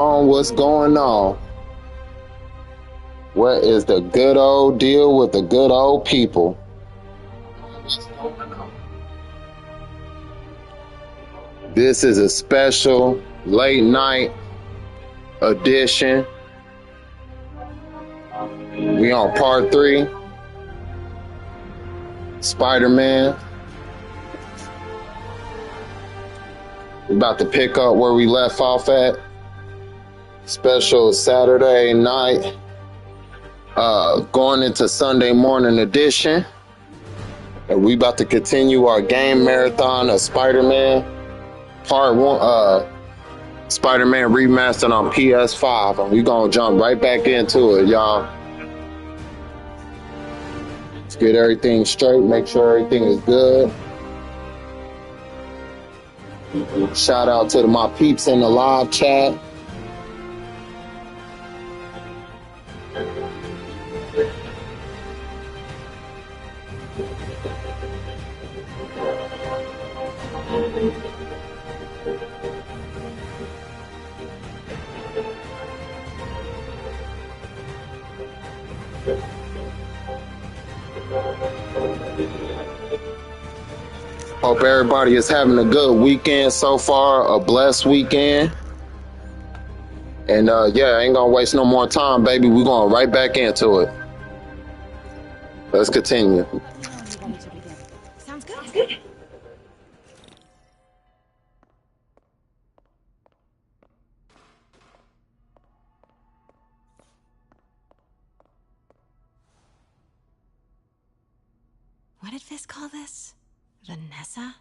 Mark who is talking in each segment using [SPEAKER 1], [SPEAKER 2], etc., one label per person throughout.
[SPEAKER 1] On what's going on? What is the good old deal with the good old people? This is a special late night edition. We on part three. Spider-Man. We about to pick up where we left off at. Special Saturday night. Going into Sunday morning edition. And we about to continue our game marathon of Spider-Man. Part one, Spider-Man remastered on PS5, and we gonna jump right back into it, y'all. Let's get everything straight, make sure everything is good. Shout out to my peeps in the live chat. Hope everybody is having a good weekend so far, a blessed weekend. And yeah, I ain't gonna waste no more time, baby. We're going right back into it. Let's continue.
[SPEAKER 2] Sounds good. What did Fisk call this? Vanessa?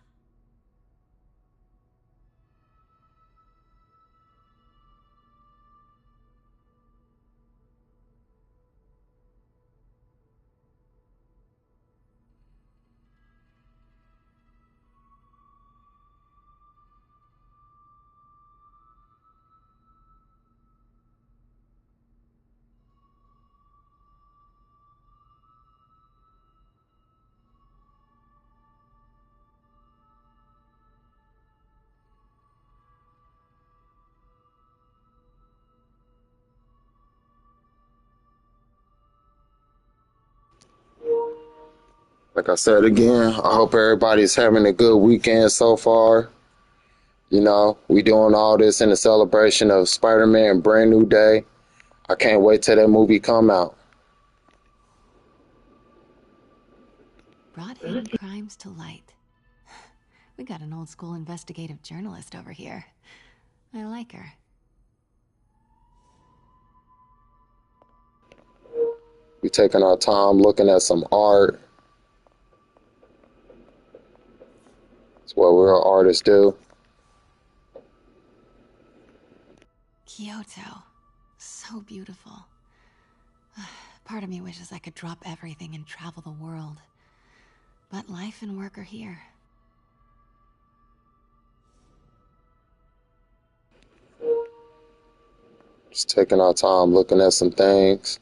[SPEAKER 1] Like I said again, I hope everybody's having a good weekend so far. You know, we doing all this in the celebration of Spider-Man Brand New Day. I can't wait till that movie come out.
[SPEAKER 2] Brought hidden crimes to light. We got an old school investigative journalist over here. I like her.
[SPEAKER 1] We taking our time looking at some art. It's what real artists do.
[SPEAKER 2] Kyoto. So beautiful. Part of me wishes I could drop everything and travel the world. But life and work are here.
[SPEAKER 1] Just taking our time looking at some things.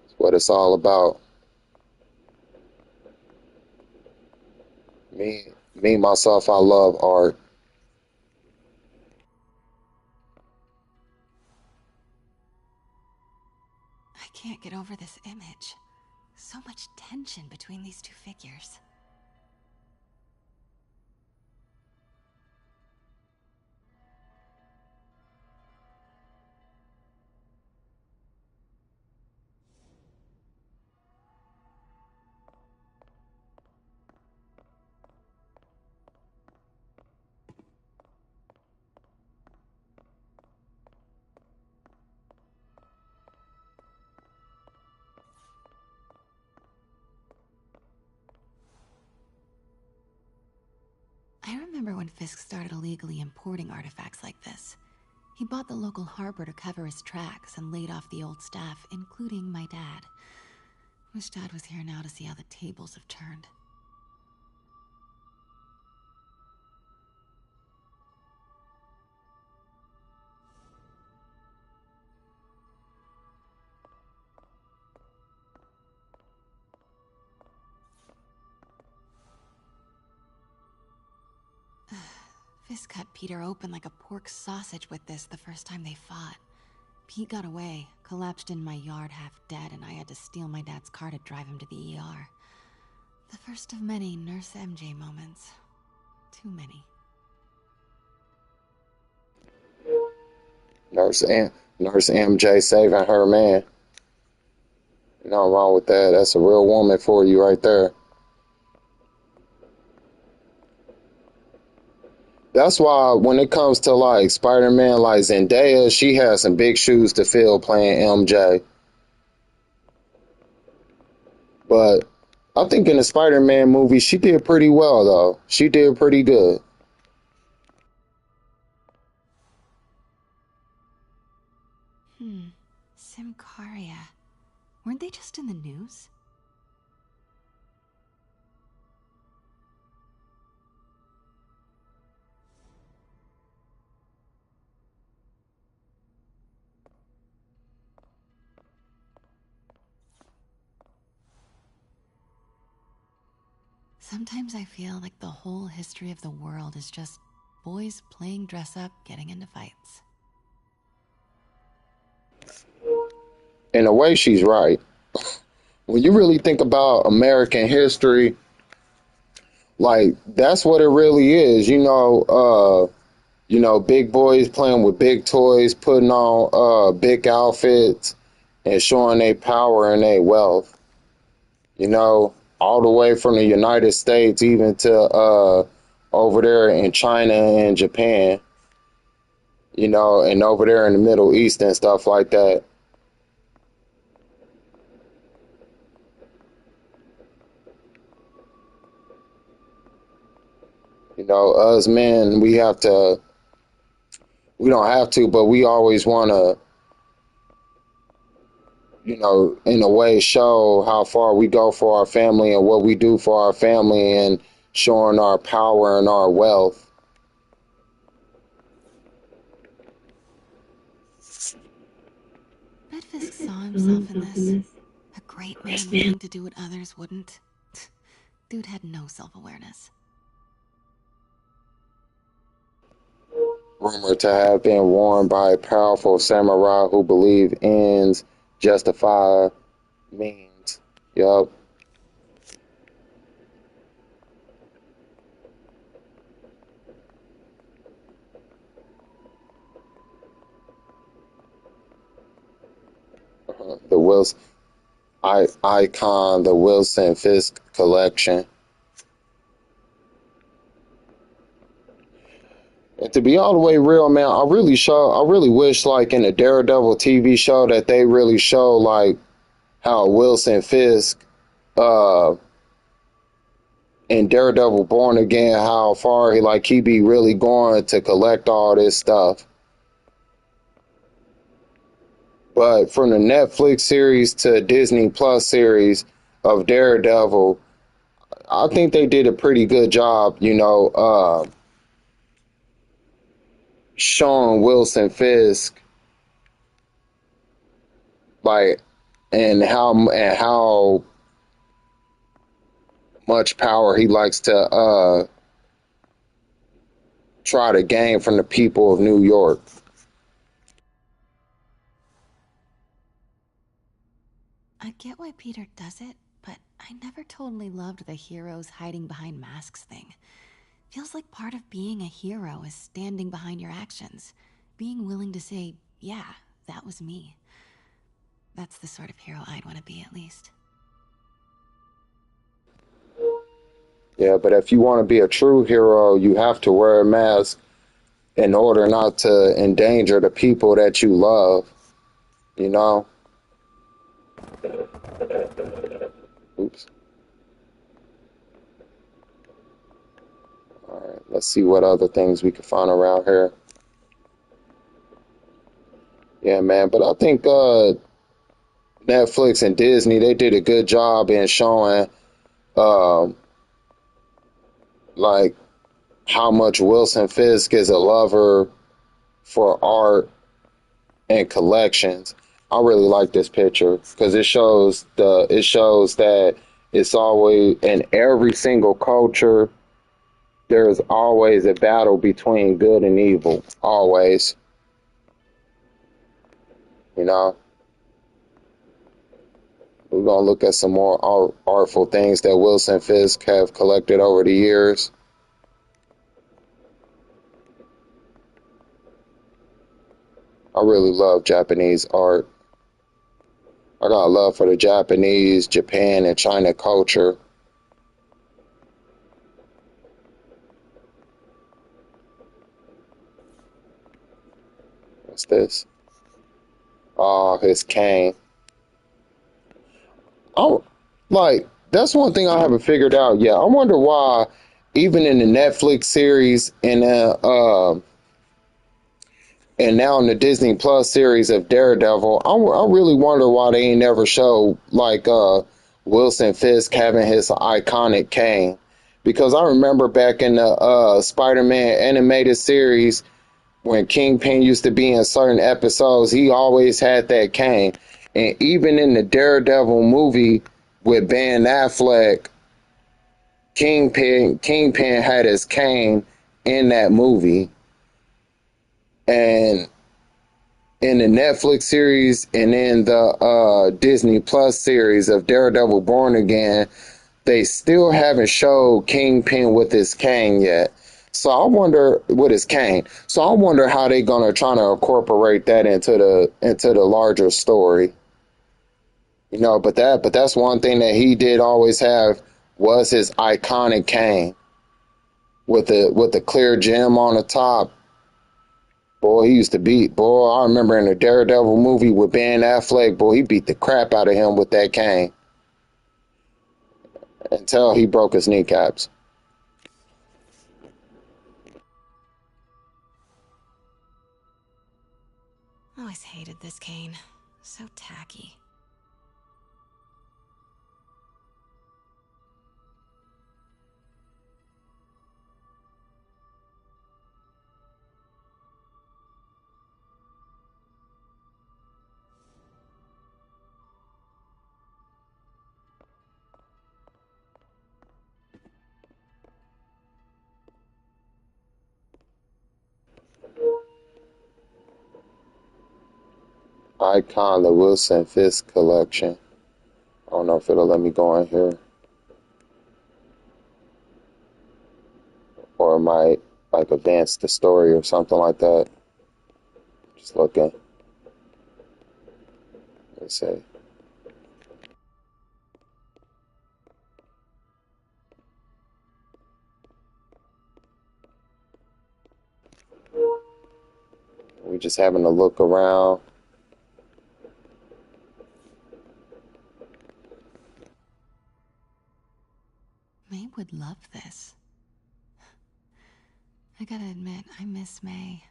[SPEAKER 1] It's what it's all about. Me, myself, I love art.
[SPEAKER 2] I can't get over this image. So much tension between these two figures. I remember when Fisk started illegally importing artifacts like this. He bought the local harbor to cover his tracks and laid off the old staff, including my dad. Wish Dad was here now to see how the tables have turned. Fisk cut Peter open like a pork sausage with this the first time they fought. Pete got away, collapsed in my yard half dead, and I had to steal my dad's car to drive him to the ER. The first of many Nurse MJ moments. Too many.
[SPEAKER 1] Nurse MJ saving her man. Nothing wrong with that. That's a real woman for you right there. That's why when it comes to like Spider-Man, like Zendaya, she has some big shoes to fill playing MJ. But I think in the Spider-Man movie, she did pretty well though. She did pretty good.
[SPEAKER 2] Symkaria. Weren't they just in the news? Sometimes I feel like the whole history of the world is just boys playing dress up, getting into fights.
[SPEAKER 1] In a way, she's right. When you really think about American history, like that's what it really is. Big boys playing with big toys, putting on big outfits, and showing their power and their wealth. All the way from the United States, even to over there in China and Japan. And over there in the Middle East and stuff like that. Us men, we don't have to, but we always want to, in a way show how far we go for our family and what we do for our family and showing our power and our wealth.
[SPEAKER 2] Bet Fisk saw himself in this. A great man willing to do what others wouldn't. Dude had no self-awareness.
[SPEAKER 1] Rumored to have been worn by a powerful samurai who believed ends justify means. Yup. The Wilson icon, the Wilson Fisk collection. And to be all the way real, man, I really wish like in the Daredevil TV show that they really show like how Wilson Fisk in Daredevil Born Again, how far he be really going to collect all this stuff. But from the Netflix series to Disney Plus series of Daredevil, I think they did a pretty good job, showing Wilson Fisk and how much power he likes to try to gain from the people of New York.
[SPEAKER 2] I get why Peter does it, but I never totally loved the heroes hiding behind masks thing. Feels like part of being a hero is standing behind your actions, being willing to say, yeah, that was me. That's the sort of hero I'd want to be, at least.
[SPEAKER 1] Yeah, but if you want to be a true hero, you have to wear a mask in order not to endanger the people that you love, you know? Oops. All right, let's see what other things we can find around here. Yeah, man, but I think Netflix and Disney, they did a good job in showing um, like how much Wilson Fisk is a lover for art and collections. I really like this picture because it shows that it's always in every single culture there's always a battle between good and evil. Always, you know. We're gonna look at some more artful things that Wilson Fisk have collected over the years. I really love Japanese art. I got a love for the Japanese, Japan, and China culture. What's this? Oh, his cane. Oh, like that's one thing I haven't figured out yet. I wonder why, even in the Netflix series and now in the Disney Plus series of Daredevil, I really wonder why they ain't never show like Wilson Fisk having his iconic cane. Because I remember back in the Spider-Man animated series when Kingpin used to be in certain episodes, he always had that cane. And even in the Daredevil movie with Ben Affleck, Kingpin had his cane in that movie. And in the Netflix series and in the Disney Plus series of Daredevil Born Again, they still haven't showed Kingpin with his cane yet. So I wonder with his cane. So I wonder how they're gonna try to incorporate that into the larger story. You know, but that's one thing that he did always have was his iconic cane with the clear gem on the top. Boy, he used to beat. Boy, I remember in the Daredevil movie with Ben Affleck. Boy, he beat the crap out of him with that cane until he broke his kneecaps.
[SPEAKER 2] Always hated this cane. So tacky.
[SPEAKER 1] Icon, the Wilson Fisk collection. I don't know if it'll let me go in here, or it might like advance the story or something like that. Just looking. Let's see. We just having a look around.
[SPEAKER 2] May would love this. I gotta admit, I miss May.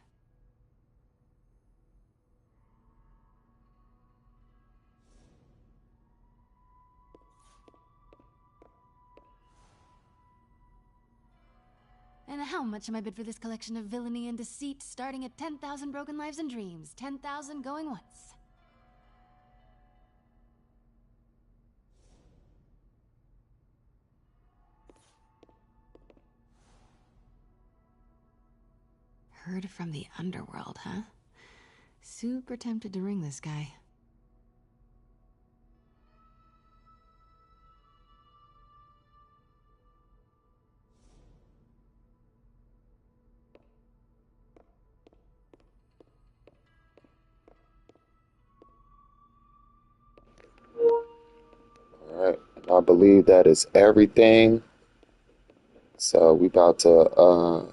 [SPEAKER 2] And how much am I bid for this collection of villainy and deceit, starting at 10,000 broken lives and dreams, 10,000 going once? Heard from the underworld, huh? Super tempted to ring this guy.
[SPEAKER 1] All right, and I believe that is everything. So we about to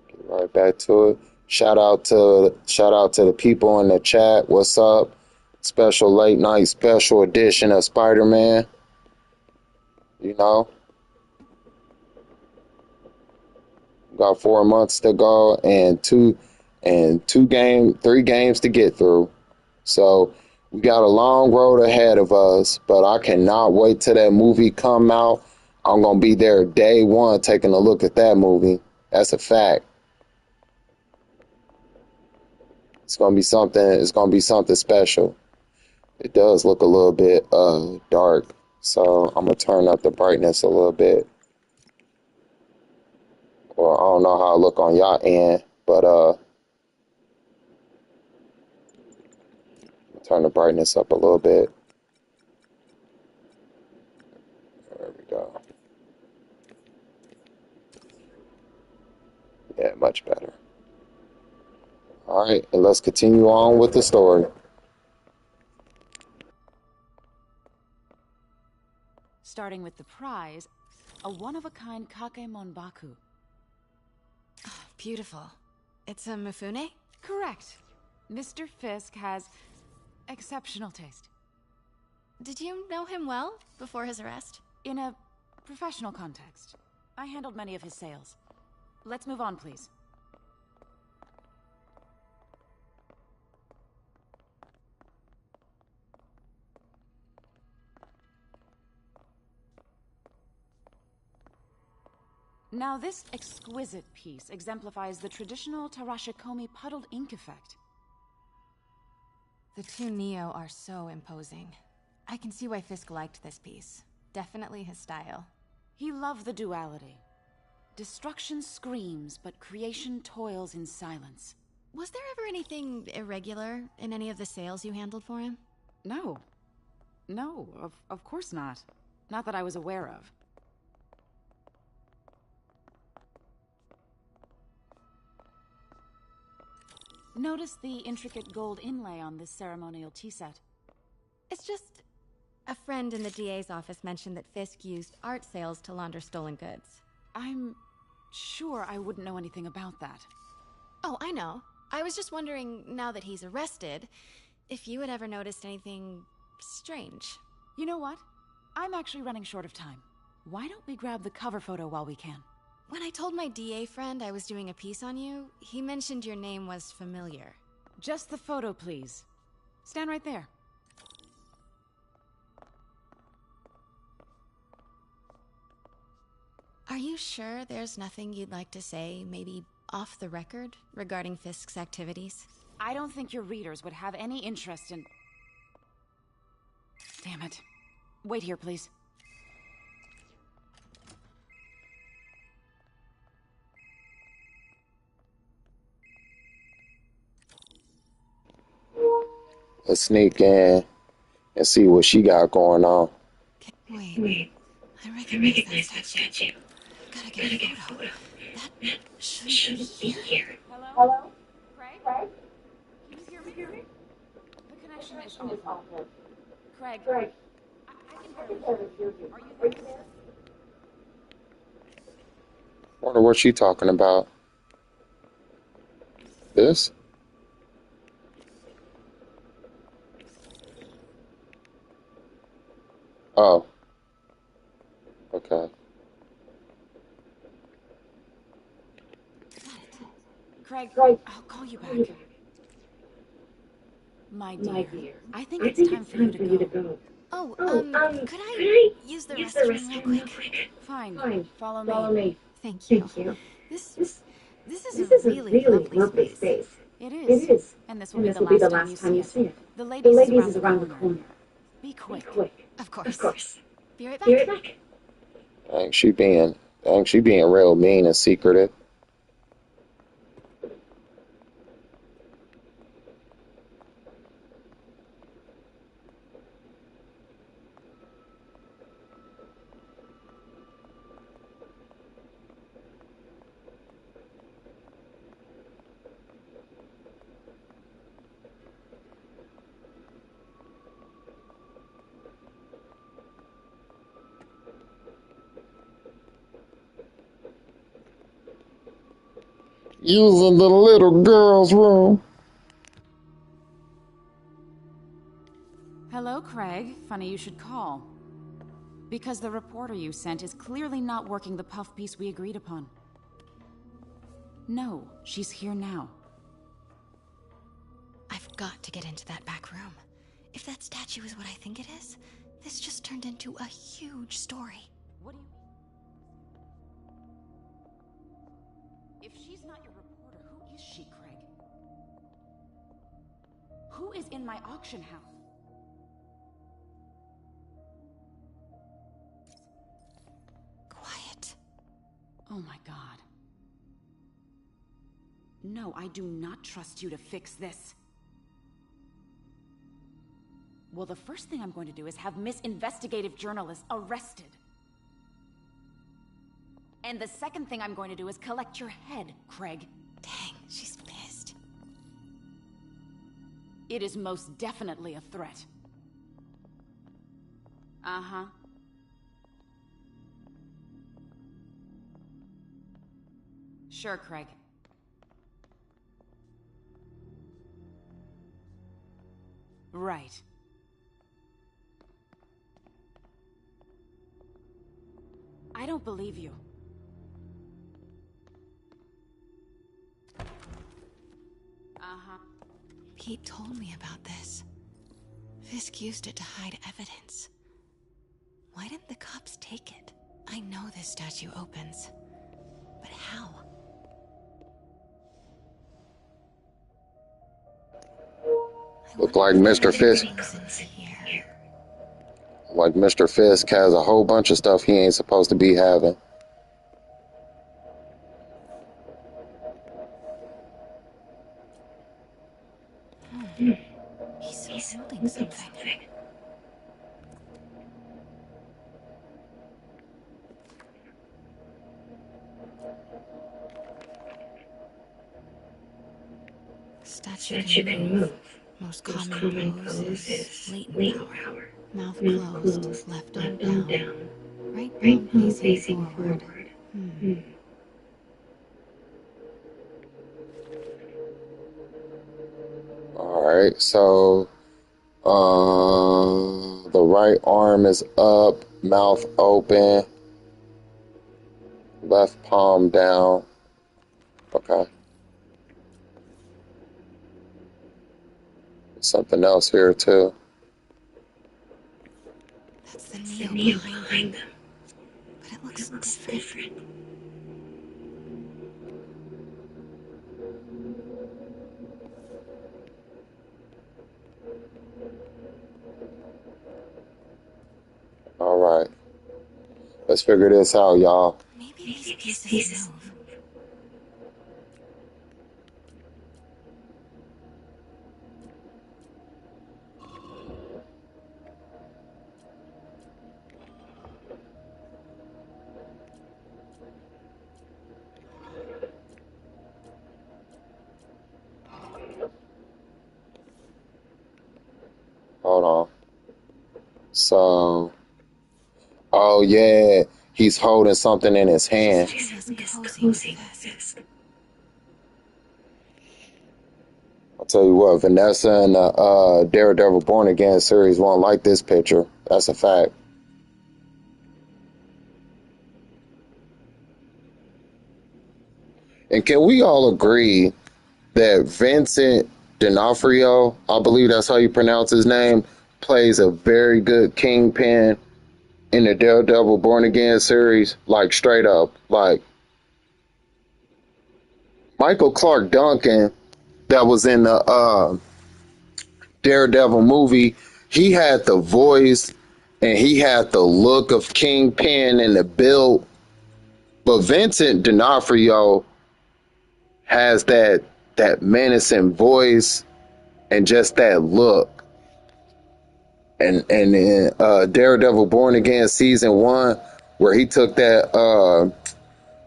[SPEAKER 1] get right back to it. Shout out to the people in the chat. What's up? Special late night special edition of Spider-Man. You know, got 4 months to go and three games to get through. So we got a long road ahead of us, but I cannot wait till that movie come out. I'm gonna be there day one taking a look at that movie. That's a fact. It's gonna be something. It's gonna be something special. It does look a little bit dark, So I'm gonna turn up the brightness a little bit. Well, I don't know how I look on y'all end, but turn the brightness up a little bit. There we go. Yeah, much better. All right, and let's continue on with the story.
[SPEAKER 3] Starting with the prize, a one-of-a-kind Kakemon Baku.
[SPEAKER 2] Beautiful. It's a Mifune?
[SPEAKER 3] Correct. Mr. Fisk has exceptional taste.
[SPEAKER 2] Did you know him well before his arrest?
[SPEAKER 3] In a professional context, I handled many of his sales. Let's move on, please. Now, this exquisite piece exemplifies the traditional Tarashikomi puddled ink effect.
[SPEAKER 2] The two Neo are so imposing. I can see why Fisk liked this piece. Definitely his style.
[SPEAKER 3] He loved the duality. Destruction screams, but creation toils in silence.
[SPEAKER 2] Was there ever anything irregular in any of the sales you handled for him?
[SPEAKER 3] No. No, of course not. Not that I was aware of. Notice the intricate gold inlay on this ceremonial tea set.
[SPEAKER 2] It's just... a friend in the DA's office mentioned that Fisk used art sales to launder stolen goods.
[SPEAKER 3] I'm sure I wouldn't know anything about that.
[SPEAKER 2] Oh, I know. I was just wondering, now that he's arrested, if you had ever noticed anything strange.
[SPEAKER 3] You know what? I'm actually running short of time. Why don't we grab the cover photo while we can?
[SPEAKER 2] When I told my DA friend I was doing a piece on you, he mentioned your name was familiar.
[SPEAKER 3] Just the photo, please. Stand right there.
[SPEAKER 2] Are you sure there's nothing you'd like to say, maybe off the record, regarding Fisk's activities?
[SPEAKER 3] I don't think your readers would have any interest in... Damn it. Wait here, please.
[SPEAKER 1] Let's sneak in and see what she got going on.
[SPEAKER 2] Wait. I recognize that statue. Gotta get a photo. That shouldn't be here.
[SPEAKER 3] Hello? Craig? Can you hear me? The connection is awful. Craig, I can barely hear you. Are you there?
[SPEAKER 1] Wonder what she talking about. This? Oh. Okay.
[SPEAKER 3] Craig, I'll call you back. My dear, I think it's time for you to go.
[SPEAKER 2] Oh, could I use the restroom real quick?
[SPEAKER 3] Fine. Follow me.
[SPEAKER 2] Thank you. This is a really lovely space.
[SPEAKER 3] It is. And this will be the last time you see it. The ladies is around the corner. Be quick.
[SPEAKER 2] Of course. Be right back.
[SPEAKER 1] Dang, she being real mean and secretive. Using the little girl's room.
[SPEAKER 3] Hello, Craig. Funny you should call. Because the reporter you sent is clearly not working the puff piece we agreed upon. No, she's here now.
[SPEAKER 2] I've got to get into that back room. If that statue is what I think it is, this just turned into a huge story.
[SPEAKER 3] What do you mean? If she's not your reporter, who is she, Craig? Who is in my auction house?
[SPEAKER 4] Oh my god. No, I do not trust you to fix this. Well, the first thing I'm going to do is have Miss Investigative Journalist arrested. And the second thing I'm going to do is collect your head, Craig.
[SPEAKER 2] Dang, she's pissed.
[SPEAKER 4] It is most definitely a threat. Uh-huh. Sure, Craig. Right. I don't believe you. Uh-huh.
[SPEAKER 2] Pete told me about this. Fisk used it to hide evidence. Why didn't the cops take it? I know this statue opens. But how?
[SPEAKER 1] Look like Mr. Fisk. Like Mr. Fisk has a whole bunch of stuff he ain't supposed to be having.
[SPEAKER 2] He's holding something. Statue can move. Most common pose is latent power. Mouth closed, left arm down. Right palm facing forward.
[SPEAKER 1] Alright, so the right arm is up, mouth open, left palm down. Okay. Something else here too.
[SPEAKER 2] That's the Neo behind them. But it looks different.
[SPEAKER 1] Alright. Let's figure this out, y'all.
[SPEAKER 2] Maybe these pieces move.
[SPEAKER 1] Hold on. So, oh yeah, he's holding something in his hand. I'll tell you what, Vanessa and the Daredevil Born Again series won't like this picture. That's a fact. And can we all agree that Vincent D'Onofrio, I believe that's how you pronounce his name, plays a very good Kingpin in the Daredevil Born Again series? Like, straight up. Like, Michael Clark Duncan, that was in the Daredevil movie, he had the voice and he had the look of Kingpin and the build. But Vincent D'Onofrio has that menacing voice and just that look. And in Daredevil Born Again season 1, where he took that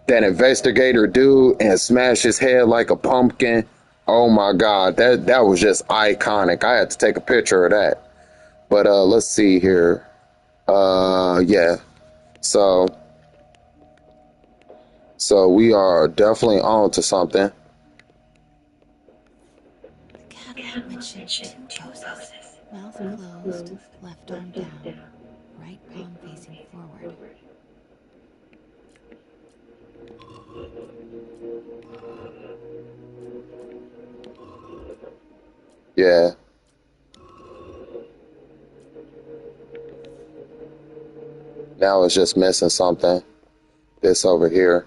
[SPEAKER 1] investigator dude and smashed his head like a pumpkin. Oh my God, that was just iconic. I had to take a picture of that. But let's see here. Yeah. So we are definitely on to something.
[SPEAKER 2] The catalog mentioned 2 poses. Mouth closed, left arm down. Right palm facing forward.
[SPEAKER 1] Yeah. Now it's just missing something. This over here.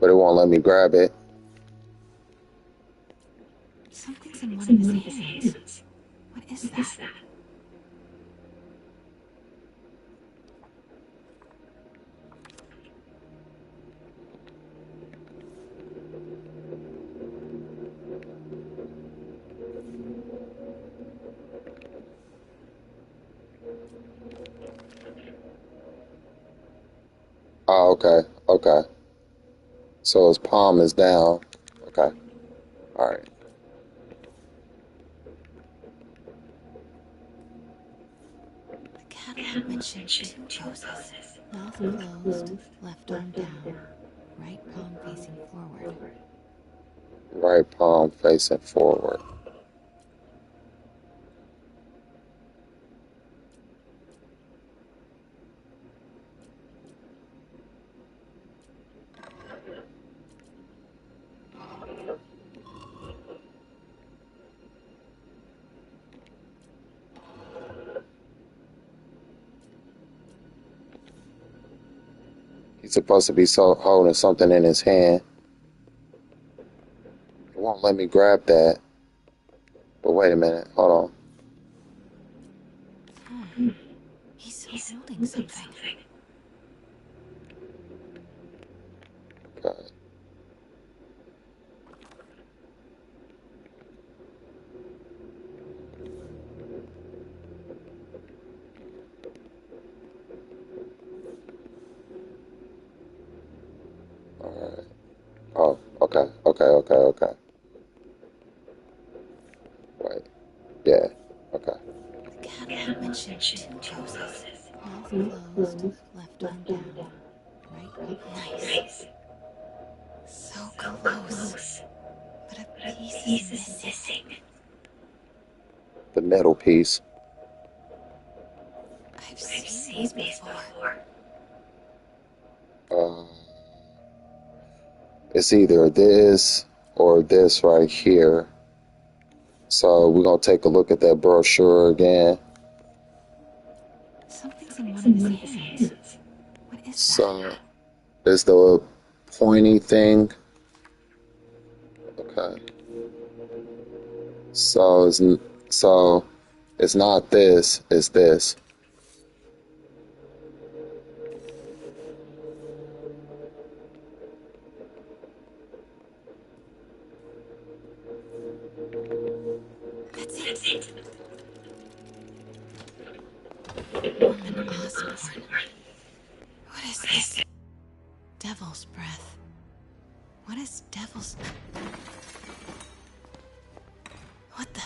[SPEAKER 1] But it won't let me grab it.
[SPEAKER 2] Something's in one of his hands. What is that?
[SPEAKER 1] Oh, okay, okay. So his palm is down. Okay, all right.
[SPEAKER 2] The catalog mentioned two poses. Mouth closed, left arm down, right palm facing forward.
[SPEAKER 1] Right palm facing forward. He's supposed to be holding something in his hand. It won't let me grab that. But wait a minute, hold
[SPEAKER 2] He's holding something.
[SPEAKER 1] on. Okay. All right. Oh, okay, okay, okay, okay. Wait. Yeah. Okay.
[SPEAKER 2] The catalog mentioned two poses. Mouth closed, left arm down, right. Nice. So close. But a piece is missing.
[SPEAKER 1] The middle piece.
[SPEAKER 2] I've seen these before.
[SPEAKER 1] Uh, it's either this or this right here. So we're gonna take a look at that brochure again.
[SPEAKER 2] Something's in one of his hands. What is that?
[SPEAKER 1] So it's the pointy thing. Okay. So it's not this, it's this.
[SPEAKER 2] That's it. Norman Osborn. What is this? Devil's breath. What is devil's... What the...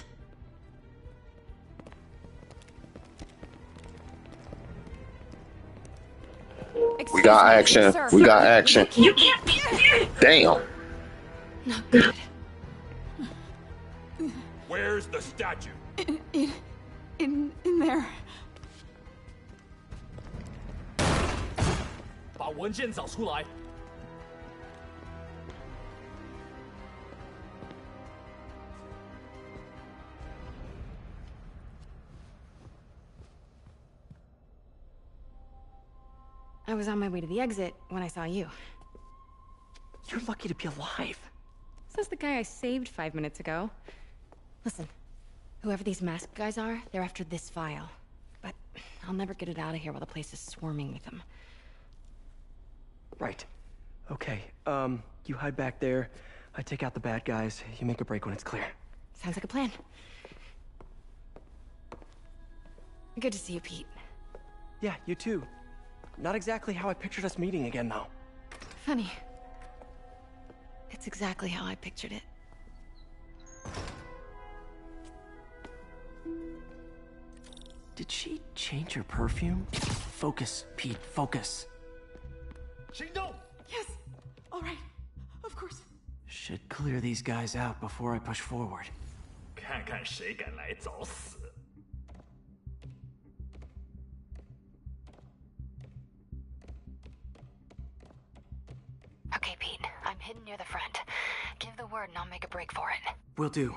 [SPEAKER 1] We got action.
[SPEAKER 4] Sir.
[SPEAKER 1] We got action.
[SPEAKER 4] You can't be here.
[SPEAKER 1] Damn.
[SPEAKER 2] Not good.
[SPEAKER 5] Where's the statue?
[SPEAKER 4] In there.
[SPEAKER 5] 把文件找出来。
[SPEAKER 6] I was on my way to the exit when I saw you.
[SPEAKER 7] You're lucky to be alive.
[SPEAKER 6] Says the guy I saved 5 minutes ago. Listen, whoever these masked guys are, they're after this file. But I'll never get it out of here while the place is swarming with them.
[SPEAKER 7] Right. Okay, you hide back there. I take out the bad guys. You make a break when it's clear.
[SPEAKER 6] Sounds like a plan. Good to see you, Pete.
[SPEAKER 7] Yeah, you too. Not exactly how I pictured us meeting again, though.
[SPEAKER 6] Funny. It's exactly how I pictured it.
[SPEAKER 7] Did she change her perfume? Focus, Pete, focus.
[SPEAKER 5] 行动！
[SPEAKER 4] Yes. All right. Of course.
[SPEAKER 7] Should clear these guys out before I push forward.
[SPEAKER 5] 看看谁敢来找死！
[SPEAKER 2] Okay, Pete. I'm hidden near the front. Give the word and I'll make a break for it.
[SPEAKER 7] Will do.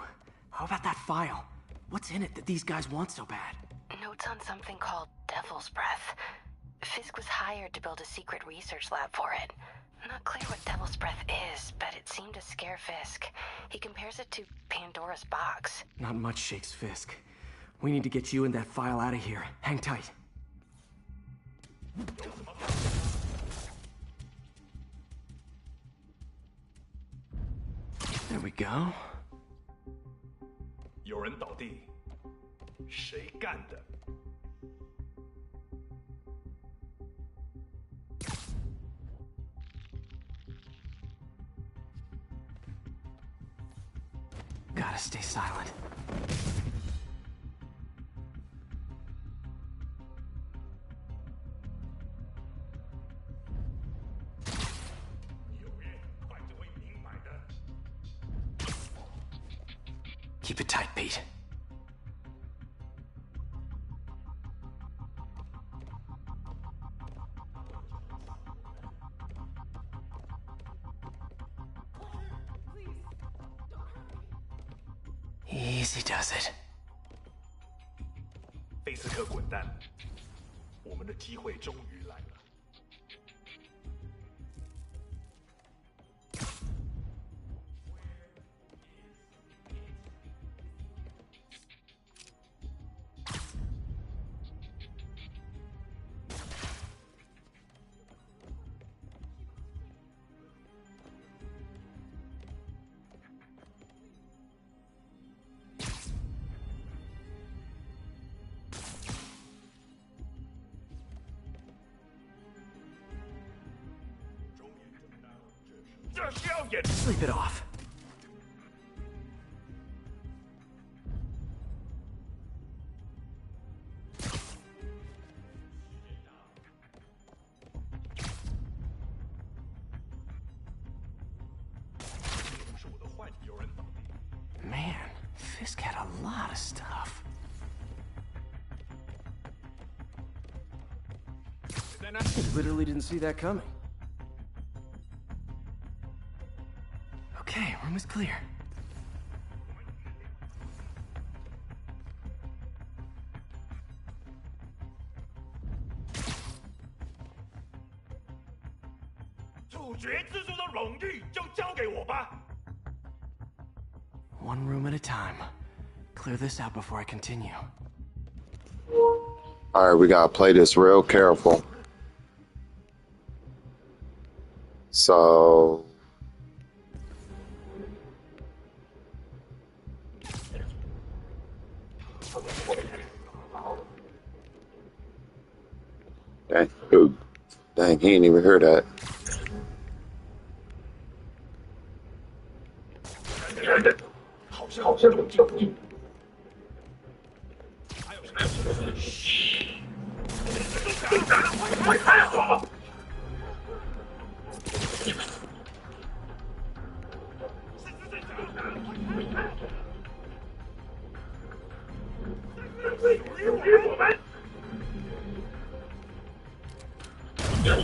[SPEAKER 7] How about that file? What's in it that these guys want so bad?
[SPEAKER 2] Notes on something called Devil's Breath. Fisk was hired to build a secret research lab for it. Not clear what Devil's Breath is, but it seemed to scare Fisk. He compares it to Pandora's box.
[SPEAKER 7] Not much shakes Fisk. We need to get you and that file out of here. Hang tight. There we go.
[SPEAKER 5] 有人倒地，谁干的？
[SPEAKER 7] stay silent. Keep it tight, Pete. Easy does it.
[SPEAKER 5] 菲斯特滚蛋！我们的机会终于来了。这是要演
[SPEAKER 7] Sleep it off.
[SPEAKER 5] 是我的坏有人倒霉。
[SPEAKER 7] Man, Fisk had a lot of stuff.
[SPEAKER 5] 在那
[SPEAKER 7] Literally didn't see that coming. Okay, room is clear.
[SPEAKER 5] 处决蜘蛛的荣誉就交给我吧。
[SPEAKER 7] One room at a time. Clear this out before I continue.
[SPEAKER 1] All right, we gotta play this real careful. So. Dang, ooh. Dang, he didn't even hear that.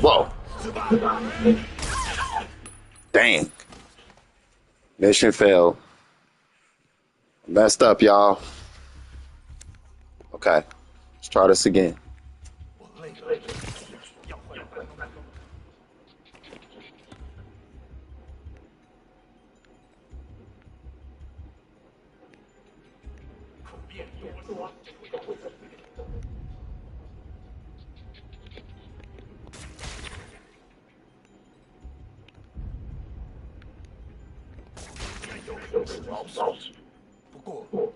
[SPEAKER 1] Whoa. Dang. Mission failed. Messed up, y'all. Okay. Let's try this again.
[SPEAKER 5] 我累了，要换。口变多说。 不过，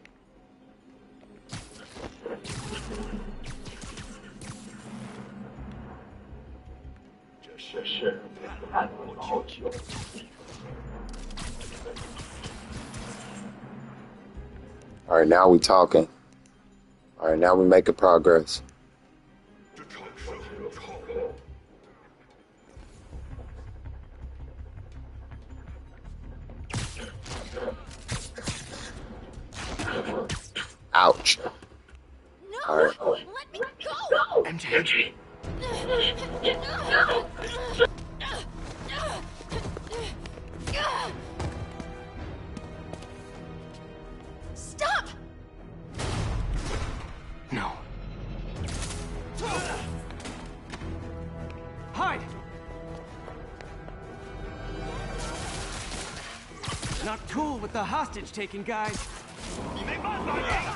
[SPEAKER 5] 这是看我好久。
[SPEAKER 1] All right, now we talking. All right, now we making progress.
[SPEAKER 5] 这场是很臭。
[SPEAKER 1] Ouch.
[SPEAKER 3] No!
[SPEAKER 1] All right.
[SPEAKER 3] Let me go!
[SPEAKER 7] MJ.
[SPEAKER 3] Stop!
[SPEAKER 7] No. Hide! Not cool with the hostage taking, guys.
[SPEAKER 5] 你没办法呀！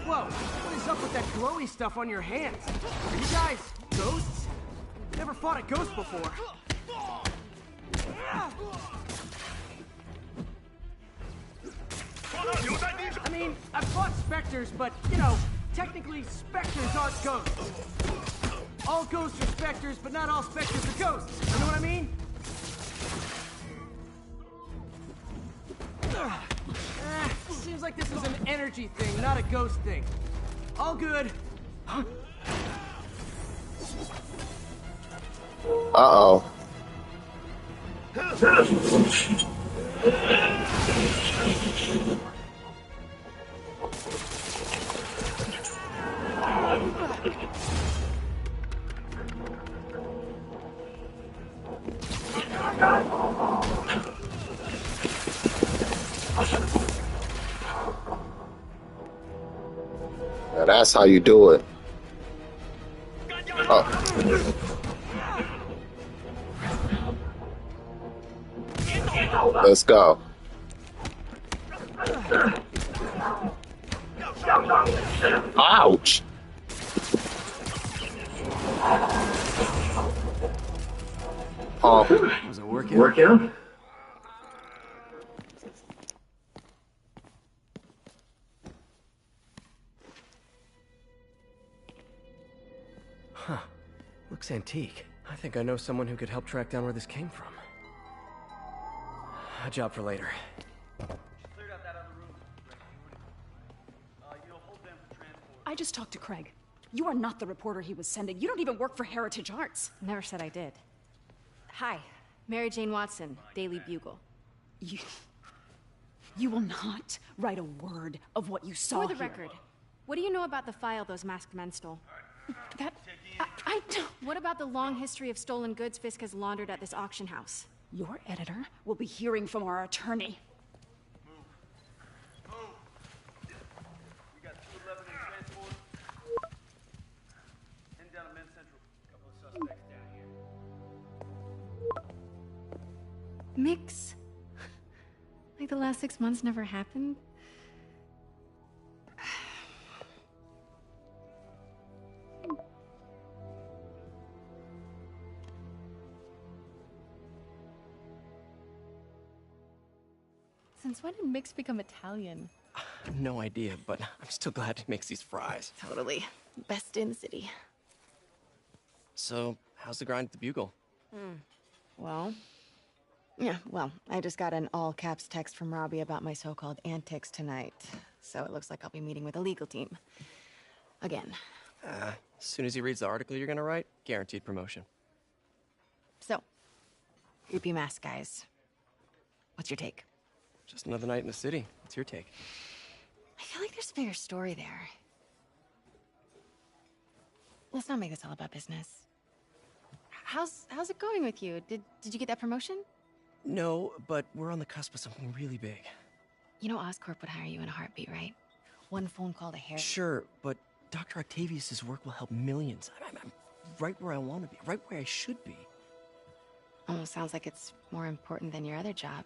[SPEAKER 7] Whoa, what is up with that glowy stuff on your hands? Are you guys ghosts? Never fought a ghost before. I mean, I've fought specters, but, you know, technically specters aren't ghosts. All ghosts are specters, but not all specters are ghosts. You know what I mean? Seems like this is an energy thing, not a ghost thing. All good.
[SPEAKER 1] Uh-oh. Now that's how you do it. Oh. Let's go. Ouch. Oh.
[SPEAKER 7] Was it working? Huh. Looks antique. I think I know someone who could help track down where this came from. A job for later.
[SPEAKER 4] I just talked to Craig. You are not the reporter he was sending. You don't even work for Heritage Arts.
[SPEAKER 6] Never said I did. Hi, Mary Jane Watson, Daily Bugle.
[SPEAKER 4] You will not write a word of what you saw
[SPEAKER 6] For the
[SPEAKER 4] here.
[SPEAKER 6] record, what do you know about the file those masked men stole?
[SPEAKER 4] I don't...
[SPEAKER 6] What about the long history of stolen goods Fisk has laundered at this auction house?
[SPEAKER 4] Your editor will be hearing from our attorney.
[SPEAKER 8] We got 211 in transport. Heading down to Men's Central. Couple of suspects down here.
[SPEAKER 6] Mix? Like the last 6 months never happened? Since when did Mix become Italian?
[SPEAKER 7] No idea, but I'm still glad he makes these fries.
[SPEAKER 6] Totally. Best in the city.
[SPEAKER 7] So, how's the grind at the Bugle?
[SPEAKER 6] Well, I just got an all-caps text from Robbie about my so-called antics tonight. So it looks like I'll be meeting with the legal team. Again.
[SPEAKER 7] As soon as he reads the article you're gonna write, guaranteed promotion.
[SPEAKER 6] So, creepy mask guys. What's your take?
[SPEAKER 7] Just another night in the city. What's your take?
[SPEAKER 6] I feel like there's a bigger story there. Let's not make this all about business. How's it going with you? Did you get that promotion?
[SPEAKER 7] No, but we're on the cusp of something really big.
[SPEAKER 6] You know Oscorp would hire you in a heartbeat, right? One phone call to Harry.
[SPEAKER 7] Sure, but Dr. Octavius' work will help millions. I'm right where I want to be, right where I should be.
[SPEAKER 6] Almost sounds like it's more important than your other job.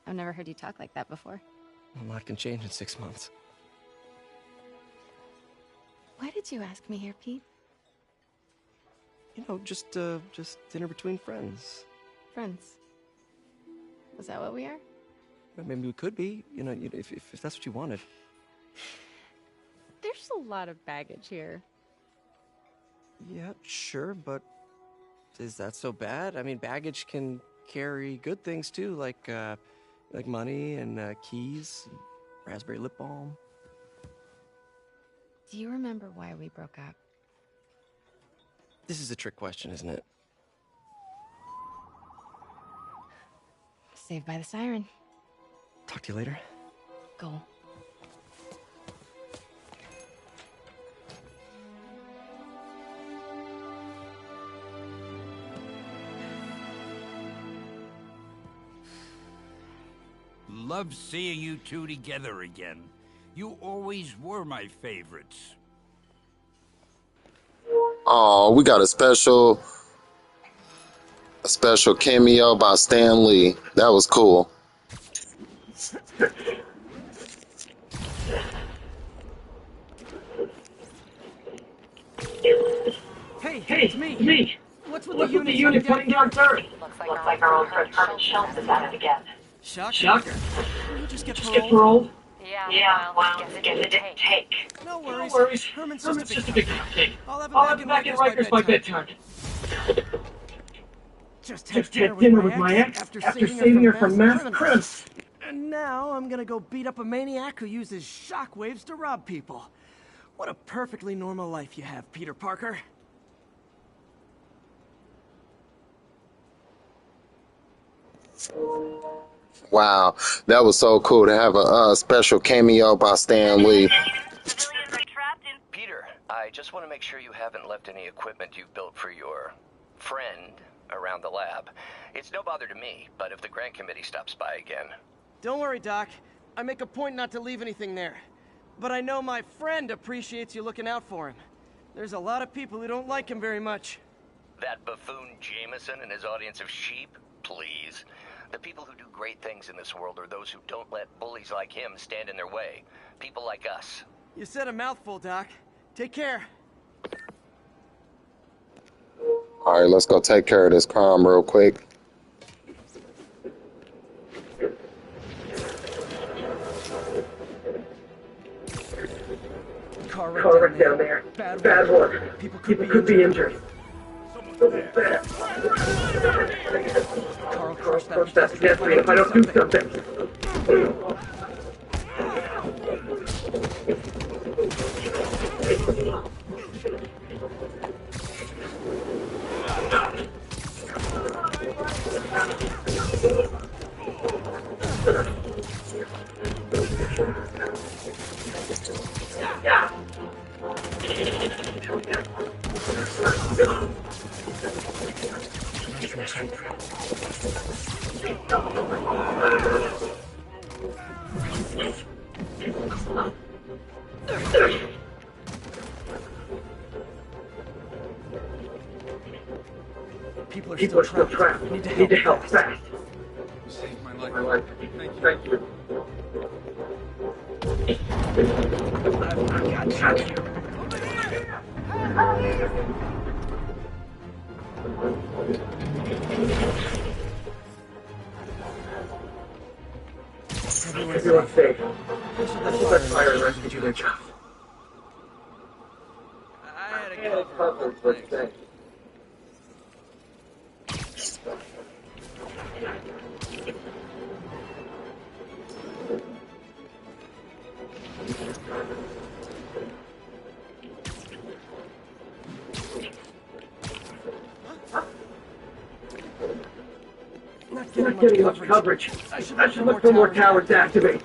[SPEAKER 6] I've never heard you talk like that before.
[SPEAKER 7] A lot can change in 6 months.
[SPEAKER 6] Why did you ask me here, Pete?
[SPEAKER 7] You know, just dinner between friends.
[SPEAKER 6] Friends. Was that what we are?
[SPEAKER 7] Maybe we could be, you know, if that's what you wanted.
[SPEAKER 6] There's a lot of baggage here.
[SPEAKER 7] Yeah, sure, but is that so bad? I mean, baggage can carry good things too, like money and keys, and raspberry lip balm.
[SPEAKER 6] Do you remember why we broke up?
[SPEAKER 7] This is a trick question, isn't it?
[SPEAKER 6] Saved by the siren.
[SPEAKER 7] Talk to you later.
[SPEAKER 6] Go.
[SPEAKER 9] Love seeing you two together again. You always were my favorites.
[SPEAKER 1] Oh, we got a special cameo by Stan Lee. That was cool.
[SPEAKER 7] Hey, it's me. What's with the unit putting down dirt?
[SPEAKER 10] Looks like our old friend Herman Shelton is at it again.
[SPEAKER 7] Shocker. You just get
[SPEAKER 10] paroled? Yeah, well, I guess it didn't take.
[SPEAKER 7] No worries. Herman's just a big cupcake. I'll have it back in Rikers by bedtime. Just had dinner with my ex after saving her from mass crimes. And now I'm gonna go beat up a maniac who uses shockwaves to rob people. What a perfectly normal life you have, Peter Parker.
[SPEAKER 1] Wow, that was so cool to have a special cameo by Stan Lee.
[SPEAKER 11] Peter, I just want to make sure you haven't left any equipment you've built for your friend around the lab. It's no bother to me, but if the grant committee stops by again...
[SPEAKER 7] Don't worry, Doc. I make a point not to leave anything there. But I know my friend appreciates you looking out for him. There's a lot of people who don't like him very much.
[SPEAKER 11] That buffoon Jameson and his audience of sheep? Please. The people who do great things in this world are those who don't let bullies like him stand in their way. People like us.
[SPEAKER 7] You said a mouthful, Doc. Take care.
[SPEAKER 1] All right, let's go take care of this crime real quick.
[SPEAKER 7] Car wreck down there. Bad work. People could be injured. Carl, crush that pedestrian if I don't do something. People are still trapped. Need to help fast.
[SPEAKER 12] You saved my life. Thank you.
[SPEAKER 7] I got you. Everyone's safe. That fire and rescue do their job. I had a cover for today. Not getting much coverage. I should look for more towers to activate.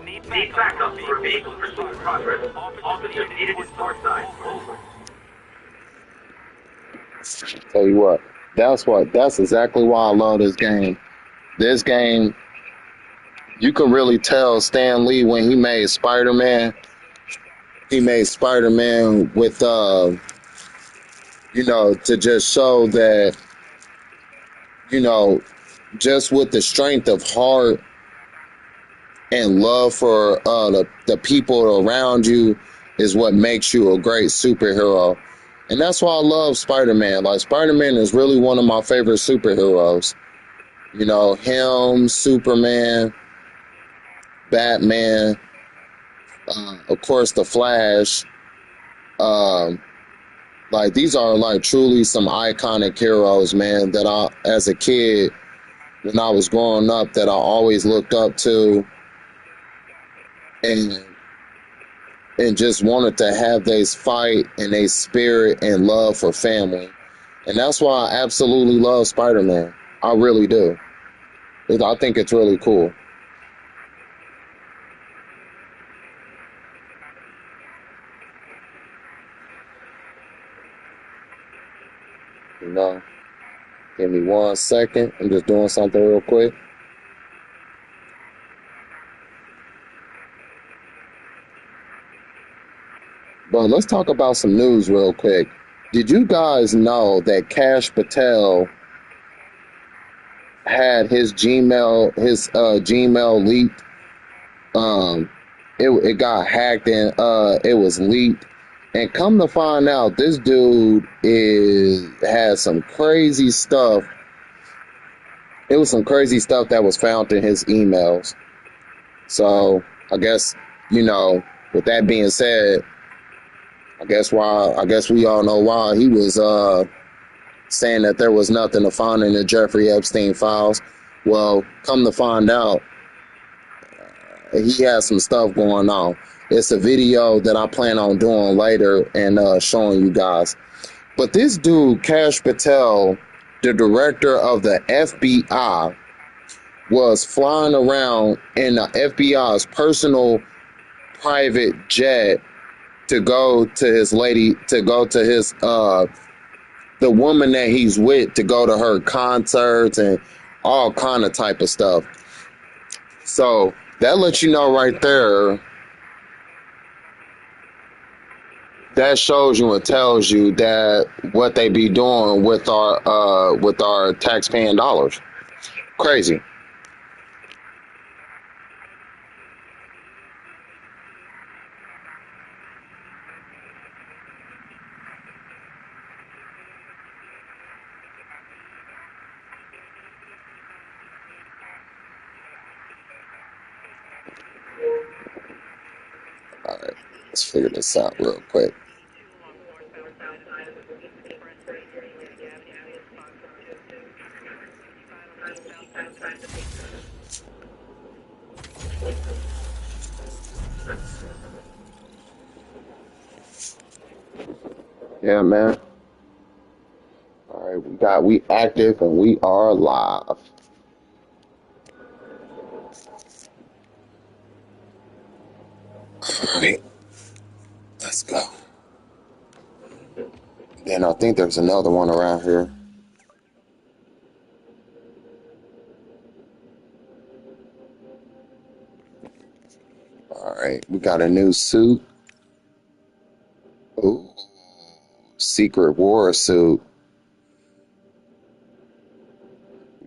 [SPEAKER 7] Need backup for a vehicle pursuit progress. Officer needed his far side.
[SPEAKER 1] Tell you what, that's exactly why I love this game. This game, you can really tell Stan Lee when he made Spider-Man. He made Spider-Man with, to just show that, just with the strength of heart and love for the people around you is what makes you a great superhero. And that's why I love Spider-Man. Like, Spider-Man is really one of my favorite superheroes. Him, Superman, Batman, of course, The Flash. These are truly some iconic heroes, man, that as a kid, when I was growing up, that I always looked up to and just wanted to have this fight and a spirit and love for family. And that's why I absolutely love Spider-Man. I really do. I think it's really cool. Give me 1 second. I'm just doing something real quick. But let's talk about some news real quick. Did you guys know that Kash Patel had his Gmail leaked? It got hacked and it was leaked. And come to find out, this dude has some crazy stuff. It was some crazy stuff that was found in his emails. So I guess, with that being said, I guess we all know why he was saying that there was nothing to find in the Jeffrey Epstein files. Well, come to find out, he has some stuff going on. It's a video that I plan on doing later and showing you guys. But this dude, Kash Patel, the director of the FBI, was flying around in the FBI's personal private jet to go to his the woman that he's with, to go to her concerts and all kind of type of stuff. So that lets you know right there. That shows you and tells you that what they be doing with our tax-paying dollars. Crazy. All right, let's figure this out real quick. Yeah, man. All right, we active and we are live. All right, let's go. Then I think there's another one around here. All right, we got a new suit. Ooh, Secret War suit.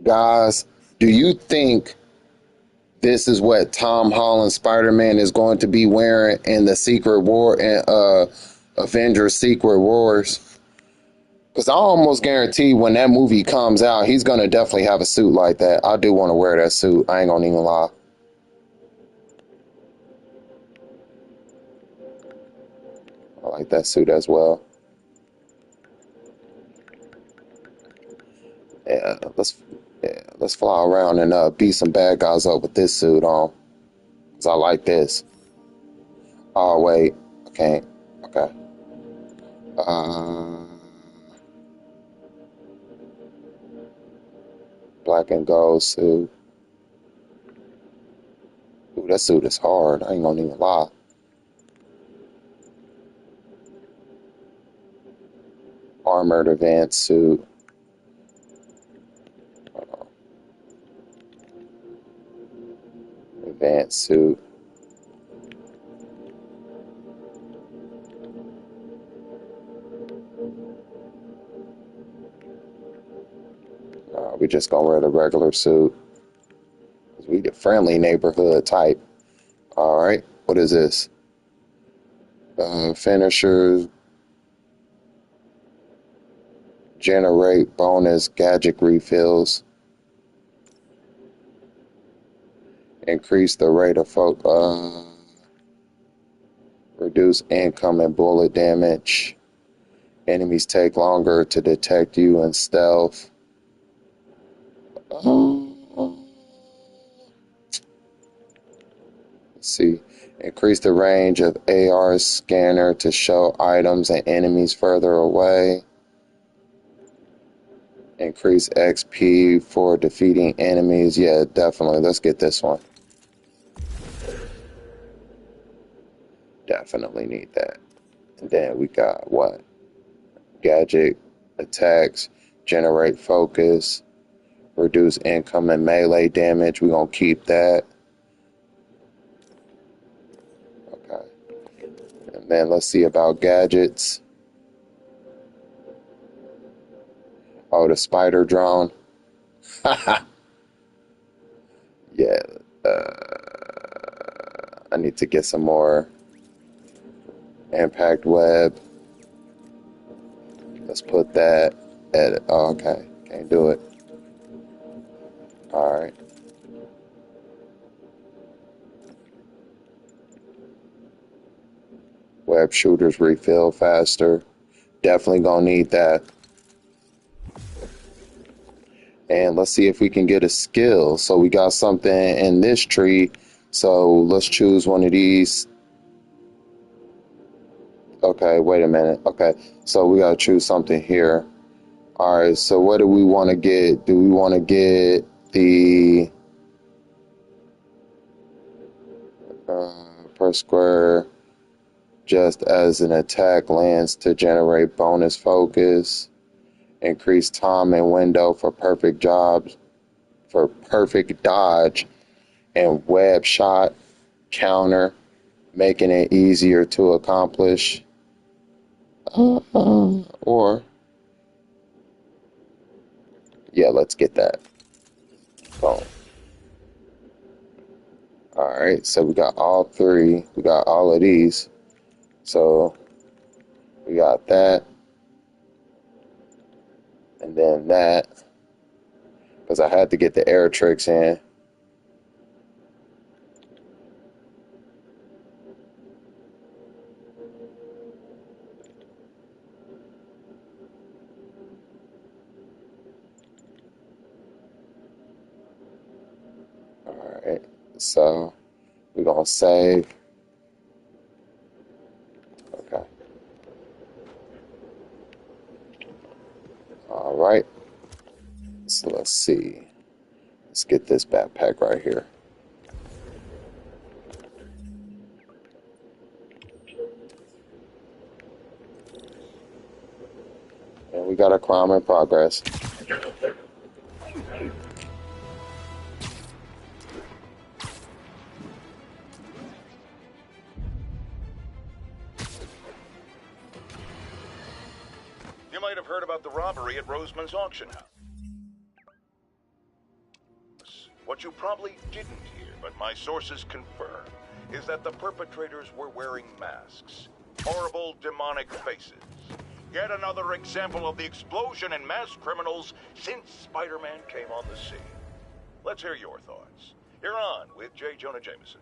[SPEAKER 1] Guys, do you think this is what Tom Holland Spider-Man is going to be wearing in the Secret War and Avengers Secret Wars? Because I almost guarantee when that movie comes out, he's going to definitely have a suit like that. I do want to wear that suit. I ain't going to even lie. I like that suit as well. Yeah, let's fly around and beat some bad guys up with this suit on. Because I like this. Oh, wait. Okay. Okay. Black and gold suit. Ooh, that suit is hard. I ain't gonna even lie. Armored advanced suit. Advanced suit. We just gonna wear the regular suit. We the friendly neighborhood type. All right. What is this? Finishers. Generate bonus gadget refills. Increase the rate of reduce incoming bullet damage. Enemies take longer to detect you in stealth. Let's see. Increase the range of AR scanner to show items and enemies further away. Increase XP for defeating enemies. Yeah, definitely. Let's get this one. Definitely need that. And then we got what? Gadget attacks, generate focus, reduce incoming melee damage. We're going to keep that. Okay. And then let's see about gadgets. Oh, the spider drone. Yeah. I need to get some more impact web. Let's put that at, oh, okay. Can't do it. All right. Web shooters refill faster. Definitely gonna need that. And let's see if we can get a skill. So we got something in this tree. So let's choose one of these. Okay, wait a minute. Okay, so we gotta choose something here. All right, so what do we want to get? Do we want to get the per square just as an attack lens to generate bonus focus, increase time and window for perfect jobs, for perfect dodge, and web shot counter, making it easier to accomplish, or yeah, let's get that. Boom. All right, so we got all three. We got all of these. So we got that. And then that. Because I had to get the air tricks in. All right, so we're going to save. Okay. All right. So let's see. Let's get this backpack right here. And we got a crime in progress.
[SPEAKER 13] You might have heard about the robbery at Roseman's auction house. What you probably didn't hear, but my sources confirm, is that the perpetrators were wearing masks. Horrible, demonic faces. Yet another example of the explosion in mass criminals since Spider-Man came on the scene. Let's hear your thoughts. You're on with J. Jonah Jameson.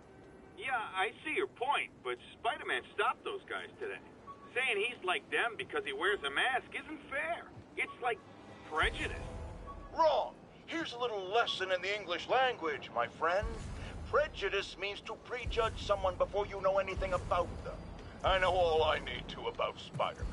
[SPEAKER 14] Yeah, I see your point, but Spider-Man stopped those guys today. Saying he's like them because he wears a mask isn't fair. It's like prejudice.
[SPEAKER 13] Wrong. Here's a little lesson in the English language, my friend. Prejudice means to prejudge someone before you know anything about them. I know all I need to about Spider-Man.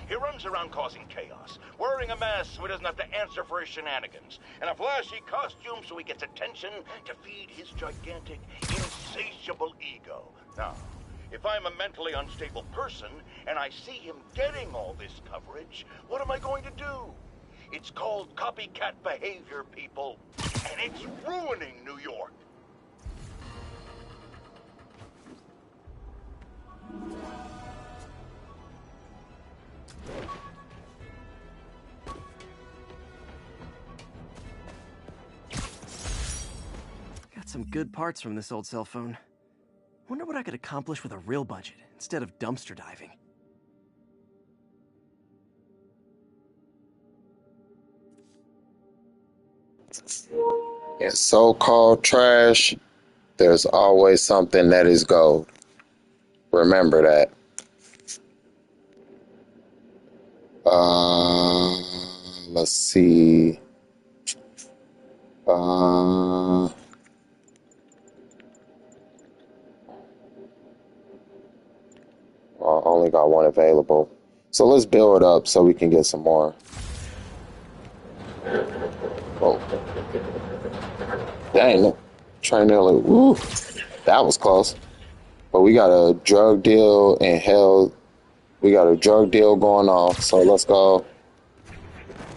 [SPEAKER 13] He runs around causing chaos, wearing a mask so he doesn't have to answer for his shenanigans, and a flashy costume so he gets attention to feed his gigantic, insatiable ego. Now, if I'm a mentally unstable person and I see him getting all this coverage, what am I going to do? It's called copycat behavior, people, and it's ruining New York.
[SPEAKER 7] Got some good parts from this old cell phone. Wonder what I could accomplish with a real budget instead of dumpster diving.
[SPEAKER 1] In so-called trash, there's always something that is gold. Remember that. Let's see. I only got one available. So let's build up so we can get some more. Oh. Dang, look. Trying to like, woo. That was close. But we got a drug deal in hell. We got a drug deal going on. So let's go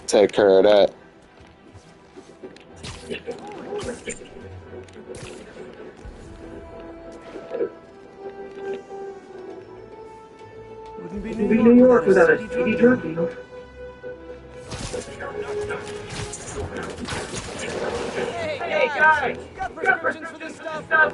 [SPEAKER 1] take care of that.
[SPEAKER 7] Wouldn't be New York without a speedy drug deal.
[SPEAKER 15] Hey guys, got prescriptions for this stuff?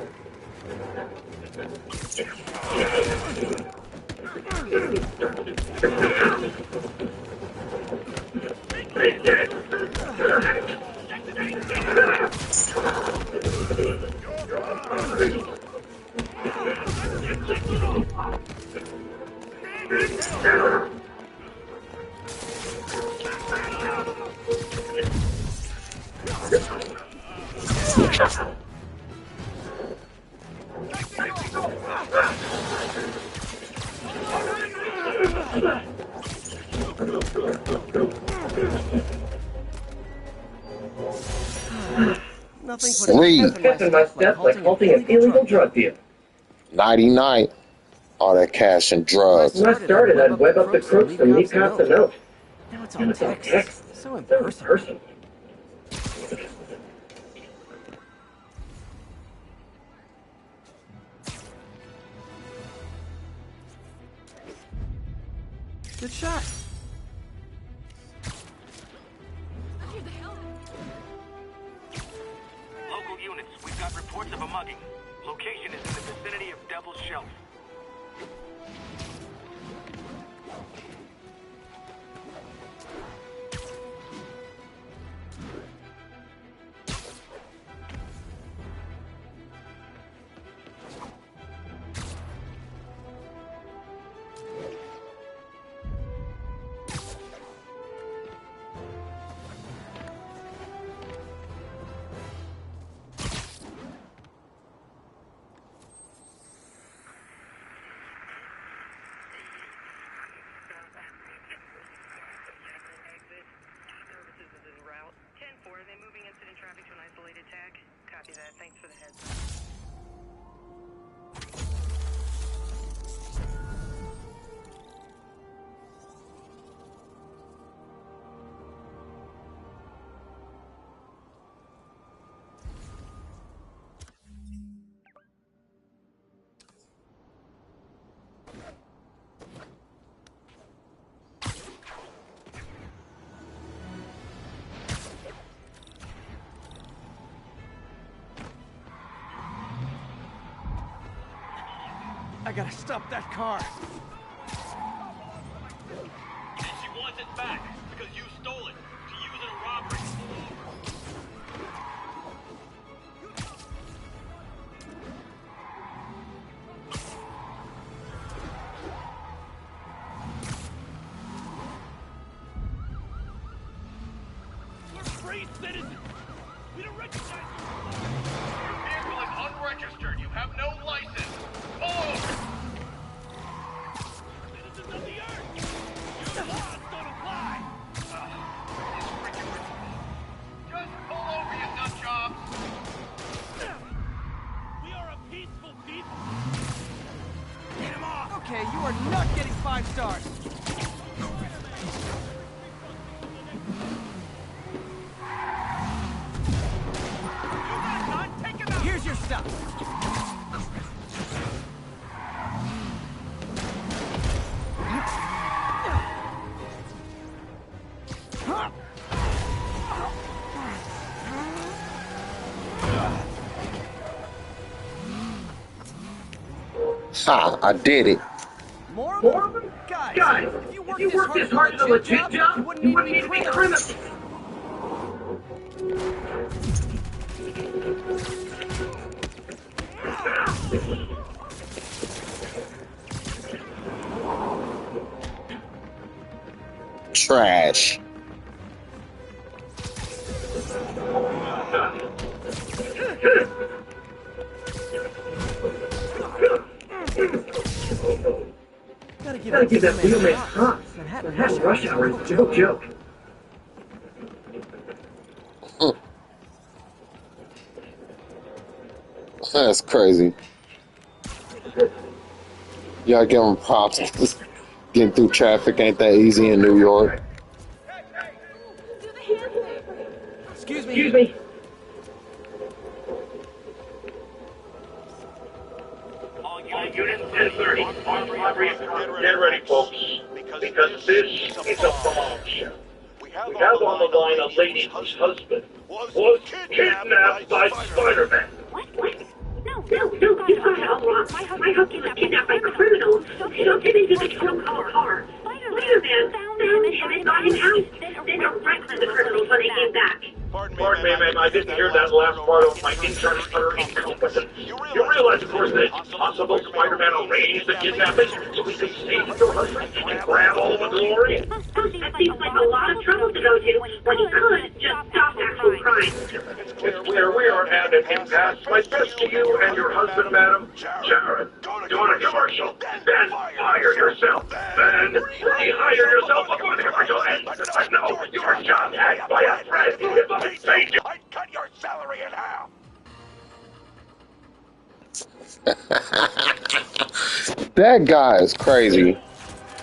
[SPEAKER 7] nothing puts
[SPEAKER 1] Three.
[SPEAKER 7] pep in my step like halting an illegal drug deal.
[SPEAKER 1] Nighty night. All that cash and drugs.
[SPEAKER 7] When I started, I'd web up the crooks and leave cops a note. Now it's all text. So impersonal. Good shot.
[SPEAKER 14] Local units, we've got reports of a mugging. Location is in the vicinity of Devil's Shelf.
[SPEAKER 10] Copy that. Thanks for the heads up.
[SPEAKER 15] I gotta stop that car.
[SPEAKER 8] And she wants it back because you stole it to use in a robbery.
[SPEAKER 14] We're free citizens. We don't recognize you.
[SPEAKER 8] Your vehicle is unregistered. You have no license. Oh! Citizens of the earth! Your laws don't apply! Just pull over, you nut jobs!
[SPEAKER 14] We are a peaceful people! Get him off!
[SPEAKER 15] Okay, you are not getting 5 stars. Here's your stuff.
[SPEAKER 1] Ha! I did it.
[SPEAKER 15] More of them? Guys, if you work this hard at a legit job, you wouldn't need to be criminals.
[SPEAKER 1] Trash.
[SPEAKER 15] Gotta give that wheelman props. Manhattan rush hour is no joke.
[SPEAKER 1] That's crazy. Y'all give them props. Getting through traffic ain't that easy in New York.
[SPEAKER 15] Excuse me.
[SPEAKER 8] All units 1030. Armed robbery. Get ready, folks. Because this is a bombshell. We have on the line a lady whose husband was kidnapped by Spider-Man.
[SPEAKER 10] What? No, you got it all wrong. My husband was kidnapped by criminals, shoved him into the trunk of a car. Spider-Man found him and got him out, then arrested the criminals when they came back.
[SPEAKER 8] Pardon me, ma'am. I didn't hear that last part of my intern's utter incompetence. You realize, of course, that it's possible Spider-Man arranged the kidnapping so he could save your husband and grab all the glory?
[SPEAKER 10] That seems like a lot of trouble to go to when he could just stop actual crime.
[SPEAKER 8] It's clear we are at an impasse. My best to you and your husband, madam. Jared, doing a commercial. Then fire yourself. Then rehire yourself before the commercial ends. I know you're shot at by a friend. If I paid you, I'd cut your salary in half.
[SPEAKER 1] That guy is crazy.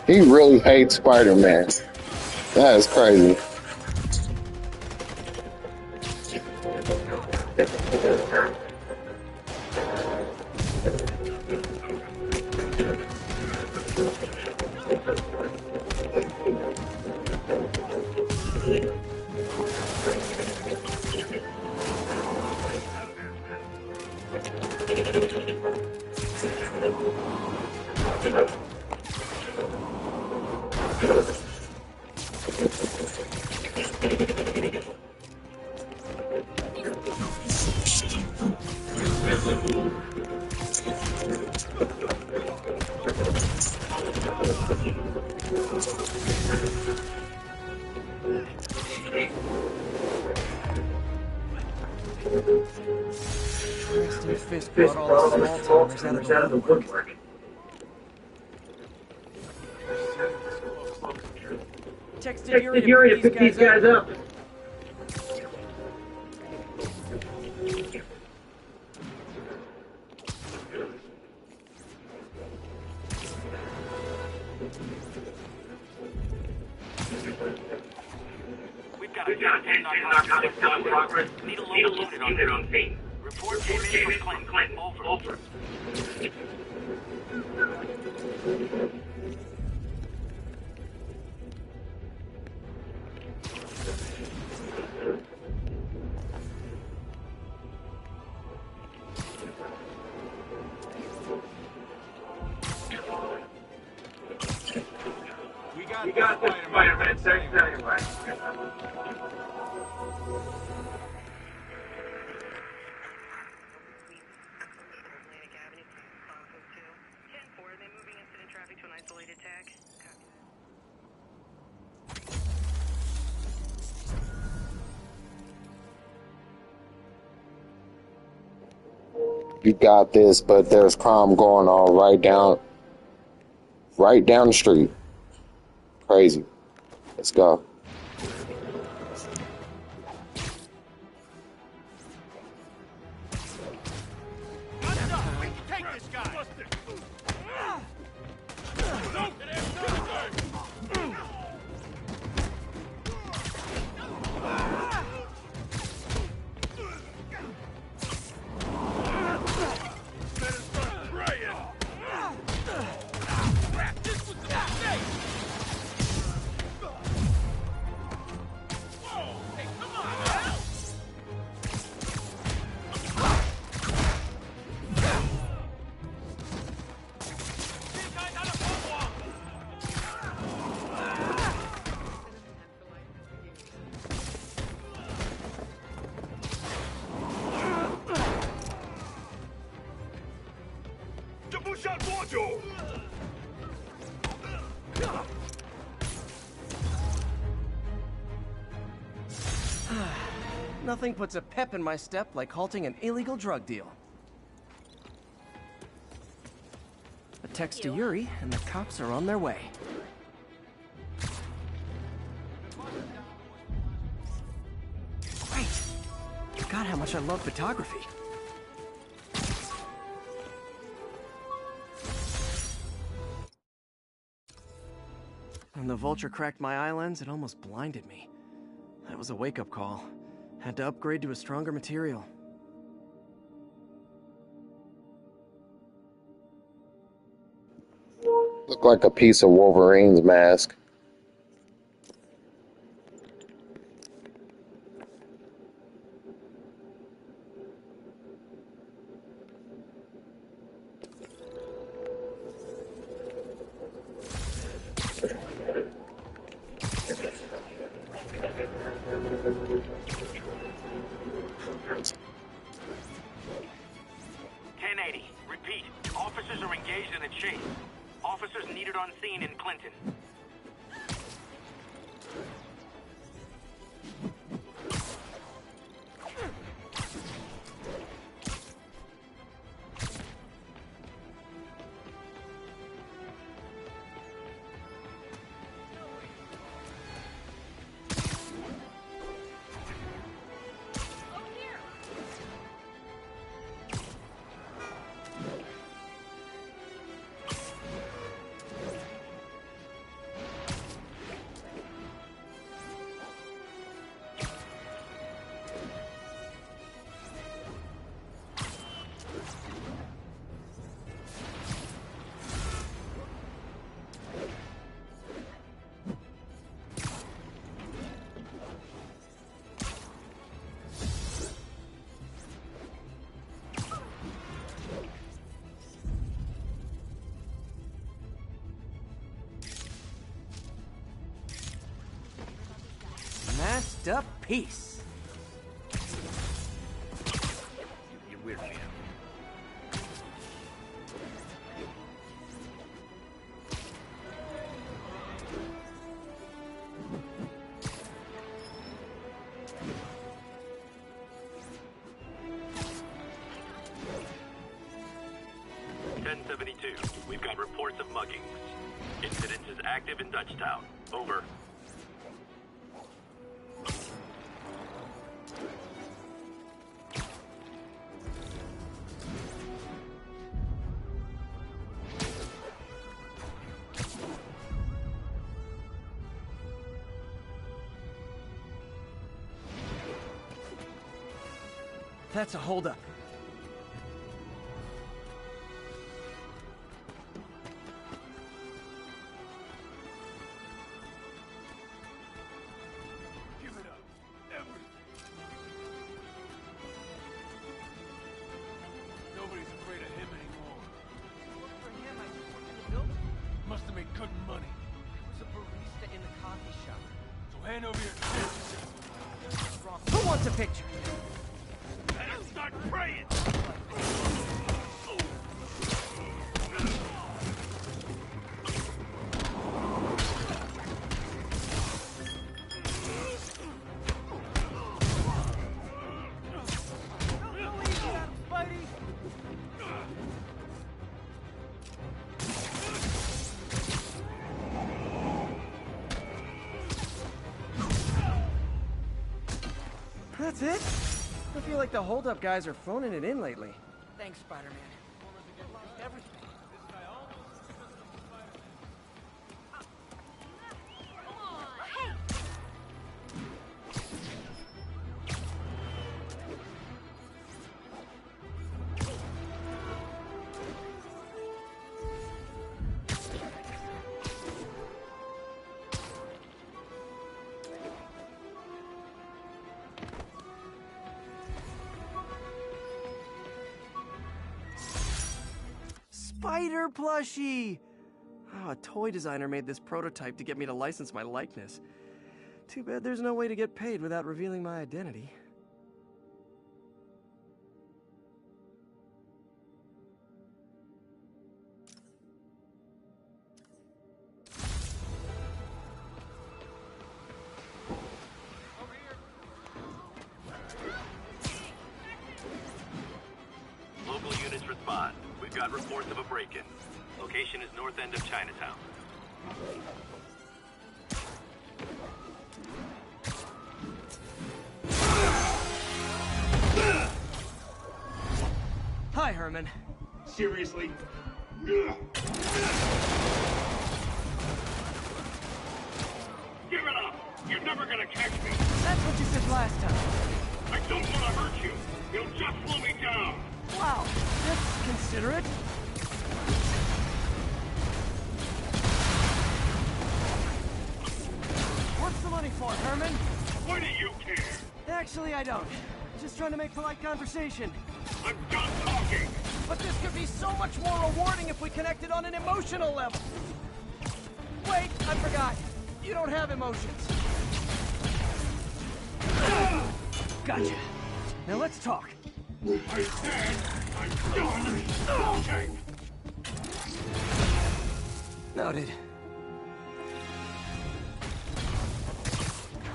[SPEAKER 1] He really hates Spider-Man. That is crazy.
[SPEAKER 7] Fisk brought all the small-timers out of the woodwork. Texted Yuri to pick these guys up.
[SPEAKER 8] We've got a 10 narcotics in progress. Need a loaded on scene. Report from Clinton. Over. We got this Spider-Man. Tell you what.
[SPEAKER 1] You got this, but there's crime going on right down the street. Crazy. Let's go.
[SPEAKER 7] Nothing puts a pep in my step like halting an illegal drug deal. A text to Yuri, and the cops are on their way. Great! Forgot how much I love photography. When the vulture cracked my eye lens, it almost blinded me. That was a wake-up call. Had to upgrade to a stronger material.
[SPEAKER 1] Look like a piece of Wolverine's mask.
[SPEAKER 7] Next up, peace.
[SPEAKER 5] You weird me out.
[SPEAKER 16] We've got reports of muggings. Incident is active in Dutchtown. Over.
[SPEAKER 7] That's a holdup.
[SPEAKER 17] Who wants a picture?
[SPEAKER 16] Better start praying!
[SPEAKER 7] That's it? I feel like the holdup guys are phoning it in lately.
[SPEAKER 17] Thanks, Spider-Man. Everything.
[SPEAKER 7] Spider plushie! Oh, a toy designer made this prototype to get me to license my likeness. Too bad there's no way to get paid without revealing my identity.
[SPEAKER 16] Local units respond. We've got reports of a break-in. Location is north end of Chinatown.
[SPEAKER 7] Hi, Herman.
[SPEAKER 8] Seriously?
[SPEAKER 16] Give it up! You're never gonna catch me!
[SPEAKER 7] That's what you said last time.
[SPEAKER 16] I don't want to hurt you! You'll just slow me down!
[SPEAKER 7] Wow, that's considerate. What's the money for, Herman?
[SPEAKER 16] Why do you care?
[SPEAKER 7] Actually, I don't. Just trying to make polite conversation.
[SPEAKER 16] I'm done talking!
[SPEAKER 7] But this could be so much more rewarding if we connected on an emotional level. Wait, I forgot. You don't have emotions. Gotcha. Now let's talk.
[SPEAKER 8] I said I'm done talking!
[SPEAKER 7] Noted.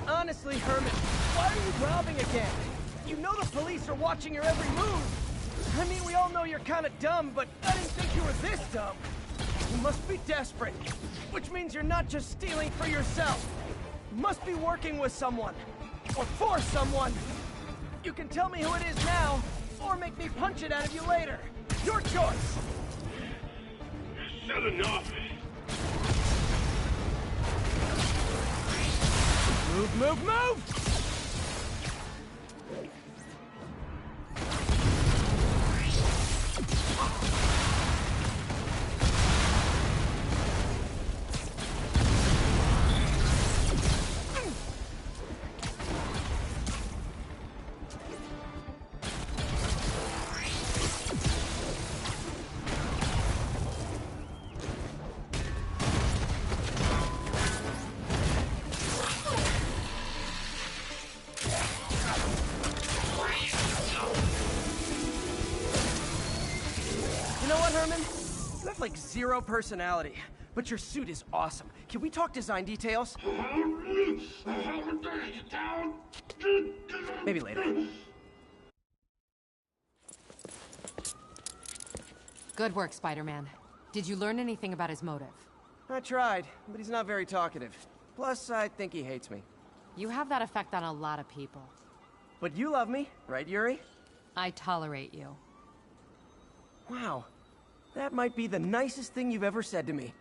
[SPEAKER 7] Honestly, Herman, why are you robbing again? You know the police are watching your every move. I mean, we all know you're kind of dumb, but I didn't think you were this dumb. You must be desperate, which means you're not just stealing for yourself. You must be working with someone, or for someone. You can tell me who it is now, or make me punch it out of you later. Your choice.
[SPEAKER 16] Said enough!
[SPEAKER 7] Move, move, move! Spider-Man? You have like zero personality, but your suit is awesome. Can we talk design details? Maybe later.
[SPEAKER 18] Good work, Spider-Man. Did you learn anything about his motive?
[SPEAKER 7] I tried, but he's not very talkative. Plus, I think he hates me.
[SPEAKER 18] You have that effect on a lot of people.
[SPEAKER 7] But you love me, right, Yuri?
[SPEAKER 18] I tolerate you.
[SPEAKER 7] Wow. That might be the nicest thing you've ever said to me.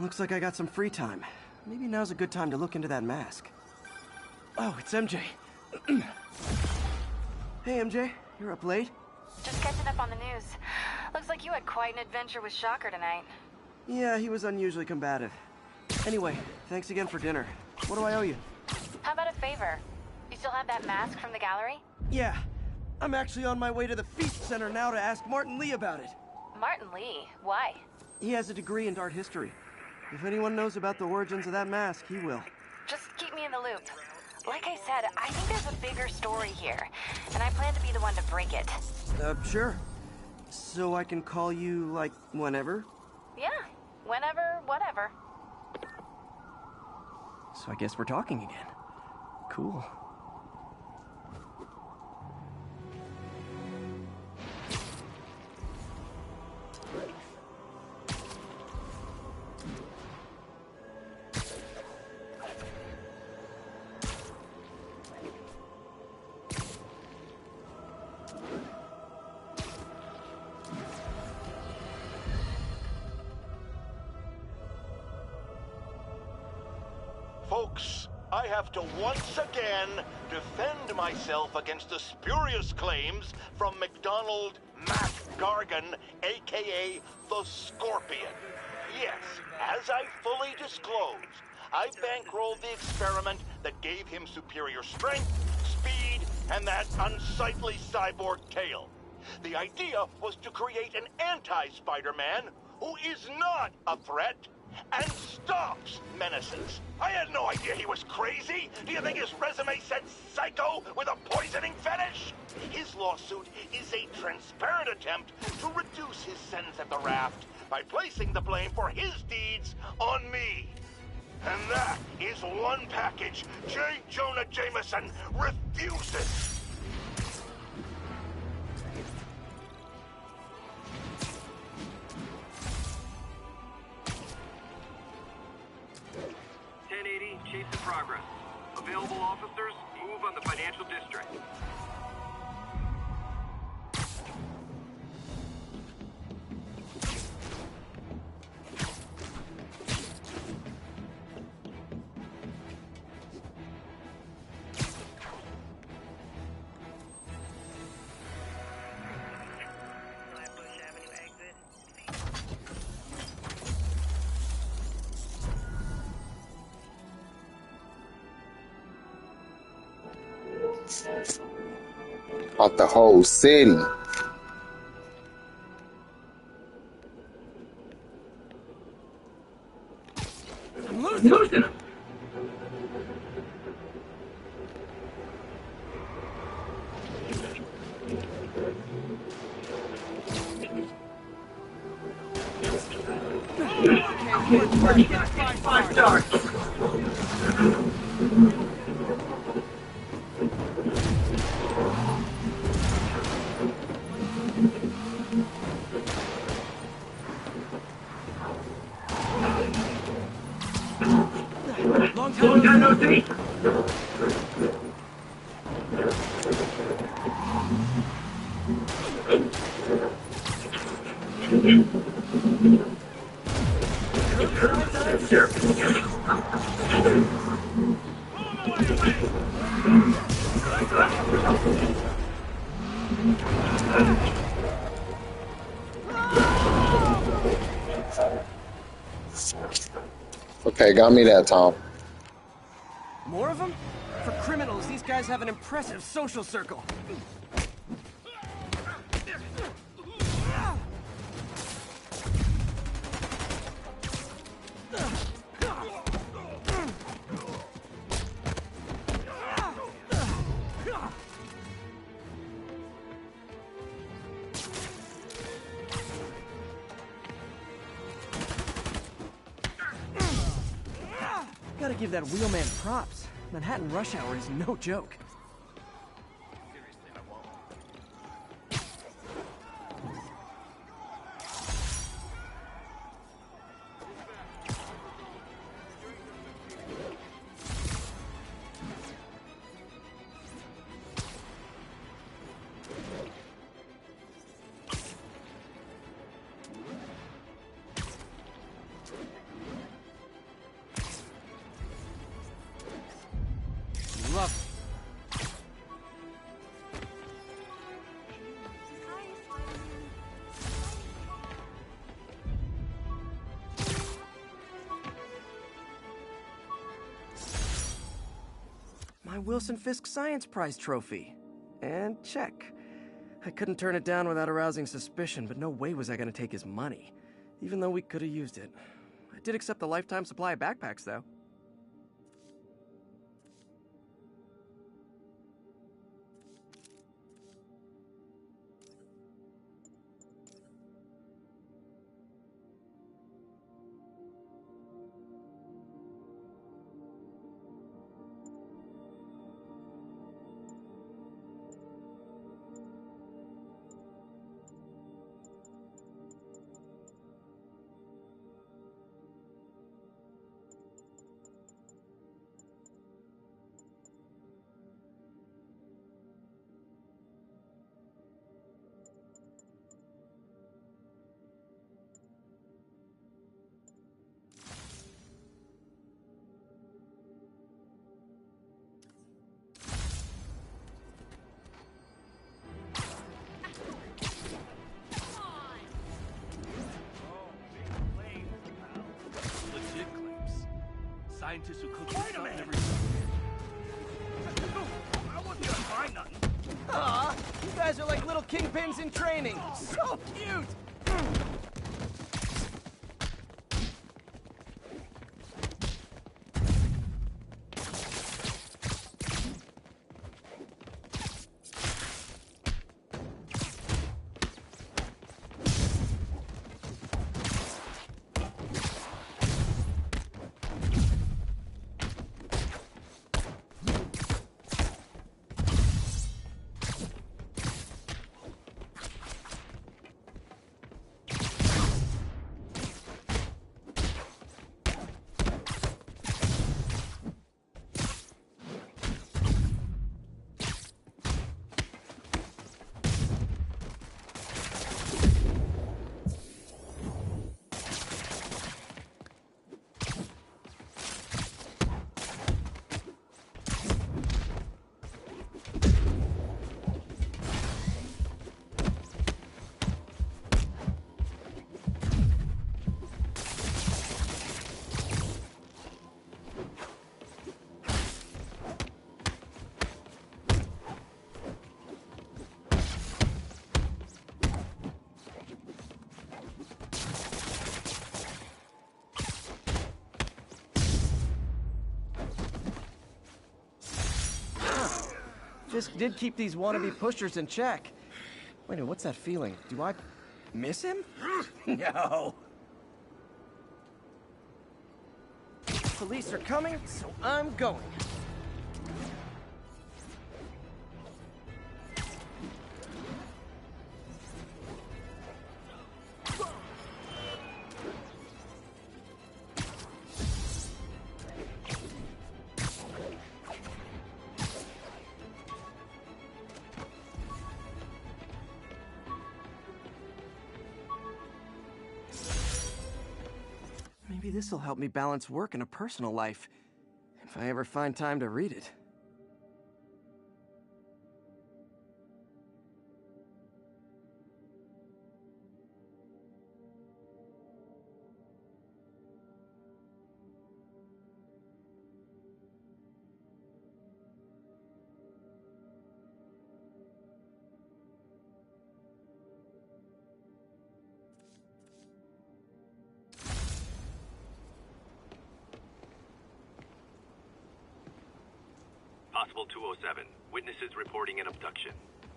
[SPEAKER 7] Looks like I got some free time. Maybe now's a good time to look into that mask. Oh, it's MJ. Hey, MJ. You're up late?
[SPEAKER 6] Just catching up on the news. Looks like you had quite an adventure with Shocker tonight.
[SPEAKER 7] Yeah, he was unusually combative. Anyway, thanks again for dinner. What do I owe you?
[SPEAKER 6] How about a favor? You still have that mask from the gallery?
[SPEAKER 7] Yeah. I'm actually on my way to the Feast Center now to ask Martin Lee about it.
[SPEAKER 6] Martin Lee? Why?
[SPEAKER 7] He has a degree in art history. If anyone knows about the origins of that mask, he will.
[SPEAKER 6] Just keep me in the loop. Like I said, I think there's a bigger story here, and I plan to be the one to break it.
[SPEAKER 7] Sure. So I can call you, like, whenever?
[SPEAKER 6] Yeah, whenever, whatever.
[SPEAKER 7] So I guess we're talking again. Cool.
[SPEAKER 13] Folks, I have to once again defend myself against the spurious claims from McDonald Mac Gargan, aka the Scorpion. Yes, as I fully disclosed, I bankrolled the experiment that gave him superior strength, speed, and that unsightly cyborg tail. The idea was to create an anti-Spider-Man who is not a threat and stops menaces. I had no idea he was crazy. Do you think his resume said psycho with a poisoning fetish? His lawsuit is a transparent attempt to reduce his sentence at the raft by placing the blame for his deeds on me. And that is one package J. Jonah Jameson refuses.
[SPEAKER 16] Chase in progress. Available officers, move on the financial district.
[SPEAKER 1] Out the whole city.
[SPEAKER 15] I'm losing him. Five stars.
[SPEAKER 7] Long time no see.
[SPEAKER 1] Okay, got me that, Tom.
[SPEAKER 7] More of them? For criminals, these guys have an impressive social circle. Gotta give that wheelman props. Manhattan rush hour is no joke. My Wilson Fisk Science Prize trophy. And check. I couldn't turn it down without arousing suspicion, but no way was I gonna take his money. Even though we could have used it. I did accept the lifetime supply of backpacks, though.
[SPEAKER 5] Scientists who cook this stuff never I wasn't gonna find nothing.
[SPEAKER 7] Aw, you guys are like little kingpins in training. So cute! Fisk did keep these wannabe pushers in check. Wait a minute, what's that feeling? Do I miss him? No. Police are coming, so I'm going. Maybe this'll help me balance work and a personal life, if I ever find time to read it.
[SPEAKER 16] Possible 207. Witnesses reporting an abduction.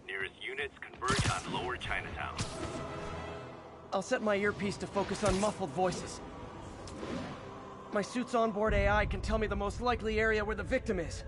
[SPEAKER 16] Nearest units converge on Lower Chinatown.
[SPEAKER 7] I'll set my earpiece to focus on muffled voices. My suit's onboard AI can tell me the most likely area where the victim is.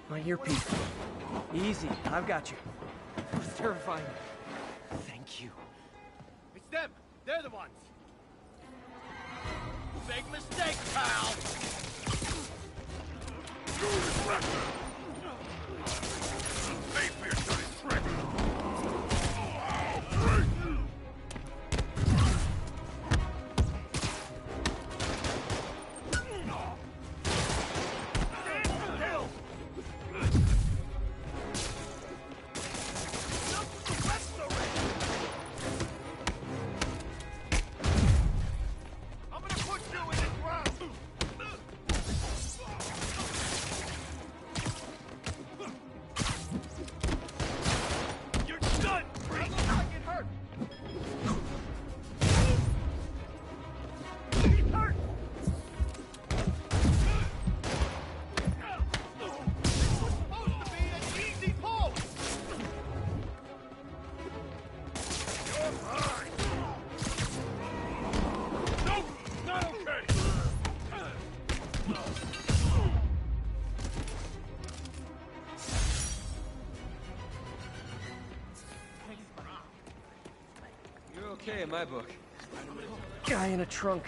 [SPEAKER 7] My earpiece. Easy, I've got you. That was terrifying. Thank you.
[SPEAKER 15] It's them! They're the ones! Big mistake, pal! Pay for your dirty trick!
[SPEAKER 19] Okay in my book.
[SPEAKER 7] Guy in a trunk.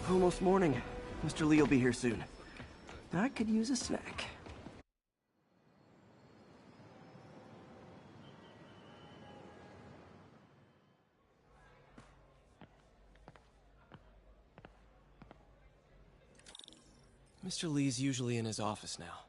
[SPEAKER 7] Almost morning. Mr. Lee will be here soon. I could use a snack. Mr. Lee's usually in his office now.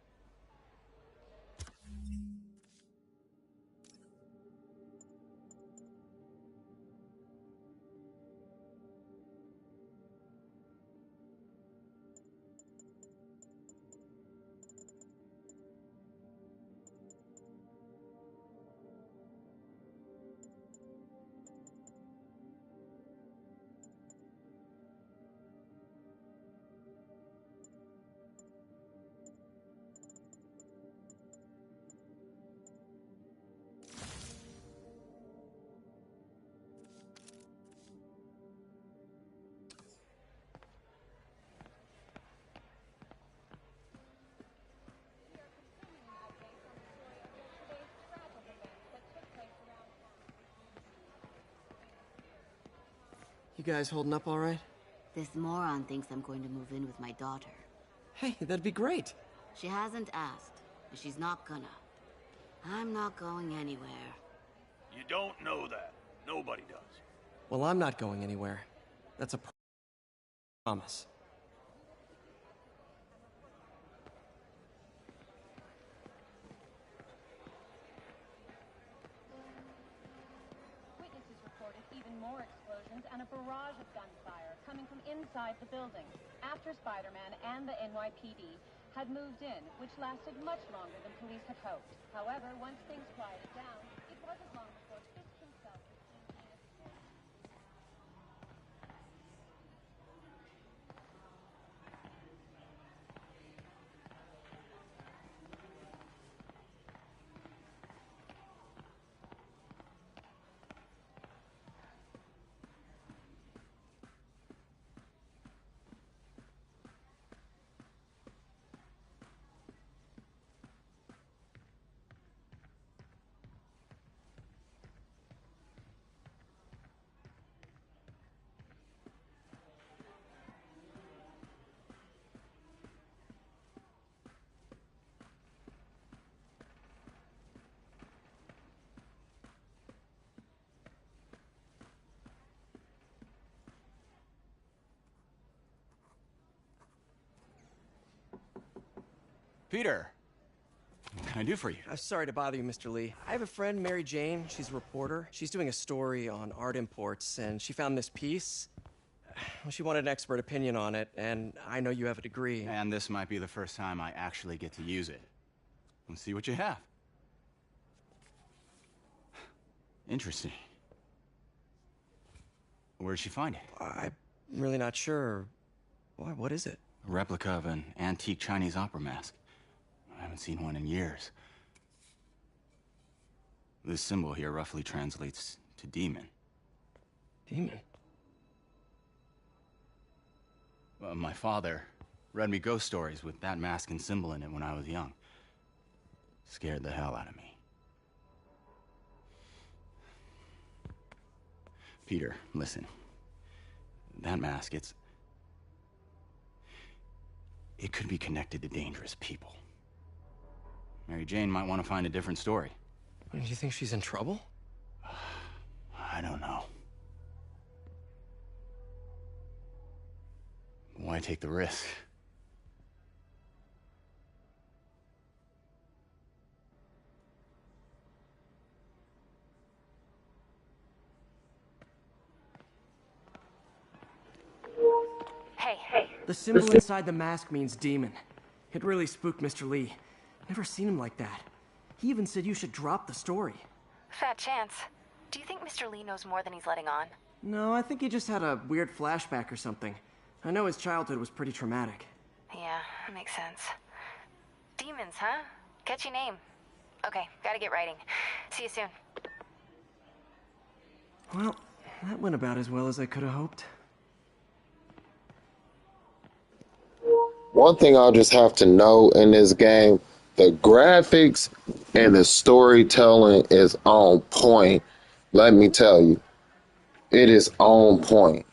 [SPEAKER 7] You guys holding up all right?
[SPEAKER 20] This moron thinks I'm going to move in with my daughter.
[SPEAKER 7] Hey, that'd be great.
[SPEAKER 20] She hasn't asked, and she's not gonna. I'm not going anywhere.
[SPEAKER 13] You don't know that. Nobody does.
[SPEAKER 7] Well, I'm not going anywhere. That's a promise.
[SPEAKER 21] Witnesses reported even more explosions and a barrage of gunfire coming from inside the building after Spider-Man and the NYPD had moved in, which lasted much longer than police had hoped. However, once things quieted down, it wasn't long before Fisk himself was seen being escorted.
[SPEAKER 2] Peter, what can I do for you?
[SPEAKER 7] I'm sorry to bother you, Mr. Lee. I have a friend, Mary Jane. She's a reporter. She's doing a story on art imports, and she found this piece. Well, she wanted an expert opinion on it, and I know you have a degree.
[SPEAKER 2] And this might be the first time I actually get to use it. Let's see what you have. Interesting. Where did she find it?
[SPEAKER 7] I'm really not sure. Why, what is it?
[SPEAKER 2] A replica of an antique Chinese opera mask. I haven't seen one in years. This symbol here roughly translates to demon.
[SPEAKER 7] Demon?
[SPEAKER 2] My father read me ghost stories with that mask and symbol in it when I was young. Scared the hell out of me. Peter, listen. That mask, it could be connected to dangerous people. Mary Jane might want to find a different story.
[SPEAKER 7] Do you think she's in trouble?
[SPEAKER 2] I don't know. Why take the risk?
[SPEAKER 21] Hey.
[SPEAKER 7] The symbol inside the mask means demon. It really spooked Mr. Lee. Never seen him like that. He even said you should drop the story.
[SPEAKER 6] Fat chance. Do you think Mr. Lee knows more than he's letting on?
[SPEAKER 7] No, I think he just had a weird flashback or something. I know his childhood was pretty traumatic.
[SPEAKER 6] Yeah, makes sense. Demons, huh? Catchy name. Okay, gotta get writing. See you soon.
[SPEAKER 7] Well, that went about as well as I could have hoped.
[SPEAKER 1] One thing I'll just have to know in this game, the graphics and the storytelling is on point. Let me tell you, it is on point.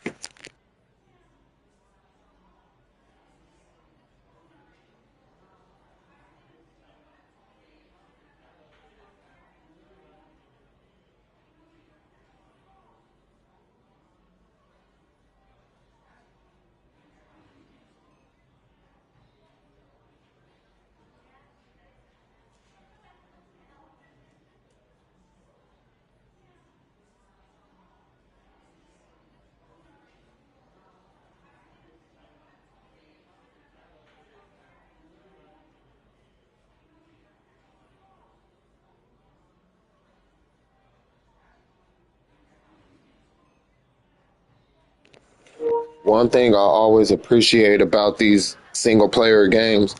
[SPEAKER 1] One thing I always appreciate about these single player games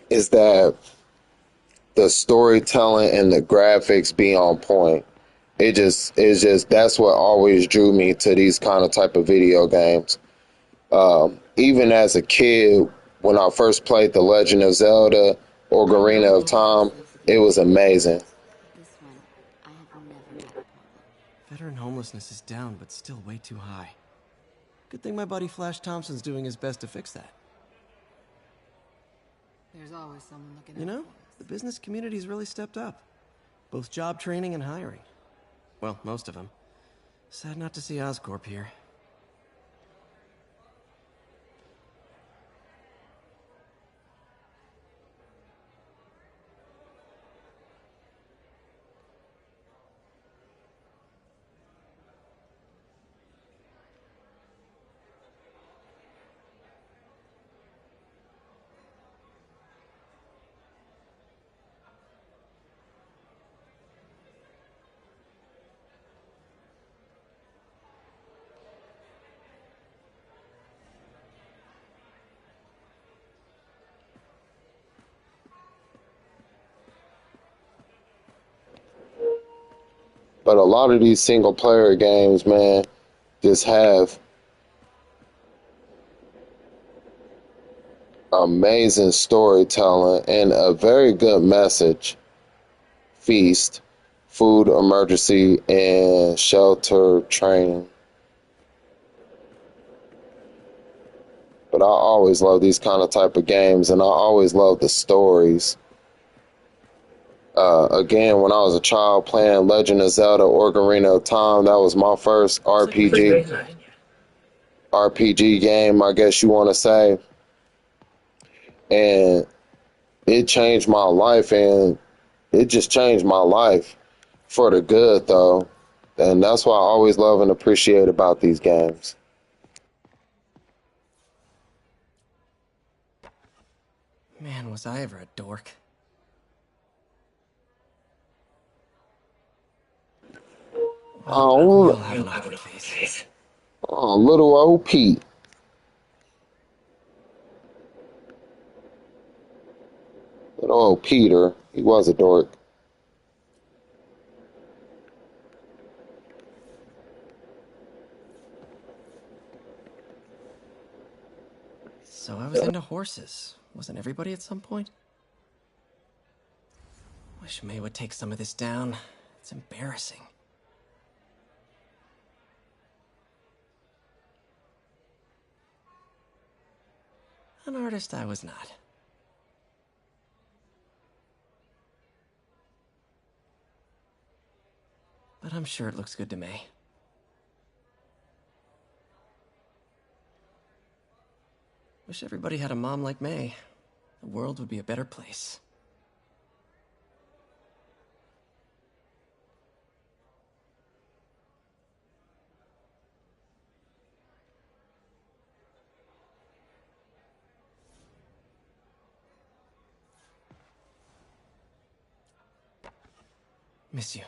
[SPEAKER 1] is that the storytelling and the graphics be on point. It's just that's what always drew me to these kind of type of video games. Even as a kid, when I first played The Legend of Zelda or Ocarina of Time, it was amazing.
[SPEAKER 7] Veteran homelessness is down, but still way too high. Good thing my buddy Flash Thompson's doing his best to fix that.
[SPEAKER 18] There's always someone looking
[SPEAKER 7] You know, the business community's really stepped up. Both job training and hiring. Well, most of them. Sad not to see Oscorp here.
[SPEAKER 1] But a lot of these single player games, man, just have amazing storytelling and a very good message. Feast, food emergency, and shelter training. But I always love these kind of type of games, and I always love the stories. Again, when I was a child playing Legend of Zelda Ocarina of Time, that was my first RPG game, I guess you want to say. and it changed my life, and it just changed my life for the good, though. And that's what I always love and appreciate about these games.
[SPEAKER 7] Man, was I ever a dork.
[SPEAKER 1] Oh,
[SPEAKER 7] have an awkward face.
[SPEAKER 1] Oh, little old Pete. Little old Peter. He was a dork.
[SPEAKER 7] So I was into horses. Wasn't everybody at some point? Wish May would take some of this down. It's embarrassing. An artist I was not. But I'm sure it looks good to May. Wish everybody had a mom like May. The world would be a better place. Miss you.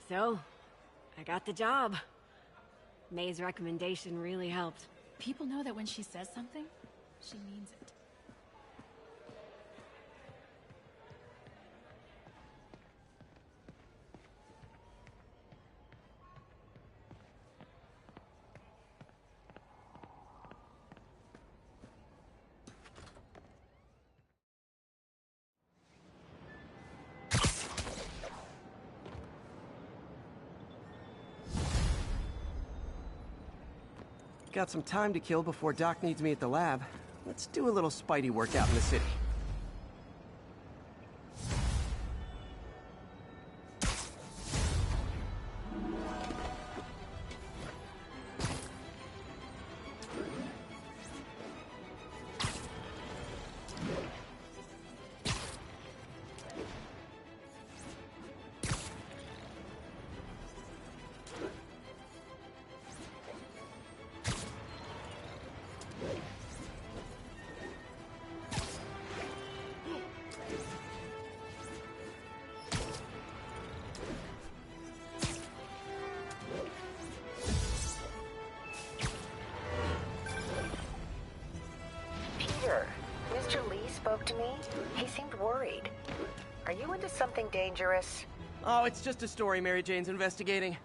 [SPEAKER 3] So, I got the job. May's recommendation really helped.
[SPEAKER 22] People know that when she says something, she means it.
[SPEAKER 7] Got some time to kill before Doc needs me at the lab. Let's do a little Spidey workout in the city.
[SPEAKER 23] Mr. Lee spoke to me. He seemed worried. Are you into something dangerous?
[SPEAKER 7] Oh, it's just a story Mary Jane's investigating.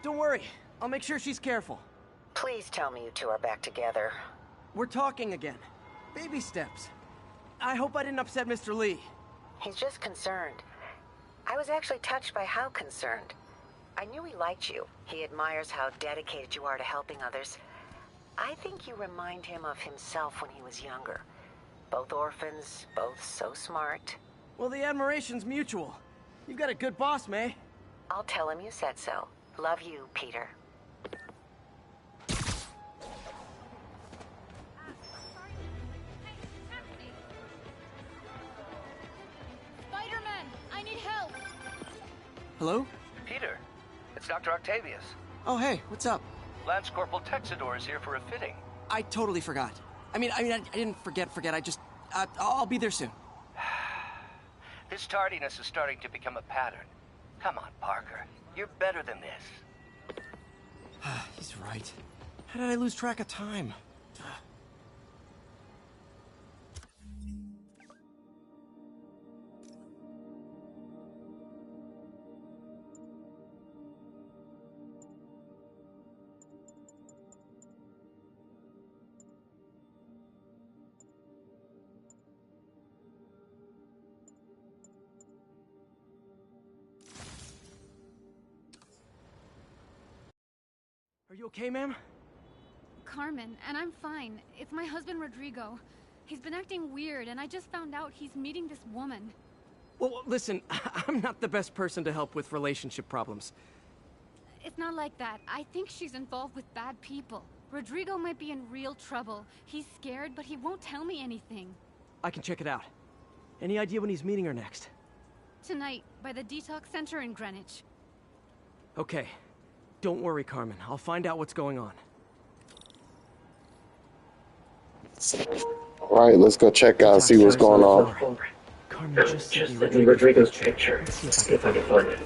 [SPEAKER 7] Don't worry, I'll make sure she's careful.
[SPEAKER 23] Please tell me you two are back together.
[SPEAKER 7] We're talking again. Baby steps. I hope I didn't upset Mr. Lee.
[SPEAKER 23] He's just concerned. I was actually touched by how concerned. I knew he liked you. He admires how dedicated you are to helping others. I think you remind him of himself when he was younger. Both orphans, both so smart.
[SPEAKER 7] Well, the admiration's mutual. You've got a good boss, May.
[SPEAKER 23] I'll tell him you said so. Love you, Peter.
[SPEAKER 22] Spider-Man, I need help.
[SPEAKER 7] Hello?
[SPEAKER 16] Peter, it's Dr. Octavius.
[SPEAKER 7] Oh, hey, what's up?
[SPEAKER 16] Lance Corporal Texador is here for a fitting.
[SPEAKER 7] I totally forgot. I didn't forget. I just, I'll be there soon.
[SPEAKER 16] This tardiness is starting to become a pattern. Come on, Parker. You're better than this.
[SPEAKER 7] He's right. How did I lose track of time? you okay, ma'am?
[SPEAKER 4] Carmen, and I'm fine. It's my husband, Rodrigo. He's been acting weird, and I just found out he's meeting this woman.
[SPEAKER 7] Well, listen, I'm not the best person to help with relationship problems.
[SPEAKER 4] It's not like that. I think she's involved with bad people. Rodrigo might be in real trouble. He's scared, but he won't tell me anything.
[SPEAKER 7] I can check it out. Any idea when he's meeting her next?
[SPEAKER 4] Tonight, by the detox center in Greenwich.
[SPEAKER 7] Okay. Don't worry, Carmen. I'll find out what's going on.
[SPEAKER 1] All right, let's go check out and see what's going on.
[SPEAKER 7] Carmen just
[SPEAKER 15] sent me Rodrigo's picture. Let's see if I can find it.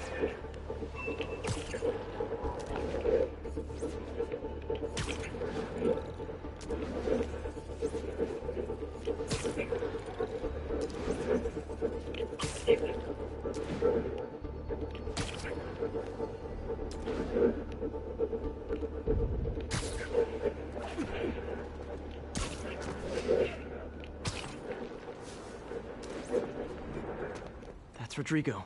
[SPEAKER 7] That's Rodrigo.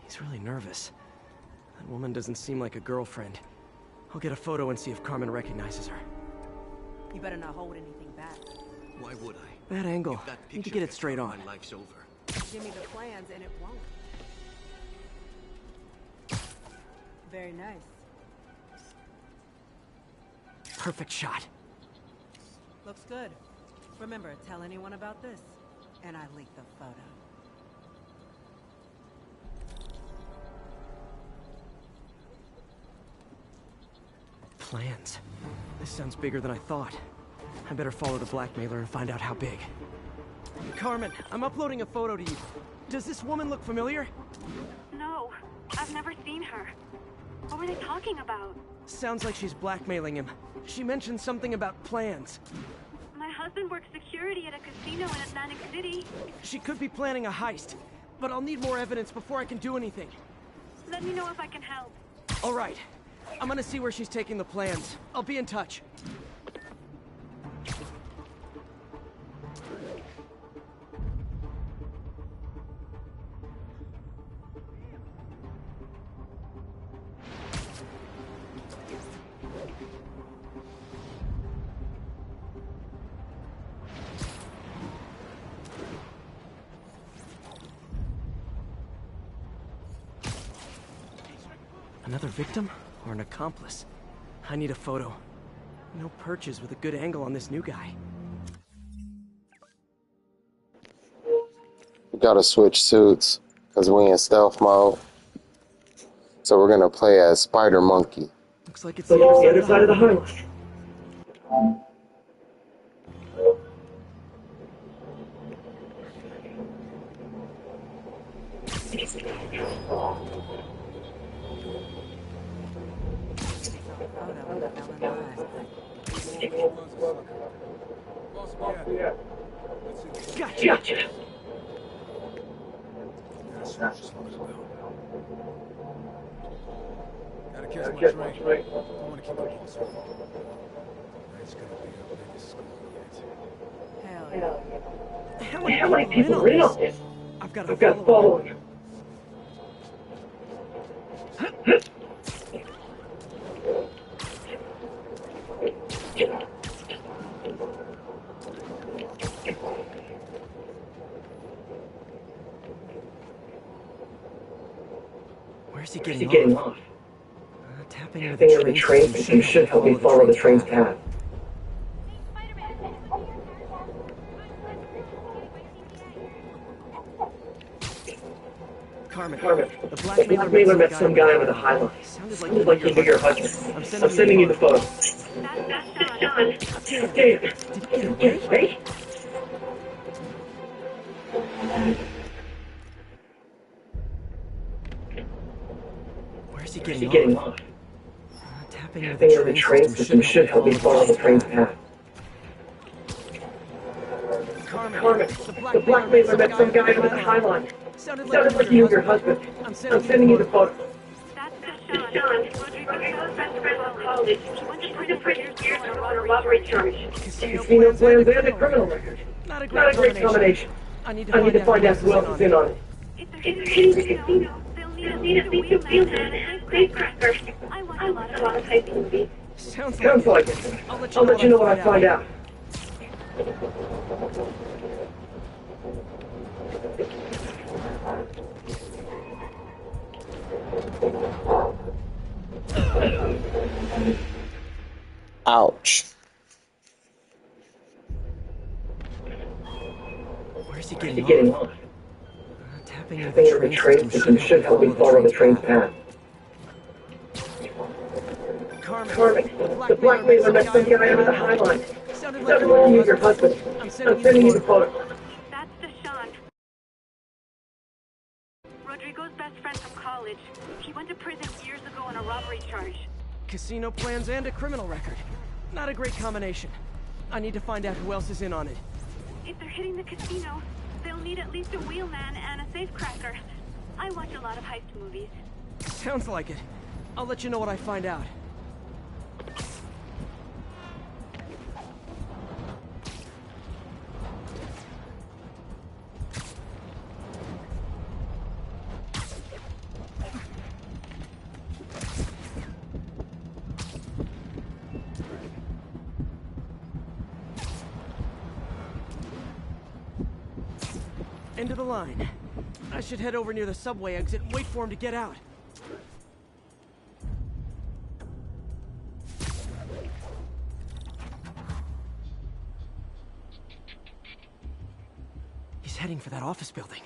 [SPEAKER 7] He's really nervous. That woman doesn't seem like a girlfriend. I'll get a photo and see if Carmen recognizes her.
[SPEAKER 17] You better not hold anything back.
[SPEAKER 9] Why would I?
[SPEAKER 7] Bad angle. Need to get it straight on.
[SPEAKER 9] My life's over.
[SPEAKER 17] Give me the plans and it won't. Very nice.
[SPEAKER 7] Perfect shot.
[SPEAKER 17] Looks good. Remember, tell anyone about this, and I leak the photo.
[SPEAKER 7] Plans. This sounds bigger than I thought. I better follow the blackmailer and find out how big. Carmen, I'm uploading a photo to you. Does this woman look familiar?
[SPEAKER 10] No, I've never seen her. What were they talking about?
[SPEAKER 7] Sounds like she's blackmailing him. She mentioned something about plans.
[SPEAKER 10] My husband works security at a casino in Atlantic City.
[SPEAKER 7] She could be planning a heist, but I'll need more evidence before I can do anything.
[SPEAKER 10] Let me know if I can help.
[SPEAKER 7] All right. I'm gonna see where she's taking the plans. I'll be in touch. Another victim? Or an accomplice? I need a photo. No perches with a good angle on this new guy.
[SPEAKER 1] We gotta switch suits, because we in stealth mode. So we're gonna play as Spider Monkey.
[SPEAKER 7] Looks like it's
[SPEAKER 15] the other side of the highway. Gotcha.
[SPEAKER 12] Gotta catch my train. I want to keep it closer. It's gonna be our biggest school yet.
[SPEAKER 17] Hell
[SPEAKER 15] How many people in on this?
[SPEAKER 7] I've got
[SPEAKER 15] to follow him.
[SPEAKER 7] Where's he getting off? Tapping into
[SPEAKER 15] the train system should help me follow the train's path.
[SPEAKER 7] Carmen,
[SPEAKER 15] the blackmailer met some guy with a highlight. Sounded like you knew your husband. I'm sending you the photo. That's John. Damn. Did you get away?
[SPEAKER 7] Where's he getting off? Tapping into
[SPEAKER 15] the train system should help me follow the train's path. Carmen, the blackmailer met some guy with a highlight. Sounded like you and your husband. I'm sending you the photo. That's John. Rodrigo's best friend on college. He went to prison for years on a robbery charge. Casino plans and a criminal record. Not a great combination. I need to find out who else is in on it. If they're hitting the casino, they'll need a wheelman and a safecracker. I watch a lot of heist movies.
[SPEAKER 7] Sounds
[SPEAKER 15] like it. I'll let you know what I find out.
[SPEAKER 1] Ouch.
[SPEAKER 7] Where's he getting on? Tapping into the train system
[SPEAKER 15] should help me follow the train's path. Carmen, the blackmailer met some guy under the High Line. Sounded like you and your husband. I'm sending you the photo.
[SPEAKER 10] That's Deshawn. Rodrigo's best friend from college. He went to prison years ago on a robbery charge.
[SPEAKER 7] Casino plans and a criminal record. Not a great combination. I need to find out who else is in on it.
[SPEAKER 10] If they're hitting the casino, they'll need at least a wheelman and a safecracker. I watch a lot of heist movies.
[SPEAKER 7] Sounds like it. I'll let you know what I find out. End of the line. I should head over near the subway exit and wait for him to get out. He's heading for that office building.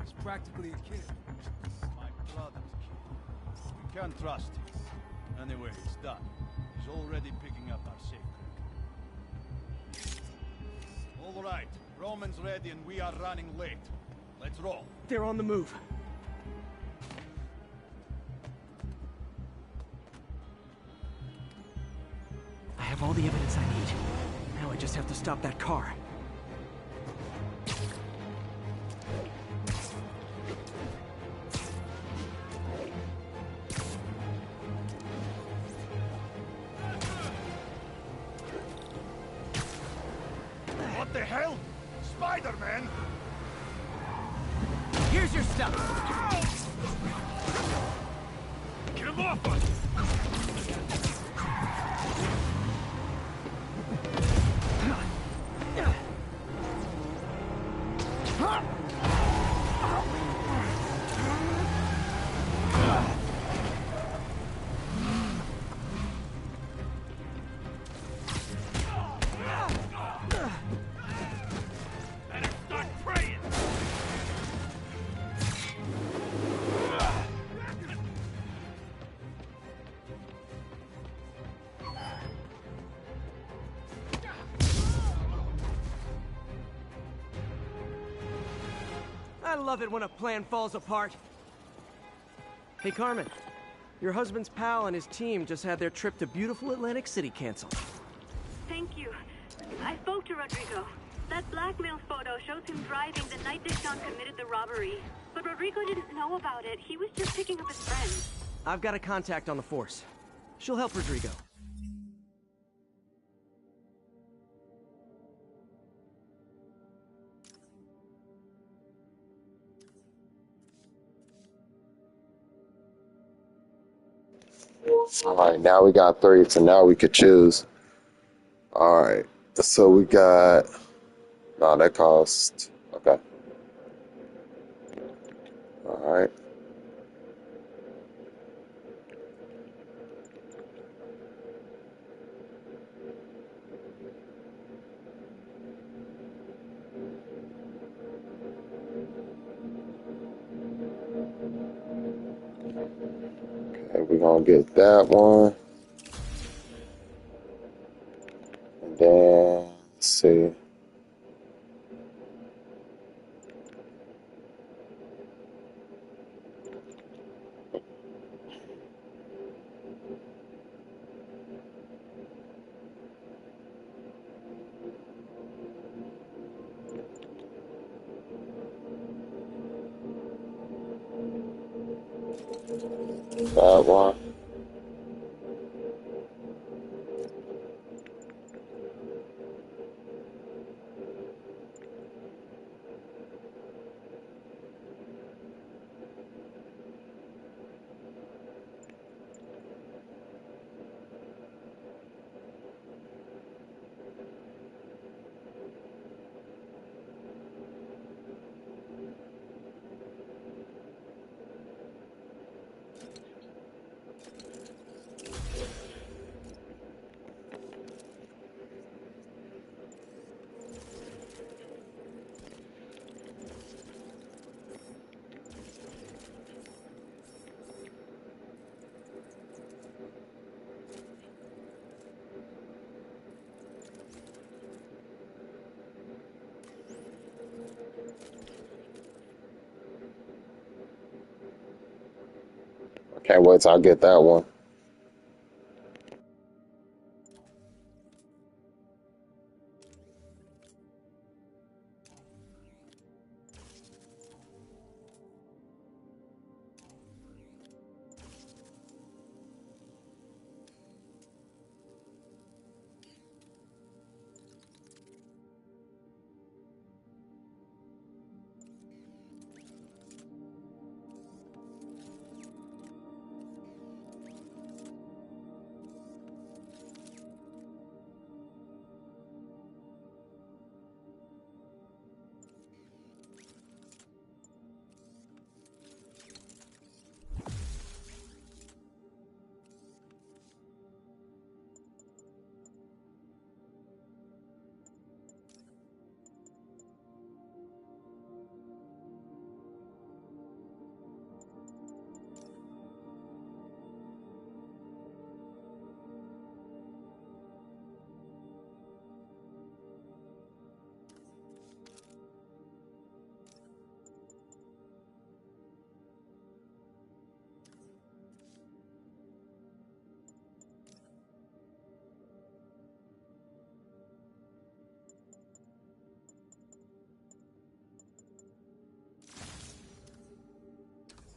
[SPEAKER 12] He's practically a kid.
[SPEAKER 9] My brother's kid. We can't trust him. Anyway, it's done. He's already picking up our safecracker. All right, Roman's ready and we are running late. Let's roll.
[SPEAKER 7] They're on the move. I have all the evidence I need. Now I just have to stop that car.
[SPEAKER 13] What the hell? Spider-Man?
[SPEAKER 7] Here's your stuff.
[SPEAKER 13] Get him off us!
[SPEAKER 7] I love it when a plan falls apart. Hey, Carmen. Your husband's pal and his team just had their trip to beautiful Atlantic City canceled.
[SPEAKER 10] Thank you. I spoke to Rodrigo. That blackmail photo shows him driving the night Deshawn committed the robbery. But Rodrigo didn't know about it. He was just picking up his friend.
[SPEAKER 7] I've got a contact on the force. She'll help Rodrigo.
[SPEAKER 1] All right, now we got 3, so now we could choose. All right. So we got. No, that cost. Okay. All right. Okay, we're gonna get that one. And then let's see. That one. Can't wait till I get that one.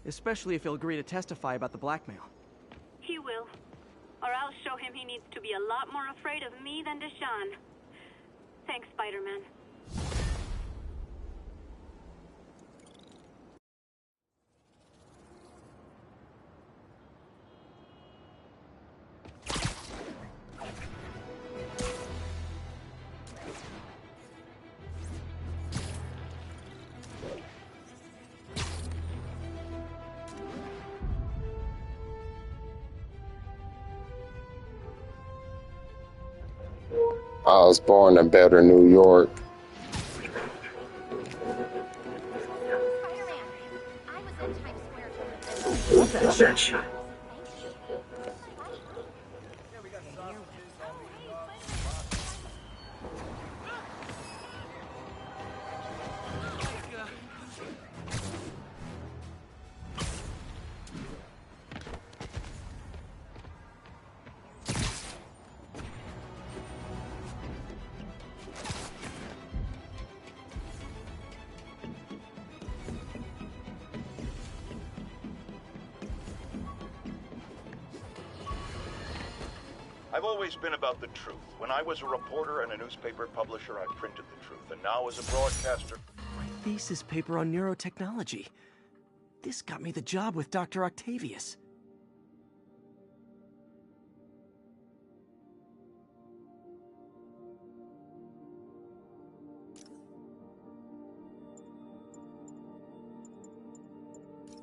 [SPEAKER 7] Especially if he'll agree to testify about the blackmail.
[SPEAKER 21] He will. Or I'll show him he needs to be a lot more afraid of me than Deshawn. Thanks, Spider-Man.
[SPEAKER 1] I was born in better New York.
[SPEAKER 10] What's that shot?
[SPEAKER 13] I've always been about the truth. When I was a reporter and a newspaper publisher, I printed the truth. And now as a broadcaster...
[SPEAKER 7] My thesis paper on neurotechnology. This got me the job with Dr. Octavius.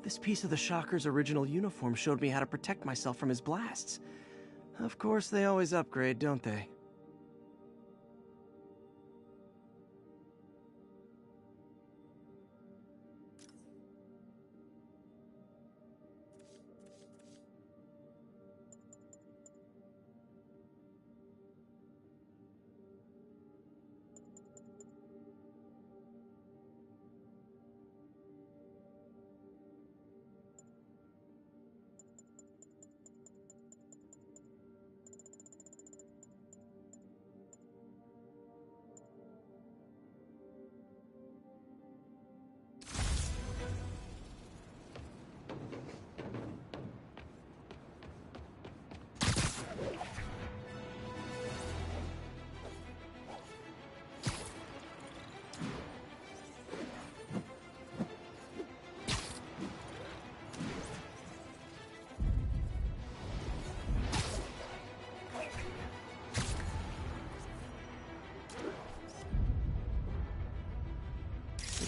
[SPEAKER 7] This piece of the Shocker's original uniform showed me how to protect myself from his blasts. Of course, they always upgrade, don't they?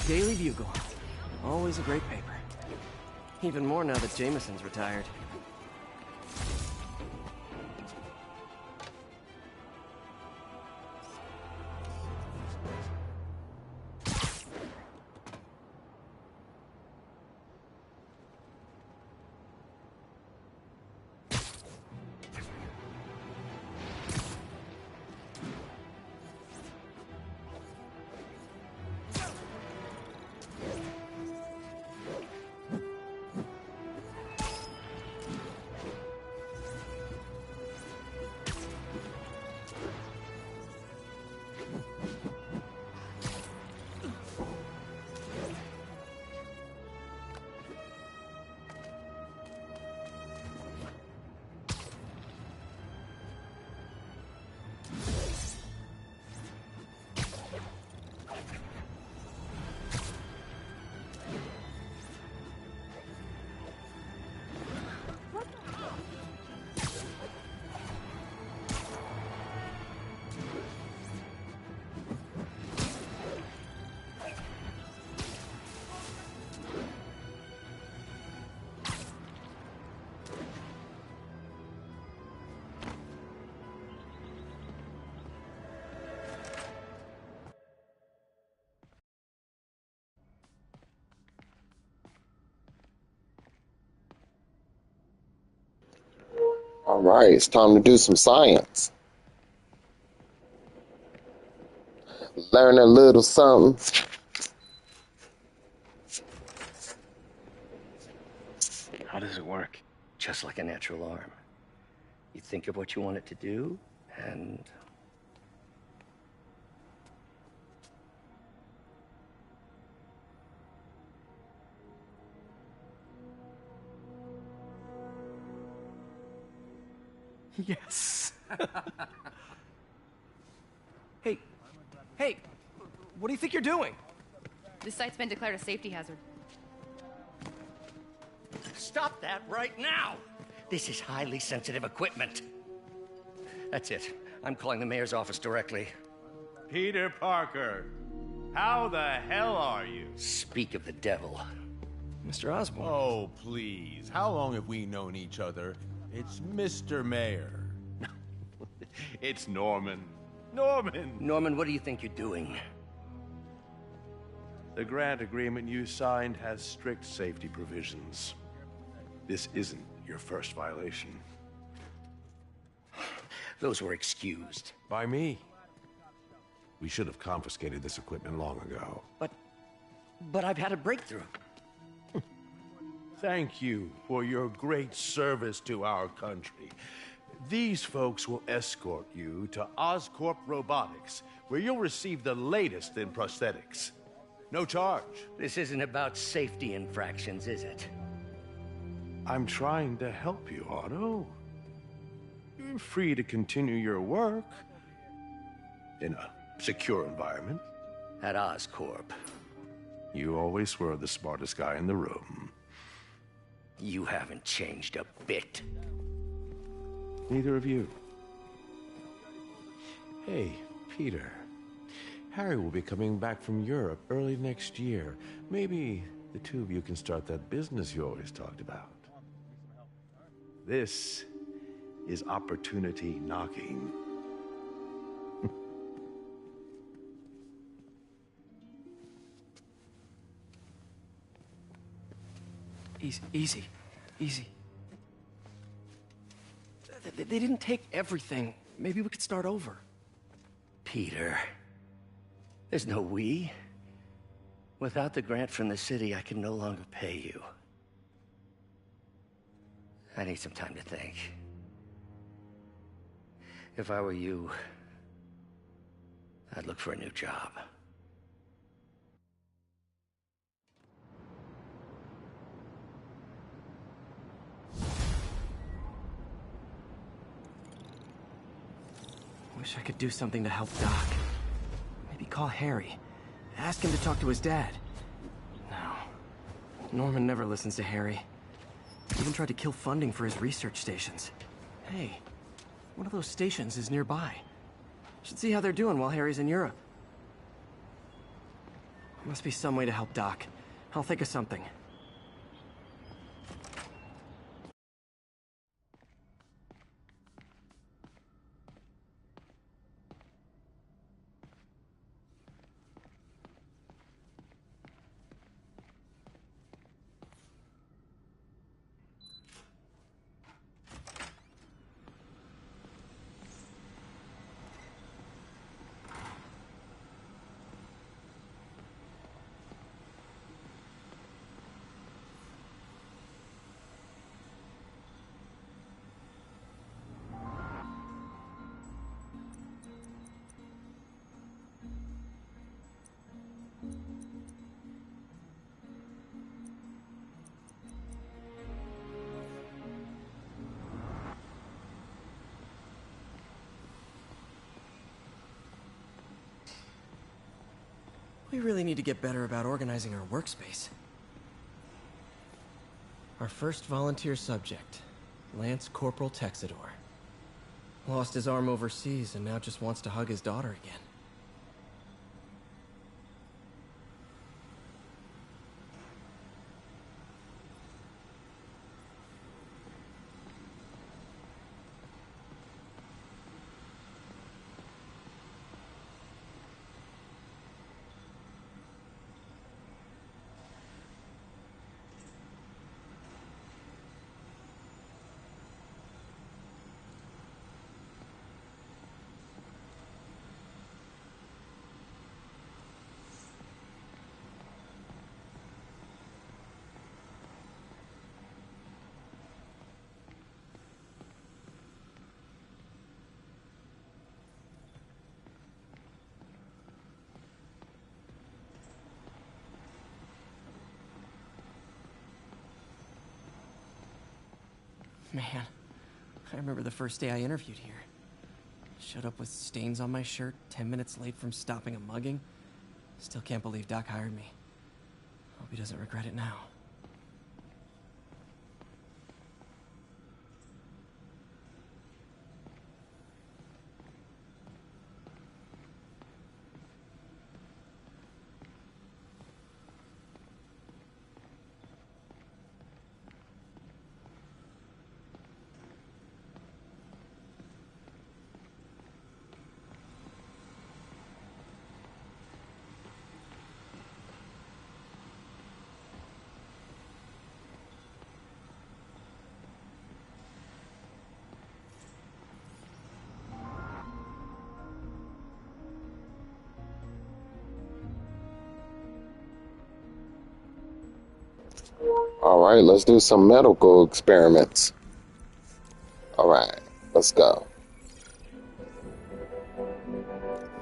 [SPEAKER 7] Daily Bugle. Always a great paper. Even more now that Jameson's retired.
[SPEAKER 1] All right, it's time to do some science. Learn a little something.
[SPEAKER 16] How does it work? Just like a natural arm. You think of what you want it to do, and...
[SPEAKER 7] Yes. Hey, what do you think you're doing?
[SPEAKER 18] This site's been declared a safety hazard.
[SPEAKER 16] Stop that right now! This is highly sensitive equipment. That's it. I'm calling the mayor's office directly.
[SPEAKER 9] Peter Parker, how the hell are you?
[SPEAKER 16] Speak of the devil.
[SPEAKER 7] Mr. Osborn.
[SPEAKER 12] Oh, please. How long have we known each other? It's Mr. Mayor.
[SPEAKER 9] It's Norman. Norman!
[SPEAKER 16] Norman, what do you think you're doing?
[SPEAKER 5] The grant agreement you signed has strict safety provisions. This isn't your first violation.
[SPEAKER 16] Those were excused.
[SPEAKER 5] By me. We should have confiscated this equipment long ago.
[SPEAKER 16] But I've had a breakthrough.
[SPEAKER 5] Thank you for your great service to our country. These folks will escort you to Oscorp Robotics, where you'll receive the latest in prosthetics. No charge.
[SPEAKER 16] This isn't about safety infractions, is it?
[SPEAKER 5] I'm trying to help you, Otto. You're free to continue your work in a secure environment.
[SPEAKER 16] At Oscorp.
[SPEAKER 5] You always were the smartest guy in the room.
[SPEAKER 16] You haven't changed a bit.
[SPEAKER 5] Neither of you. Hey, Peter. Harry will be coming back from Europe early next year. Maybe the two of you can start that business you always talked about. This is opportunity knocking.
[SPEAKER 7] Easy. They didn't take everything. Maybe we could start over.
[SPEAKER 16] Peter, there's no we. Without the grant from the city, I can no longer pay you. I need some time to think. If I were you, I'd look for a new job.
[SPEAKER 7] Wish I could do something to help Doc. Maybe call Harry. Ask him to talk to his dad. No. Norman never listens to Harry. He even tried to kill funding for his research stations. Hey, one of those stations is nearby. Should see how they're doing while Harry's in Europe. Must be some way to help Doc. I'll think of something. We really need to get better about organizing our workspace. Our first volunteer subject, Lance Corporal Texidor. Lost his arm overseas and now just wants to hug his daughter again. Man, I remember the first day I interviewed here. Showed up with stains on my shirt, 10 minutes late from stopping a mugging. Still can't believe Doc hired me. Hope he doesn't regret it now.
[SPEAKER 1] All right, let's do some medical experiments. All right, let's go.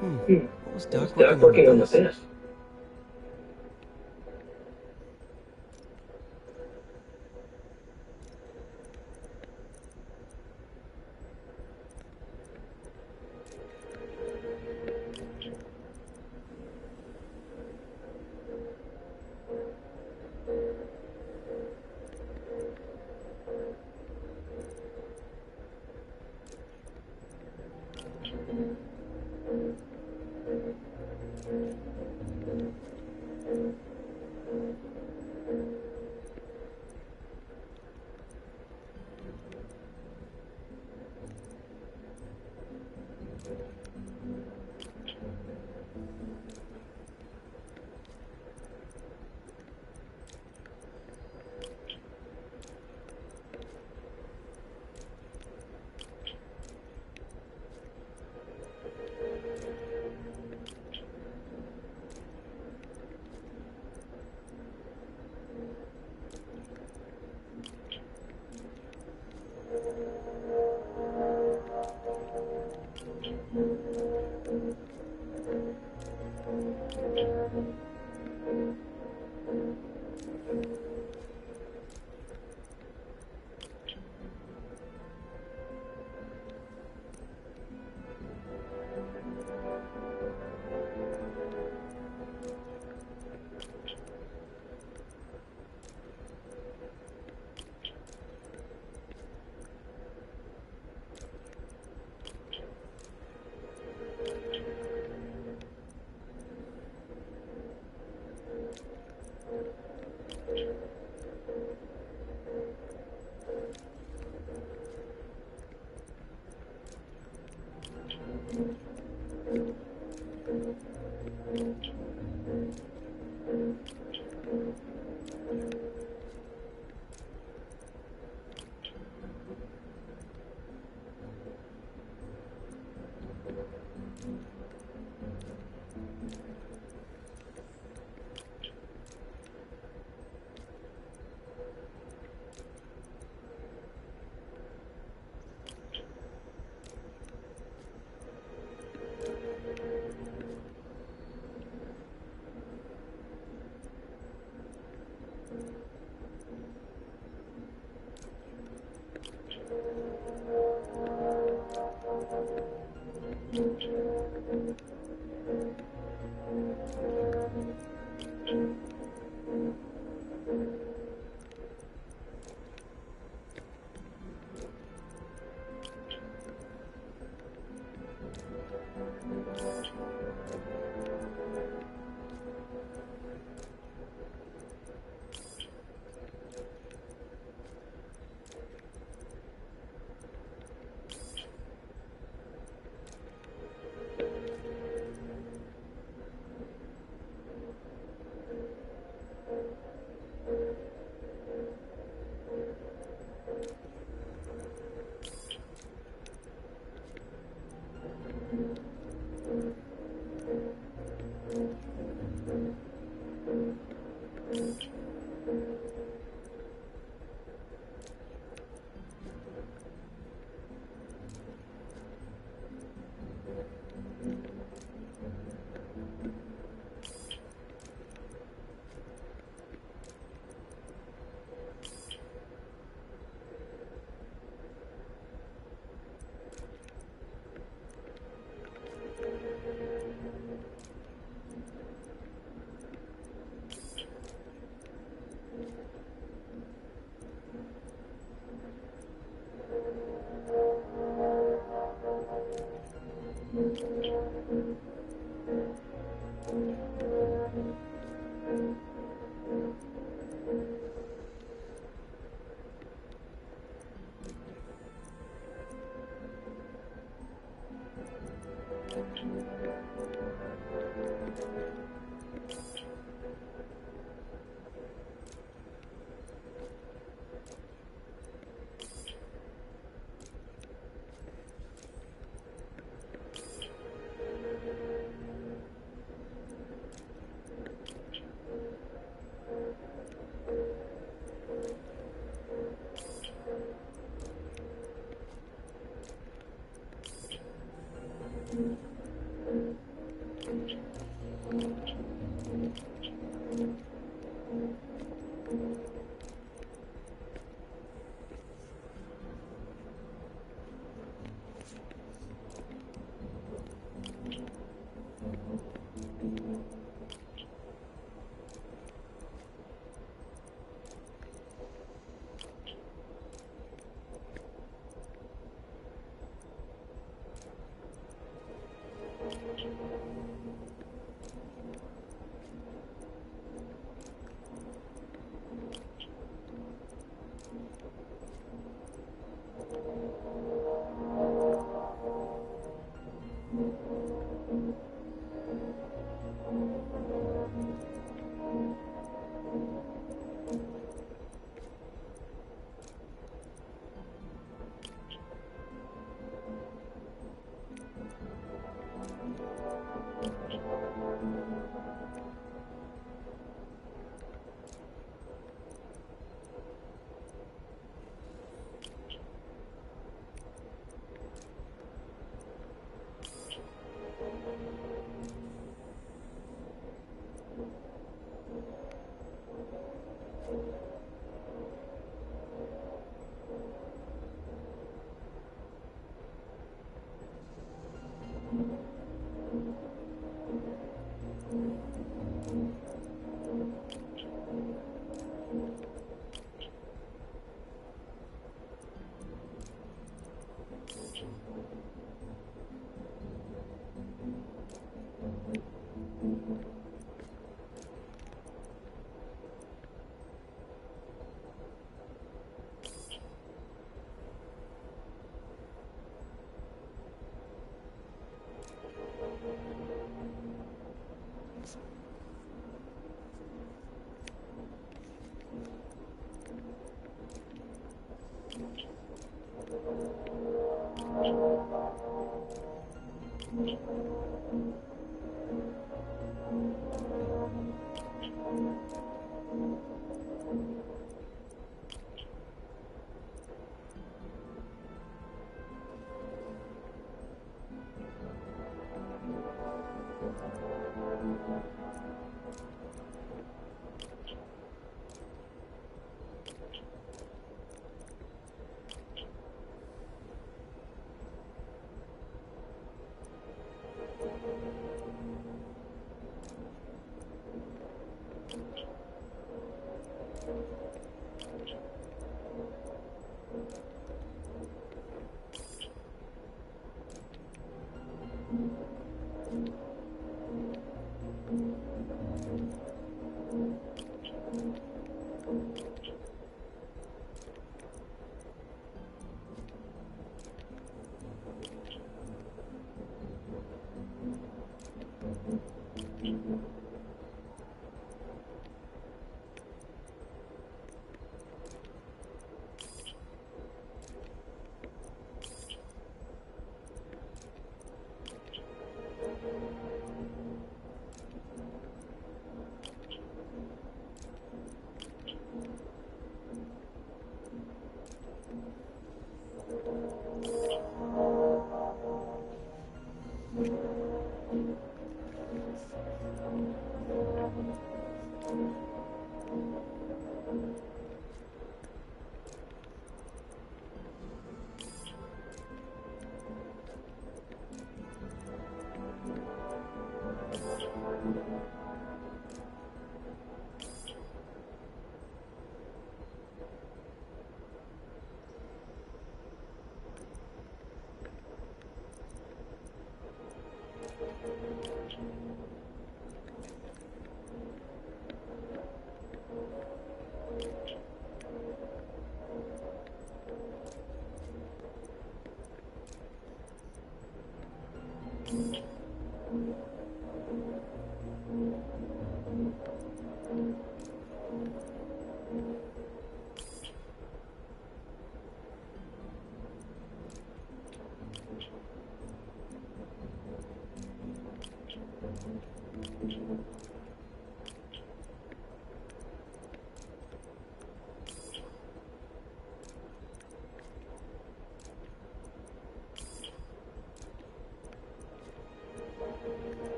[SPEAKER 7] What was Doc working on with this?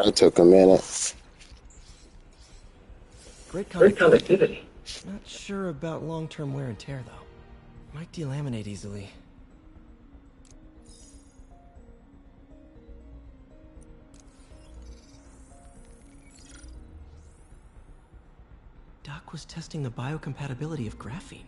[SPEAKER 1] That took a minute.
[SPEAKER 7] Great
[SPEAKER 15] Great
[SPEAKER 7] connectivity.
[SPEAKER 15] connectivity.
[SPEAKER 7] Not sure about long-term wear and tear, though. Might delaminate easily. Doc was testing the biocompatibility of graphene.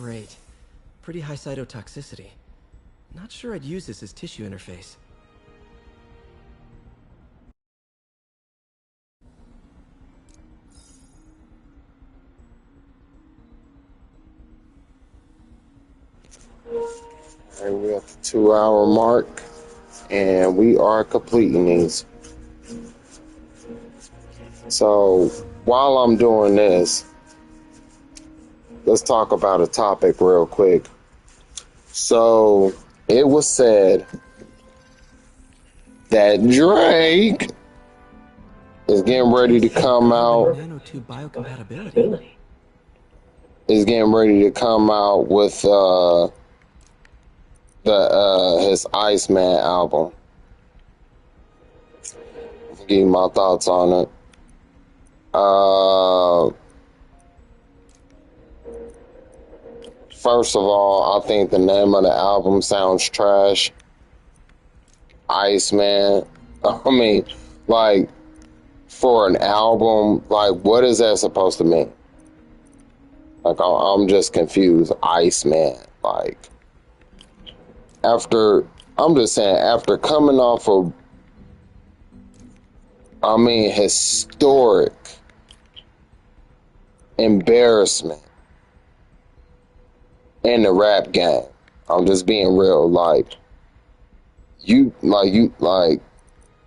[SPEAKER 7] great. Pretty high cytotoxicity. Not sure I'd use this as tissue interface.
[SPEAKER 1] And we're at the 2-hour mark, and we are completing these. So while I'm doing this, let's talk about a topic real quick. So it was said that Drake is getting ready to come out.
[SPEAKER 7] Nanotube biocompatibility.
[SPEAKER 1] Is getting ready to come out with his Iceman album. I'll give you my thoughts on it. First of all, I think the name of the album sounds trash. Iceman. I mean, like, for an album, like, what is that supposed to mean? Like, I'm just confused. Iceman. Like, after coming off of, historic embarrassment in the rap game. I'm just being real. Like,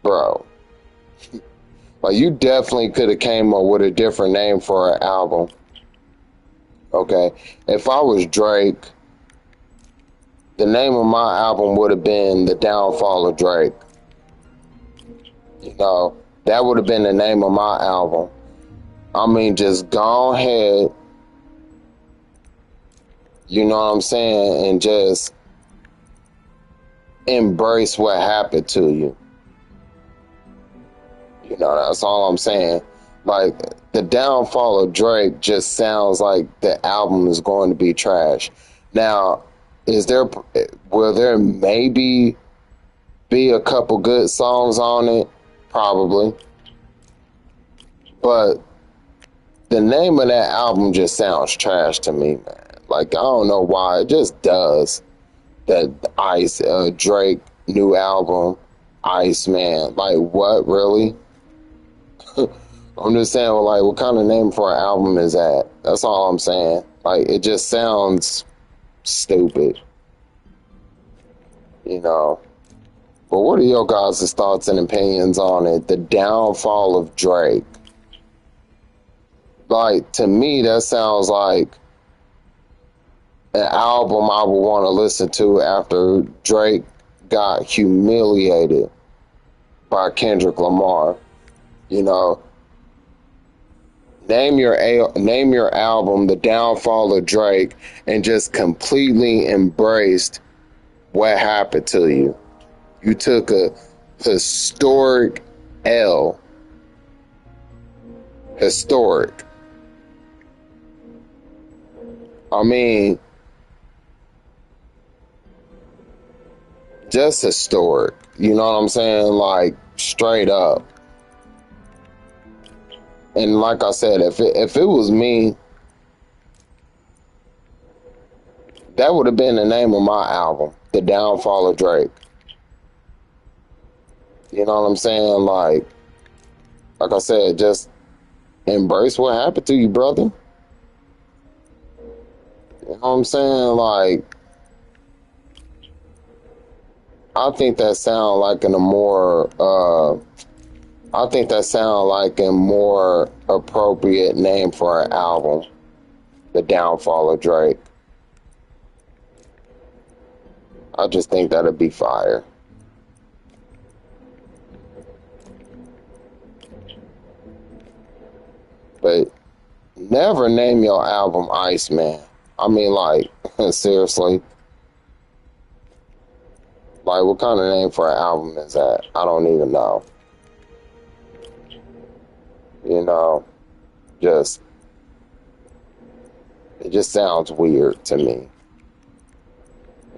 [SPEAKER 1] bro. Like, you definitely could have came up with a different name for an album. Okay? If I was Drake, the name of my album would have been The Downfall of Drake. You know, that would have been the name of my album. I mean, just go ahead, you know what I'm saying, and just embrace what happened to you. You know, that's all I'm saying. Like, The Downfall of Drake just sounds like the album is going to be trash. Now, will there maybe be a couple good songs on it? Probably. But the name of that album just sounds trash to me, man. Like, I don't know why. It just does. That Drake new album, Iceman. Like, what, really? I'm just saying, like, what kind of name for an album is that? That's all I'm saying. Like, it just sounds stupid. You know. But what are your guys' thoughts and opinions on it? The Downfall of Drake. Like, to me, that sounds like an album I would want to listen to after Drake got humiliated by Kendrick Lamar. You know, name your album The Downfall of Drake and just completely embraced what happened to you. You took a historic L. Historic. I mean, just historic. You know what I'm saying? Like, straight up. And like I said, if it was me, that would have been the name of my album, The Downfall of Drake. You know what I'm saying? Like I said, just embrace what happened to you, brother. You know what I'm saying? Like, I think that sound like a more appropriate name for an album. The Downfall of Drake. I just think that'd be fire. But never name your album Iceman. I mean, like, seriously. Like, what kind of name for an album is that? I don't even know. You know, it just sounds weird to me.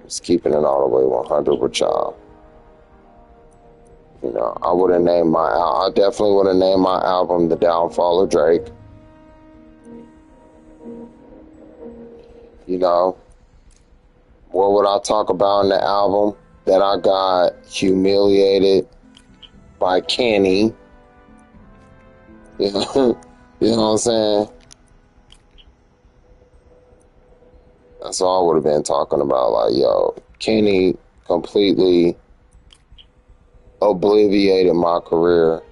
[SPEAKER 1] Just keeping it all the way 100 with y'all. You know, I definitely would have named my album The Downfall of Drake. You know, what would I talk about in the album? That I got humiliated by Kenny. You know, you know what I'm saying? That's all I would have been talking about. Like, yo, Kenny completely obliviated my career.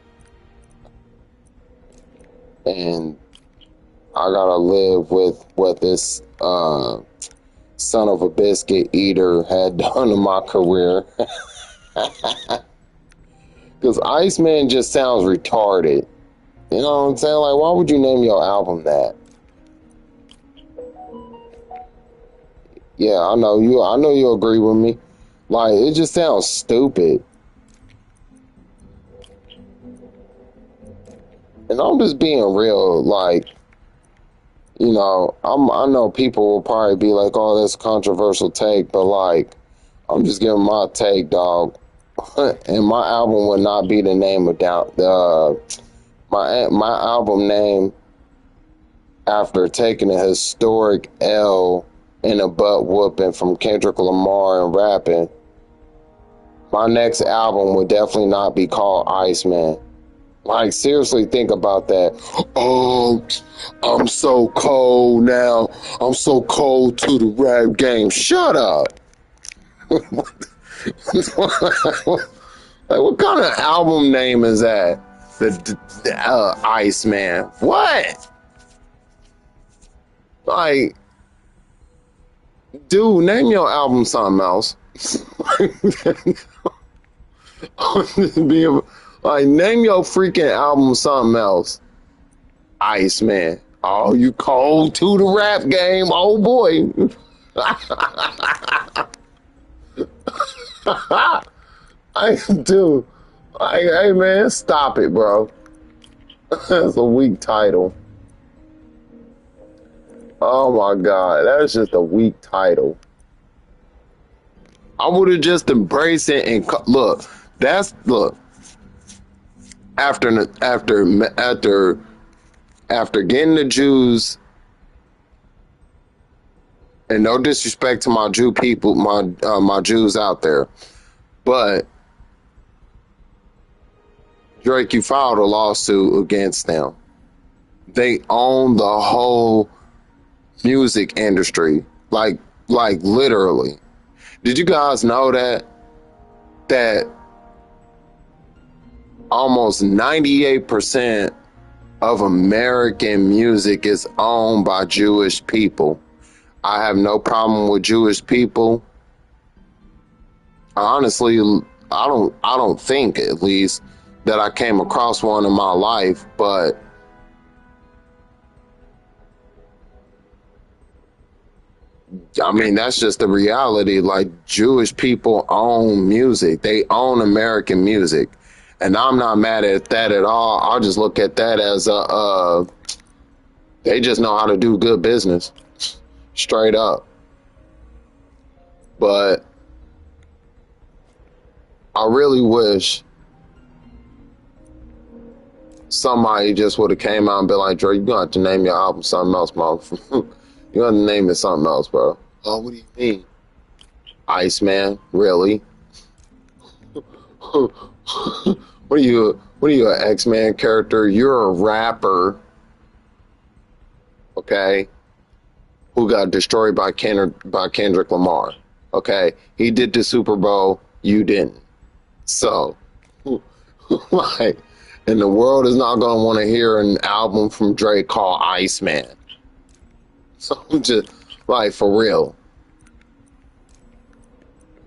[SPEAKER 1] And I gotta live with what this son of a biscuit eater had done to my career. Because Iceman just sounds retarded. You know what I'm saying? Like, why would you name your album that? Yeah, I know you agree with me. Like, it just sounds stupid. And I'm just being real, like, you know, I know people will probably be like, oh, that's a controversial take, but like, I'm just giving my take, dog. And my album would not be the name of my album name after taking a historic L and a butt whooping from Kendrick Lamar and rapping. My next album would definitely not be called Iceman. Like, seriously, think about that. Oh, I'm so cold now. I'm so cold to the rap game. Shut up. Like, what kind of album name is that? The Iceman. What? Like, dude, name your album something else. Like, name your freaking album something else. Iceman. Oh, you cold to the rap game. Oh, boy. Hey, man, stop it, bro. That's a weak title. Oh, my God. That's just a weak title. I would have just embraced it and look. After getting the Jews, and no disrespect to my Jew people, my Jews out there, but Drake, you filed a lawsuit against them. They own the whole music industry, like literally. Did you guys know that almost 98% of American music is owned by Jewish people? I have no problem with Jewish people. Honestly, I don't think, at least, that I came across one in my life, but I mean, that's just the reality. Like, Jewish people own music. They own American music. And I'm not mad at that at all. I'll just look at that as they just know how to do good business. Straight up. But I really wish somebody just would have came out and been like, Dre, you're going to have to name your album something else, motherfucker. You're going to name it something else, bro. Oh, what do you mean? Iceman? Really? What are you, an X-Man character? You're a rapper, okay, who got destroyed by Kendrick Lamar, okay? He did the Super Bowl, you didn't. So, like, and the world is not going to want to hear an album from Drake called Iceman. So, just, like, for real.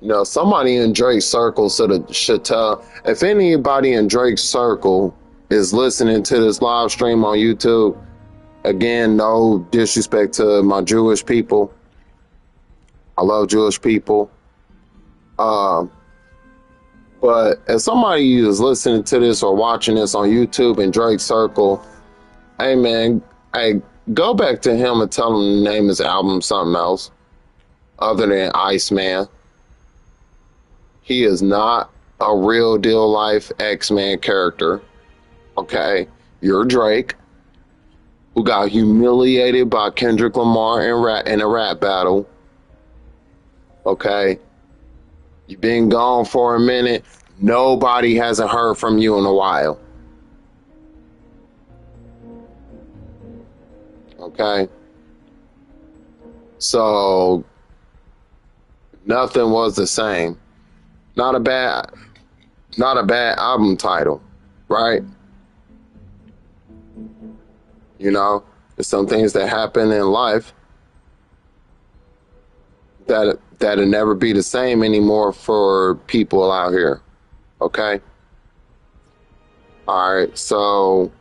[SPEAKER 1] You know, somebody in Drake's circle should tell. If anybody in Drake's circle is listening to this live stream on YouTube, again, no disrespect to my Jewish people. I love Jewish people. But if somebody is listening to this or watching this on YouTube in Drake's circle, hey, man, hey, go back to him and tell him to name his album something else other than Iceman. He is not a real deal life X-Man character. Okay? You're Drake, who got humiliated by Kendrick Lamar in a rap battle. Okay? You've been gone for a minute. Nobody hasn't heard from you in a while. Okay? So, nothing was the same. Not a bad album title, right? You know, there's some things that happen in life that'll never be the same anymore for people out here. Okay? All right, so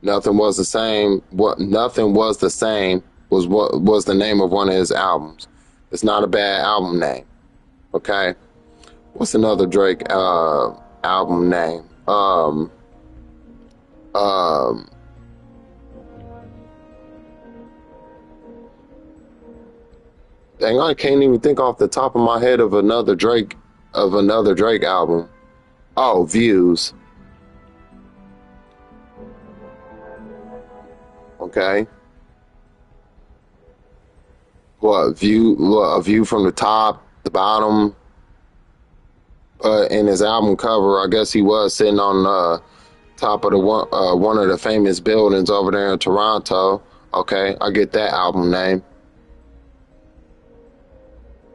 [SPEAKER 1] Nothing Was the Same. Nothing Was the Same was what was the name of one of his albums. It's not a bad album name. Okay? What's another Drake album name? Dang, I can't even think off the top of my head of another Drake album. Oh, Views. Okay. A view from the top, the bottom. In his album cover, I guess he was sitting on top of one of the famous buildings over there in Toronto. Okay, I get that album name.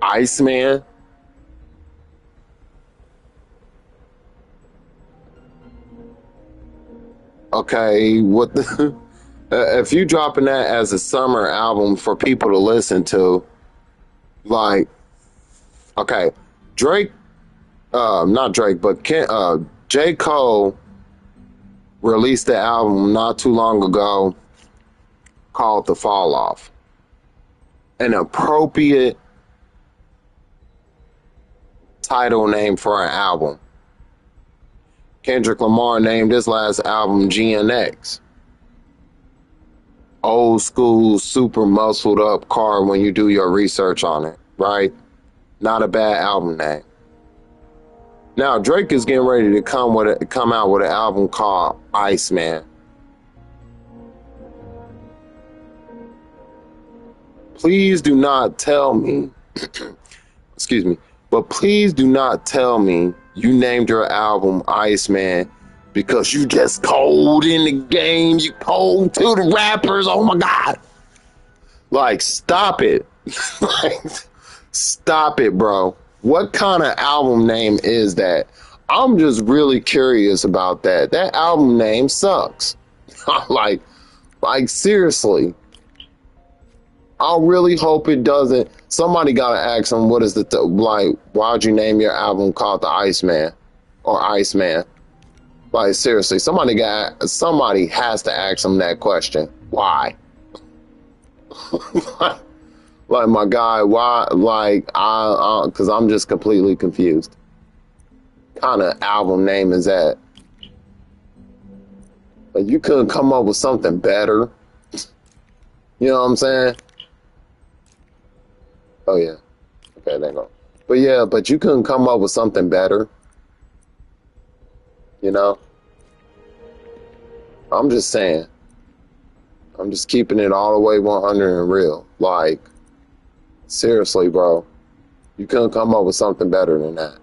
[SPEAKER 1] Iceman. Okay, what the? If you dropping that as a summer album for people to listen to, like, okay, Drake, not Drake, but J. Cole released the album not too long ago called The Fall Off. An appropriate title name for an album. Kendrick Lamar named his last album GNX. Old school, super muscled up car when you do your research on it, right? Not a bad album name. Now Drake is getting ready to come out with an album called Iceman. Please do not tell me, excuse me, but please do not tell me you named your album Iceman because you just cold in the game. You cold to the rappers. Oh my God. Like, stop it. Like, stop it, bro. What kind of album name is that? I'm just really curious about that. That album name sucks. like seriously. I really hope it doesn't. Somebody gotta ask him, what is the why'd you name your album called The Iceman or Iceman? Like, seriously, somebody has to ask him that question. Why? Like, my guy, why? Like, because I'm just completely confused. Kind of album name is that? Like, you couldn't come up with something better. You know what I'm saying? Oh yeah. Okay, there you go. But yeah, but you couldn't come up with something better. You know? I'm just saying. I'm just keeping it all the way 100 and real. Like, seriously, bro. You couldn't come up with something better than that.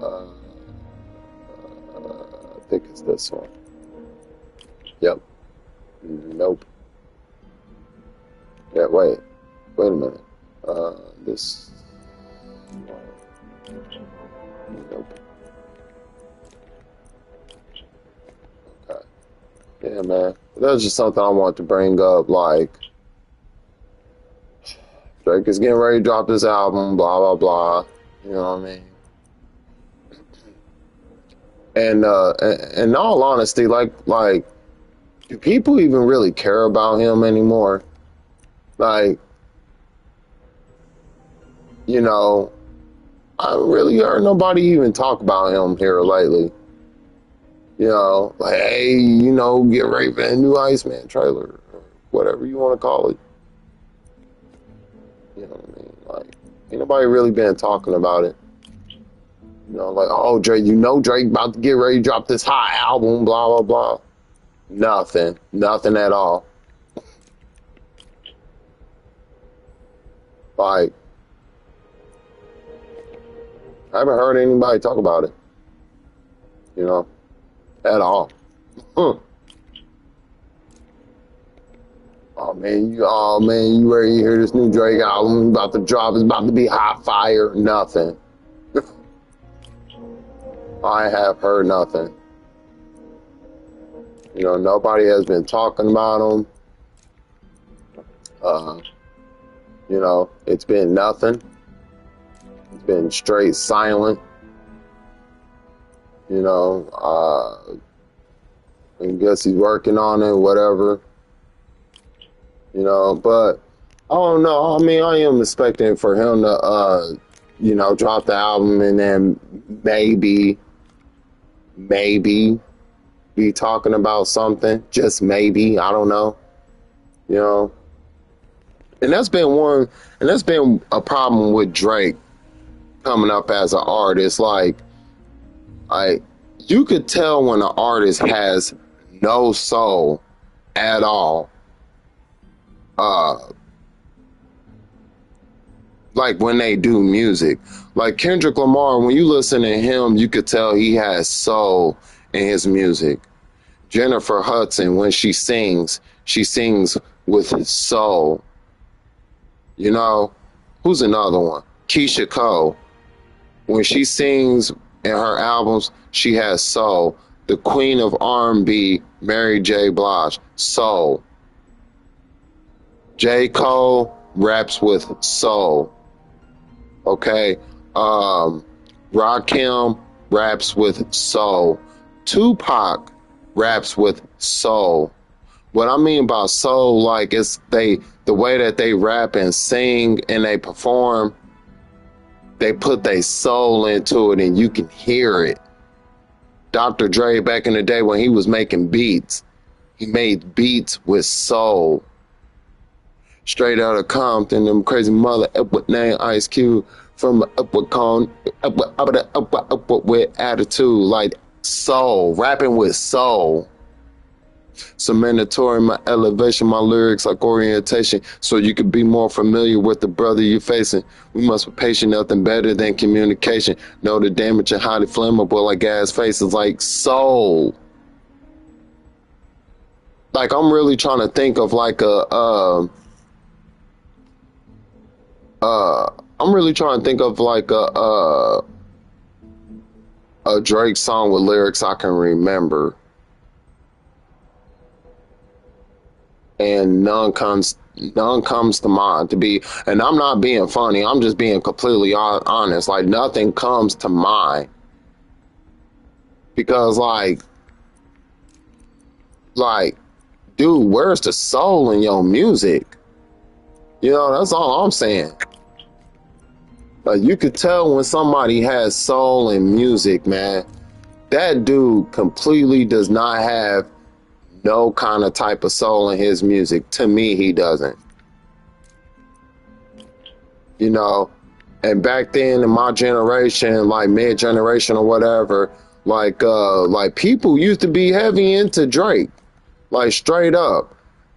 [SPEAKER 1] I think it's this one. Yep. Nope. Yeah, wait a minute. This one. Nope. Okay. Yeah, man. That's just something I want to bring up. Like, Drake is getting ready to drop this album, blah, blah, blah. You know what I mean? And in all honesty, like, do people even really care about him anymore? Like, you know, I really heard nobody even talk about him here lately. You know, like, hey, you know, get ready for a new Iceman trailer, or whatever you want to call it. You know what I mean? Like, ain't nobody really been talking about it. You know know, like, oh, Drake, Drake about to get ready to drop this hot album, blah, blah, blah. Nothing at all. Like, I haven't heard anybody talk about it, you know, at all. Oh man, you ready to hear this new Drake album? About to drop, it's about to be hot fire. Nothing. I have heard nothing. You know, nobody has been talking about him. You know, it's been nothing. It's been straight silent. You know, I guess he's working on it, whatever. You know, but I don't know. I mean, I am expecting for him to, you know, drop the album and then maybe be talking about something. Just maybe. I don't know. You know. And that's been a problem with Drake coming up as an artist. Like, you could tell when an artist has no soul at all. Like when they do music. Like Kendrick Lamar, when you listen to him, you could tell he has soul in his music. Jennifer Hudson, when she sings with soul. You know, who's another one? Keisha Cole. When she sings in her albums, she has soul. The queen of R&B, Mary J. Blige, soul. J. Cole raps with soul. Okay. Rakim raps with soul. Tupac raps with soul. What I mean by soul, like, it's the way that they rap and sing and they perform, they put their soul into it and you can hear it. Dr. Dre, back in the day when he was making beats, he made beats with soul. Straight out of Compton, them crazy mother, upward name Ice Cube, from upward cone, upward with attitude, like soul, rapping with soul. Some mandatory, my elevation, my lyrics like orientation, so you could be more familiar with the brother you're facing. We must be patient, nothing better than communication. Know the damage and highly flammable like gas faces, like soul. Like, I'm really trying to think of like a Drake song with lyrics I can remember. And none comes to mind to be, and I'm not being funny, I'm just being completely honest. Like, nothing comes to mind. Because like, dude, where's the soul in your music? You know, that's all I'm saying. Like, you could tell when somebody has soul in music, man. That dude completely does not have no kind of type of soul in his music. To me, he doesn't. You know, and back then in my generation, like mid-generation or whatever, like people used to be heavy into Drake, like straight up.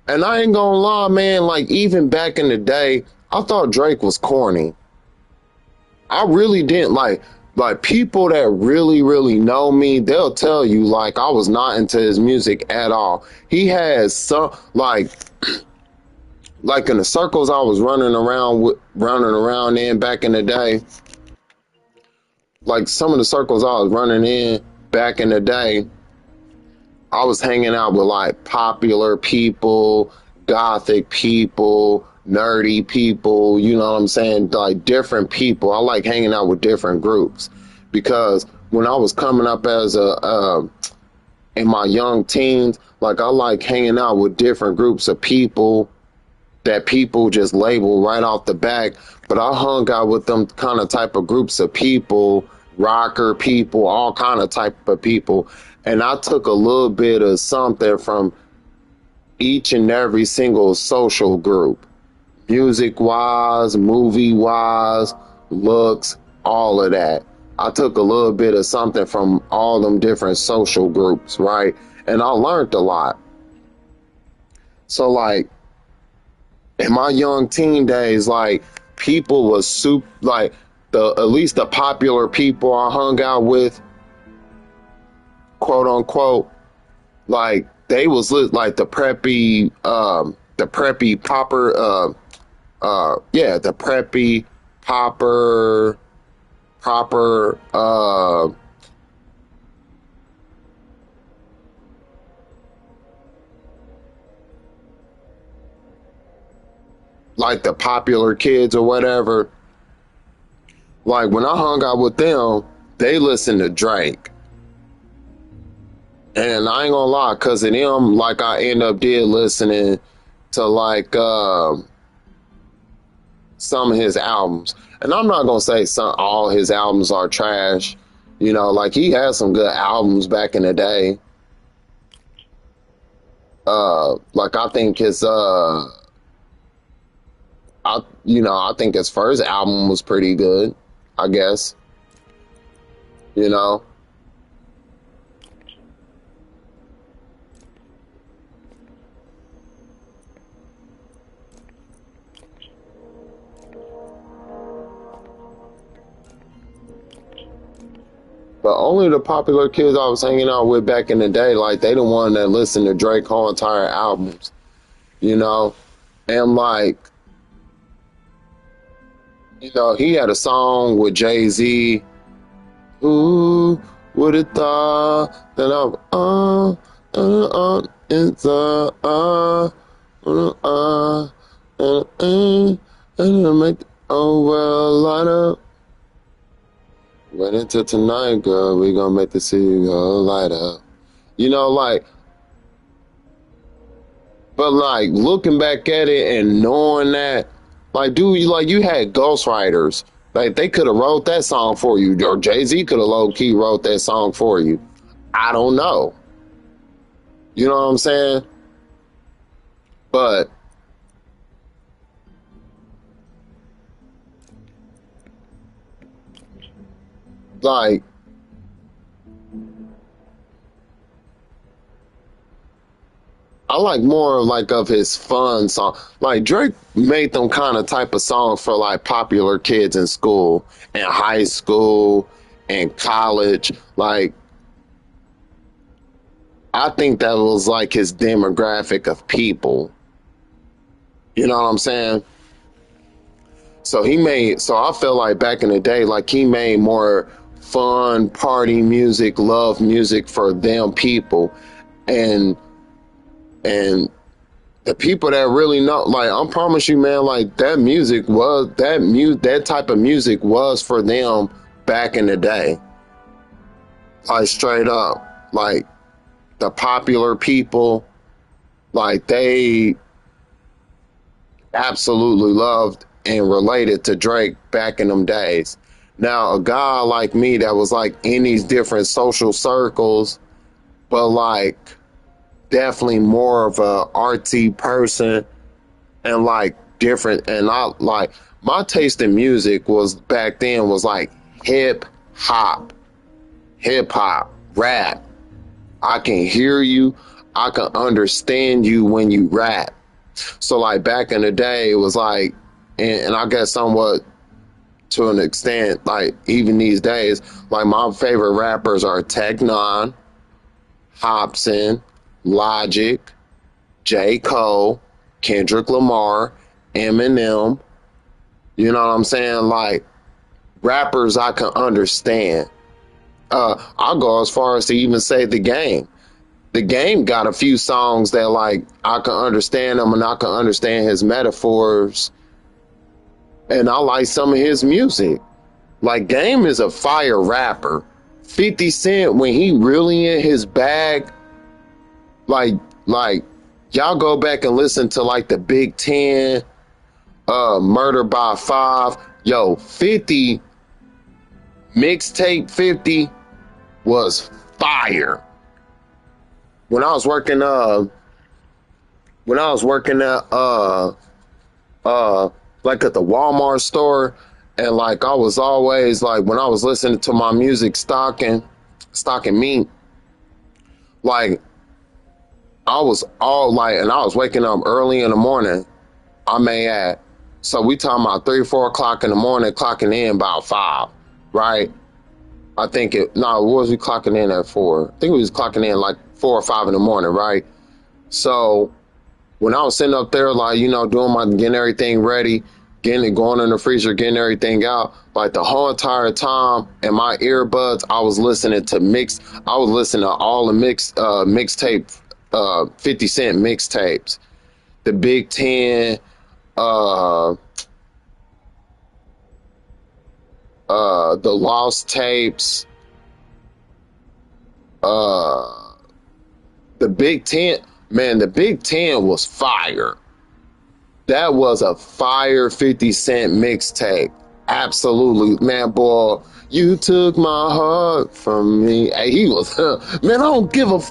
[SPEAKER 1] And I ain't gonna lie, man, like even back in the day, I thought Drake was corny. I really didn't. Like people that really know me, they'll tell you like I was not into his music at all. He has some like in the circles I was running around in back in the day. Like some of the circles I was running in back in the day, I was hanging out with like popular people, gothic people, nerdy people, you know what I'm saying? Like different people. I like hanging out with different groups because when I was coming up as in my young teens, like I like hanging out with different groups of people that people just label right off the back. But I hung out with them kind of type of groups of people, rocker people, all kind of type of people. And I took a little bit of something from each and every single social group. Music wise, movie wise, looks, all of that. I took a little bit of something from all them different social groups, right? And I learned a lot. So like in my young teen days, like people was super, like at least the popular people I hung out with, quote unquote, like they was like the preppy popper, the preppy popper, proper, like the popular kids or whatever. Like when I hung out with them, they listened to Drake. And I ain't gonna lie, cause of them, like I end up listening to like some of his albums. And I'm not gonna say all his albums are trash. You know, like he had some good albums back in the day. Like I think I think his first album was pretty good, I guess. You know. But only the popular kids I was hanging out with back in the day, like they the one that listened to Drake whole entire albums, you know? And like, you know, he had a song with Jay-Z. Who would have thought that light up. Wait until tonight, girl. We gonna make the city go light up. You know, like, but like looking back at it and knowing that, like, dude, you had ghostwriters. Like, they could have wrote that song for you, or Jay-Z could have low-key wrote that song for you. I don't know. You know what I'm saying? But like, I like more like of his fun song. Like Drake made them kind of type of songs for like popular kids in school and high school and college. Like, I think that was like his demographic of people. You know what I'm saying? So I feel like back in the day, like he made more fun, party music, love music for them people. And the people that really know, like, I promise you, man, like that type of music was for them back in the day. Like straight up, like the popular people, like they absolutely loved and related to Drake back in them days. Now, a guy like me that was like in these different social circles, but like definitely more of a artsy person and like different, and I like my taste in music was back then was like hip hop, rap. I can hear you, I can understand you when you rap. So like back in the day it was like, and I guess somewhat to an extent, like even these days, like my favorite rappers are Tech Nine, Hopsin, Logic, J. Cole, Kendrick Lamar, Eminem. You know what I'm saying? Like rappers I can understand. I'll go as far as to even say The Game. The Game got a few songs that like I can understand them and I can understand his metaphors. And I like some of his music. Like Game is a fire rapper. 50 Cent, when he really in his bag, like y'all go back and listen to like the Big 10, Murder by 5. Yo, 50, mixtape 50 was fire. When I was working at like at the Walmart store, And like I was always like when I was listening to my music stocking meat, like I was all like, and I was waking up early in the morning, I may add. So we talking about 3 or 4 o'clock in the morning, clocking in about 5, right? I think what was we clocking in at 4? I think we was clocking in like 4 or 5 in the morning, right? So when I was sitting up there, like, you know, getting everything ready, going in the freezer, getting everything out, like the whole entire time in my earbuds, I was listening to all the mixtape, 50 Cent mixtapes, the Big 10, the Lost Tapes, the Big 10, man, the Big 10 was fire. That was a fire 50 Cent mixtape. Absolutely, man, boy. You took my heart from me. Hey, he was, man, I don't give a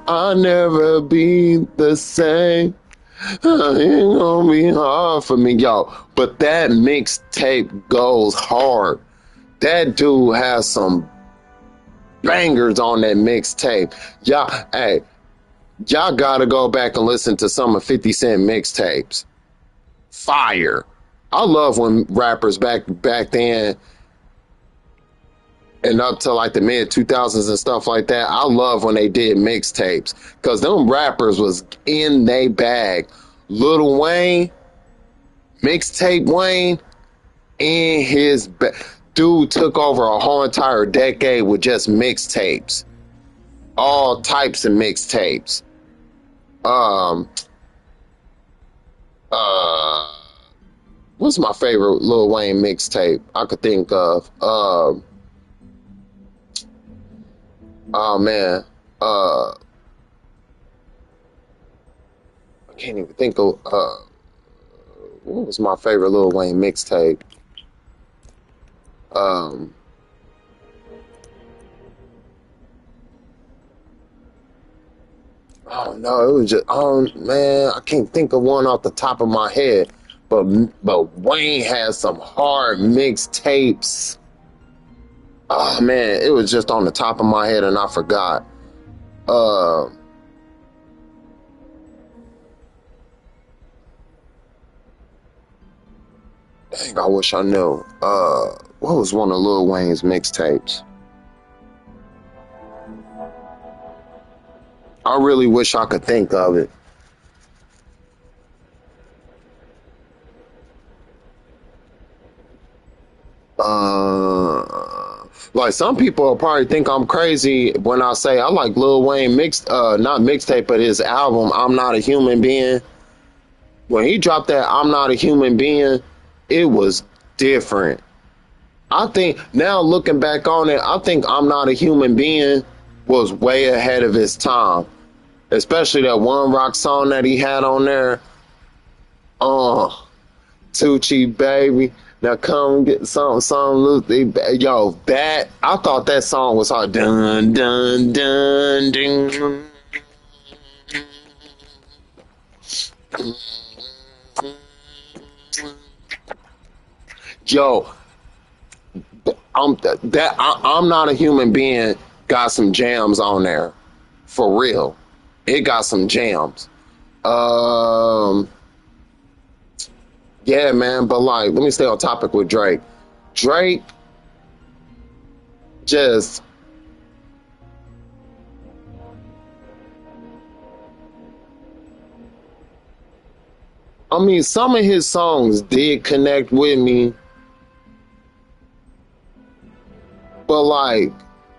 [SPEAKER 1] I'll never be the same. It ain't gonna be hard for me, yo. But that mixtape goes hard. That dude has some bangers on that mixtape. Y'all gotta go back and listen to some of 50 Cent mixtapes. Fire. I love when rappers back then and up to like the mid 2000s and stuff like that. I love when they did mixtapes because them rappers was in they bag. Lil Wayne, mixtape Wayne, in his bag. Dude took over a whole entire decade with just mixtapes. All types of mixtapes. What's my favorite Lil Wayne mixtape I could think of? Oh man. I can't even think of what was my favorite Lil Wayne mixtape? Oh no, it was just man, I can't think of one off the top of my head. But Wayne has some hard mixtapes. Oh man, it was just on the top of my head and I forgot. Dang, I wish I knew. What was one of Lil Wayne's mixtapes? I really wish I could think of it. Like some people will probably think I'm crazy when I say I like Lil Wayne not mixtape, but his album, I'm Not a Human Being. When he dropped that I'm Not a Human Being, it was different. I think now looking back on it, I think I'm Not a Human Being was way ahead of his time. Especially that One Rock song that he had on there. Tucci Baby. Now come get some yo, that I thought that song was hard. Dun dun dun ding. Yo, I'm Not a Human Being got some jams on there. For real. It got some jams. Yeah, man, but like, let me stay on topic with Drake. Drake just I mean, some of his songs did connect with me, but like,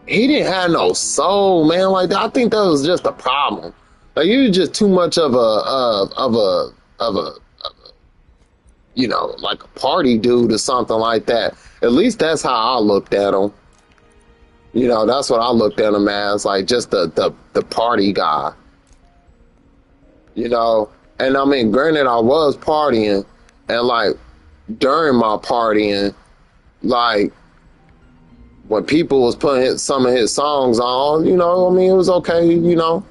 [SPEAKER 1] he didn't have no soul, man. Like, I think that was just a problem. Like, he was just too much of a you know, like a party dude or something like that. At least that's how I looked at him. You know, that's what I looked at him as, like just the party guy. You know, and I mean, granted, I was partying, and like during my partying, like when people was putting some of his songs on, you know, I mean, it was okay, you know.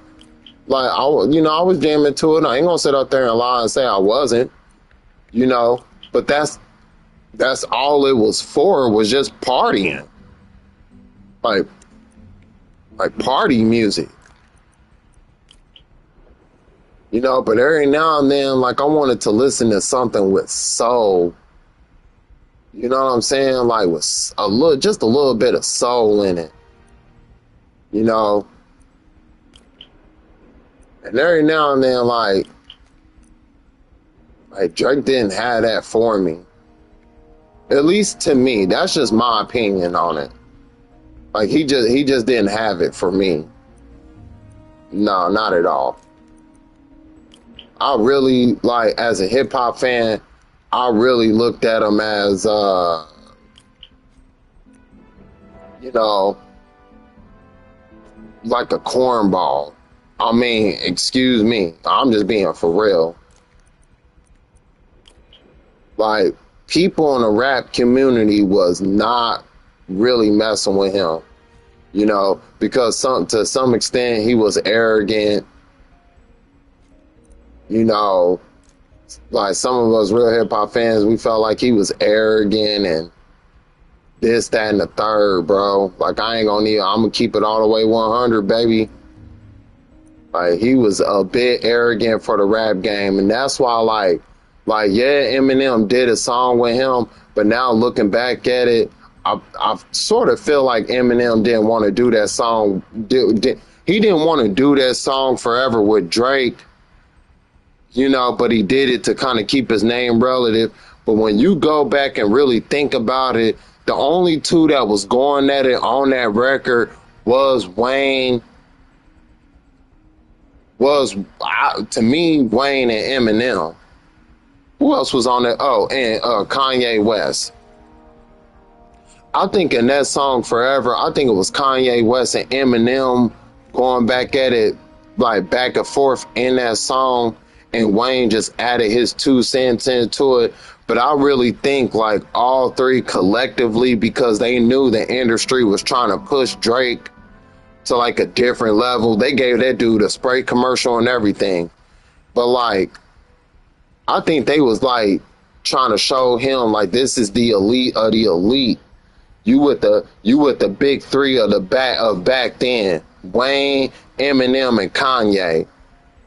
[SPEAKER 1] Like I was jamming to it. I ain't gonna sit up there and lie and say I wasn't. You know, but that's that's all it was for, was just partying. Like party music. You know, but every now and then, like, I wanted to listen to something with soul. You know what I'm saying? Like, with just a little bit of soul in it. You know? And every now and then, like Drake didn't have that for me. At least to me. That's just my opinion on it. Like, he just didn't have it for me. No, not at all. I really, like, as a hip hop fan, I really looked at him as, you know, like a cornball. I mean, excuse me. I'm just being for real. Like, people in the rap community was not really messing with him, you know, because to some extent he was arrogant. You know, like, some of us real hip hop fans, we felt like he was arrogant and this, that, and the third, bro. Like, I'm gonna keep it all the way 100, baby. Like, he was a bit arrogant for the rap game, and that's why, like, yeah, Eminem did a song with him, but now looking back at it, I sort of feel like Eminem didn't want to do that song. He didn't want to do that song forever with Drake. You know, but he did it to kind of keep his name relative. But when you go back and really think about it, the only two that was going at it on that record was Wayne. To me, Wayne and Eminem. Who else was on that? Oh, and Kanye West. I think in that song Forever, I think it was Kanye West and Eminem going back at it, like, back and forth in that song. And Wayne just added his 2 cents into it. But I really think, like, all three collectively, because they knew the industry was trying to push Drake to, like, a different level. They gave that dude a spray commercial and everything. But, like, I think they was, like, trying to show him, like, this is the elite of the elite. You with the big three of back then. Wayne, Eminem, and Kanye.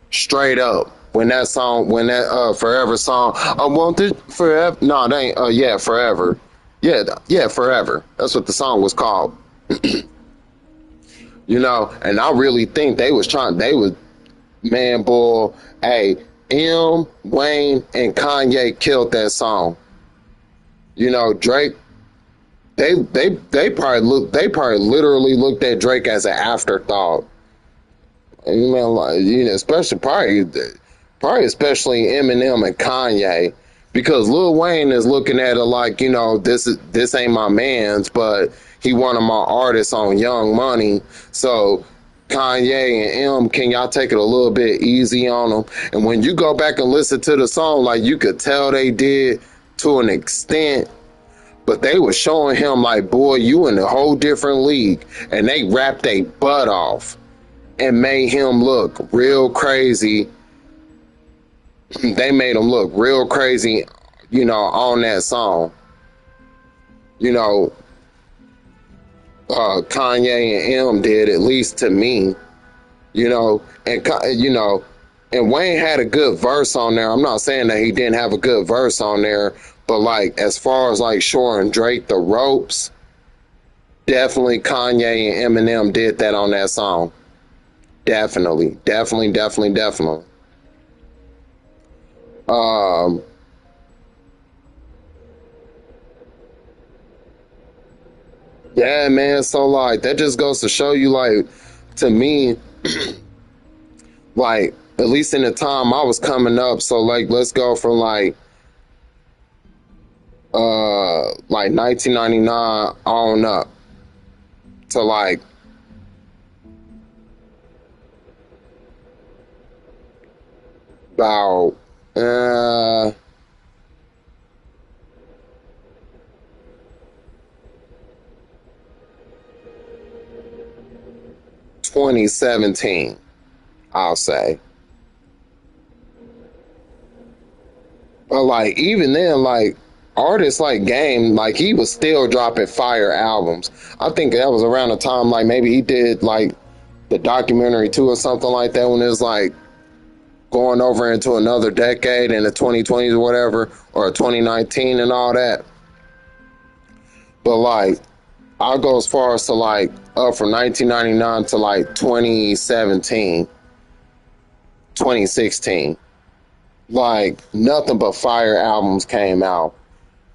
[SPEAKER 1] Straight up. When that Forever song, I want this forever. No, they ain't. Yeah, Forever. Yeah, Forever. That's what the song was called. You know, and I really think man, boy, hey, Wayne, and Kanye killed that song. You know, Drake, they probably literally looked at Drake as an afterthought. You know, like, you know, especially especially Eminem and Kanye, because Lil Wayne is looking at it like, you know, this ain't my man's, but he one of my artists on Young Money. So Kanye and can y'all take it a little bit easy on them? And when you go back and listen to the song, like, you could tell they did to an extent, but they were showing him like, boy, you in a whole different league, and they rapped their butt off and made him look real crazy. They made him look real crazy, you know, on that song. You know, Kanye and did, at least to me. You know, and Wayne had a good verse on there. I'm not saying that he didn't have a good verse on there, but, like, as far as, like, showing Drake the ropes, definitely Kanye and Eminem did that on that song. Definitely. Yeah, man. So, like, that just goes to show you, like, to me, like, at least in the time I was coming up. So, like, let's go from, like 1999 on up to, like, about 2017, I'll say. But, like, even then, like, artists like Game, like he was still dropping fire albums. I think that was around the time like maybe he did like the documentary too or something like that, when it was like going over into another decade in the 2020s or whatever, or 2019 and all that. But like I'll go as far as to like up from 1999 to like 2017, 2016. Like nothing but fire albums came out.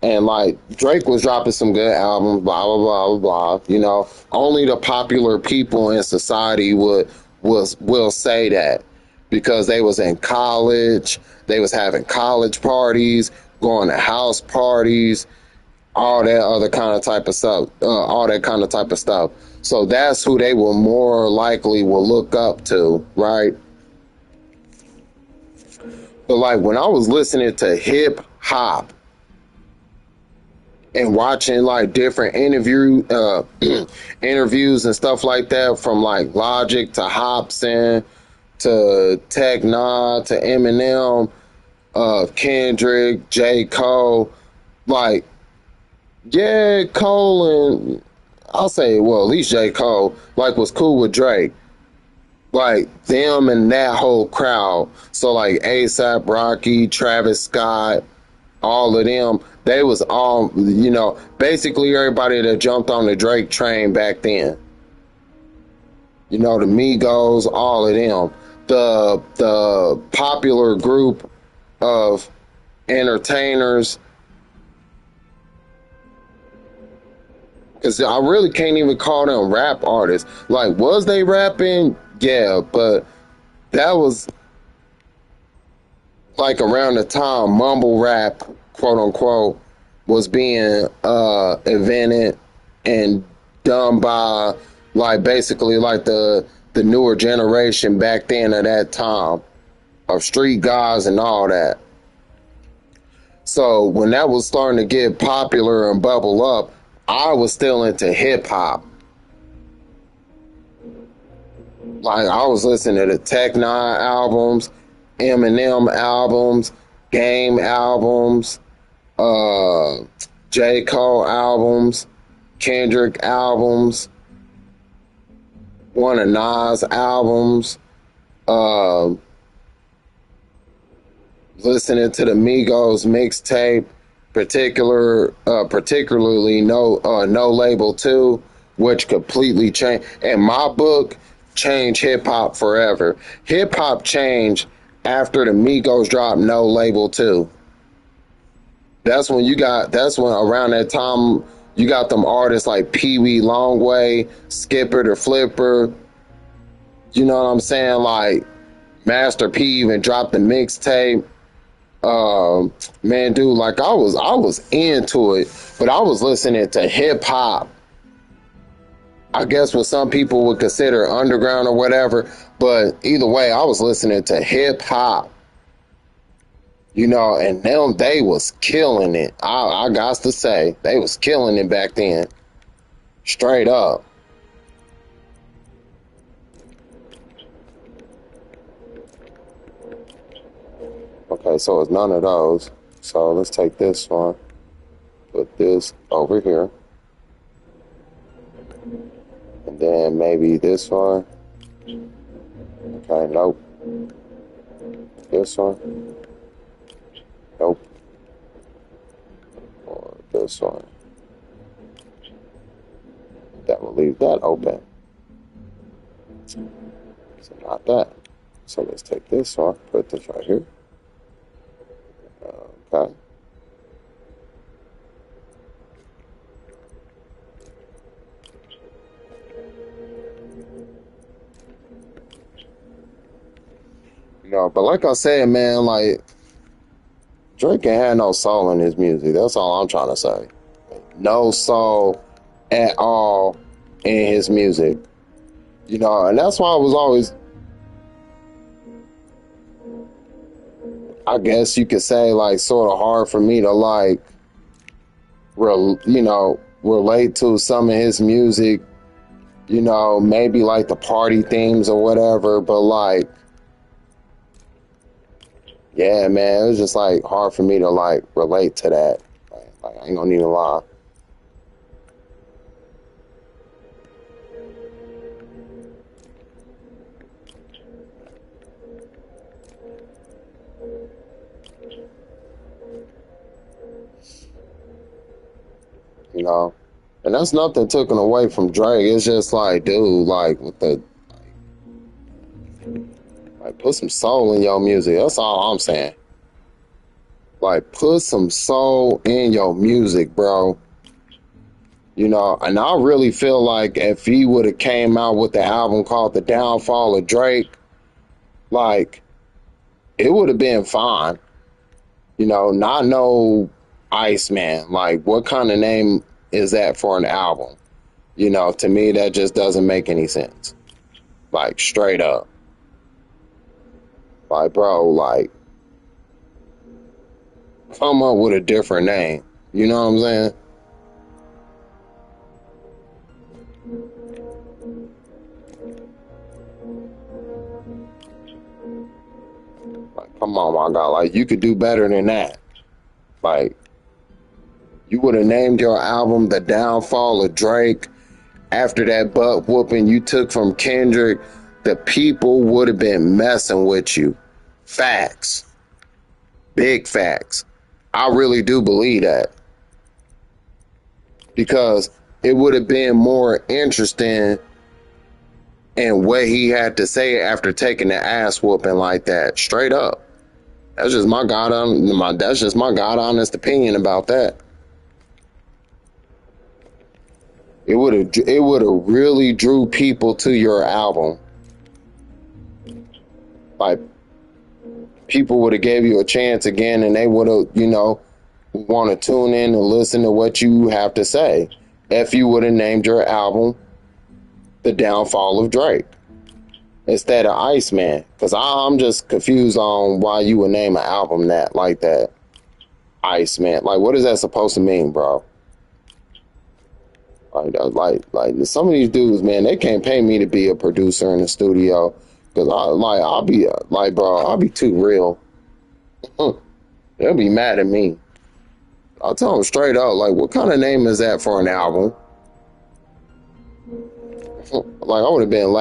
[SPEAKER 1] And like Drake was dropping some good albums, blah blah blah blah blah. You know, only the popular people in society will say that, because they was in college, they was having college parties, going to house parties, all that other kind of type of stuff, So that's who they will more likely will look up to, right? But like when I was listening to hip hop and watching like different interviews and stuff like that, from like Logic to Hopsin to Tech Nine to Eminem, Kendrick, J. Cole, like, yeah, Cole and I'll say, well, at least J. Cole, like, was cool with Drake. Like, them and that whole crowd. So, like, A$AP Rocky, Travis Scott, all of them, they was all, you know, basically everybody that jumped on the Drake train back then. You know, the Migos, all of them. The popular group of entertainers, because I really can't even call them rap artists. Like, was they rapping? Yeah, but that was like around the time mumble rap, quote unquote, was being invented and done by like basically like the newer generation back then at that time of street guys and all that. So when that was starting to get popular and bubble up, I was still into hip hop. Like I was listening to the Tech Nine albums, Eminem albums, Game albums, J. Cole albums, Kendrick albums, one of Nas albums, listening to the Migos mixtape, particularly No Label 2, which completely changed. In my book, changed hip hop forever. Hip hop changed after the Migos dropped No Label 2. That's when around that time you got them artists like Pee Wee Longway, Skipper the Flipper. You know what I'm saying? Like Master P even dropped the mixtape. Man, dude, like I was into it, but I was listening to hip hop. I guess what some people would consider underground or whatever, but either way, I was listening to hip hop. You know, and them, they was killing it. I got to say, they was killing it back then. Straight up. Okay, so it's none of those. So let's take this one. Put this over here. And then maybe this one. Okay, nope. This one. Nope. Or this one. That will leave that open. So not that. So let's take this one, put this right here. Okay. You know, but like I said, man, like Drake ain't had no soul in his music. That's all I'm trying to say. No soul at all in his music. You know, and that's why I was always, I guess you could say, like, sort of hard for me to, like, relate to some of his music. You know, maybe like the party themes or whatever, but like, yeah, man, it was just like hard for me to like relate to that. Like, I ain't gonna even lie. You know, and that's nothing taken away from Drake. It's just like, dude, like with the like, put some soul in your music. That's all I'm saying. Like, put some soul in your music, bro. You know, and I really feel like if he would have came out with the album called The Downfall of Drake, like, it would have been fine. You know, not no Iceman. Like, what kind of name is that for an album? You know, to me, that just doesn't make any sense. Like, straight up. Like, bro, like, come up with a different name. You know what I'm saying? Like, come on, my God. Like, you could do better than that. Like, you would have named your album The Downfall of Drake after that butt whooping you took from Kendrick. The people would have been messing with you. Facts. Big facts. I really do believe that. Because it would have been more interesting in what he had to say after taking the ass whooping like that. Straight up. That's just my God honest opinion about that. It would have really drew people to your album. Like, people would have gave you a chance again, and they would have, you know, want to tune in and listen to what you have to say. If you would have named your album The Downfall of Drake instead of Iceman, because I'm just confused on why you would name an album that like that. Iceman, like, what is that supposed to mean, bro? Like some of these dudes, man, they can't pay me to be a producer in the studio, because I'll be like, bro, I'll be too real. They'll be mad at me. I'll tell them straight up, like, what kind of name is that for an album? Like, I would have been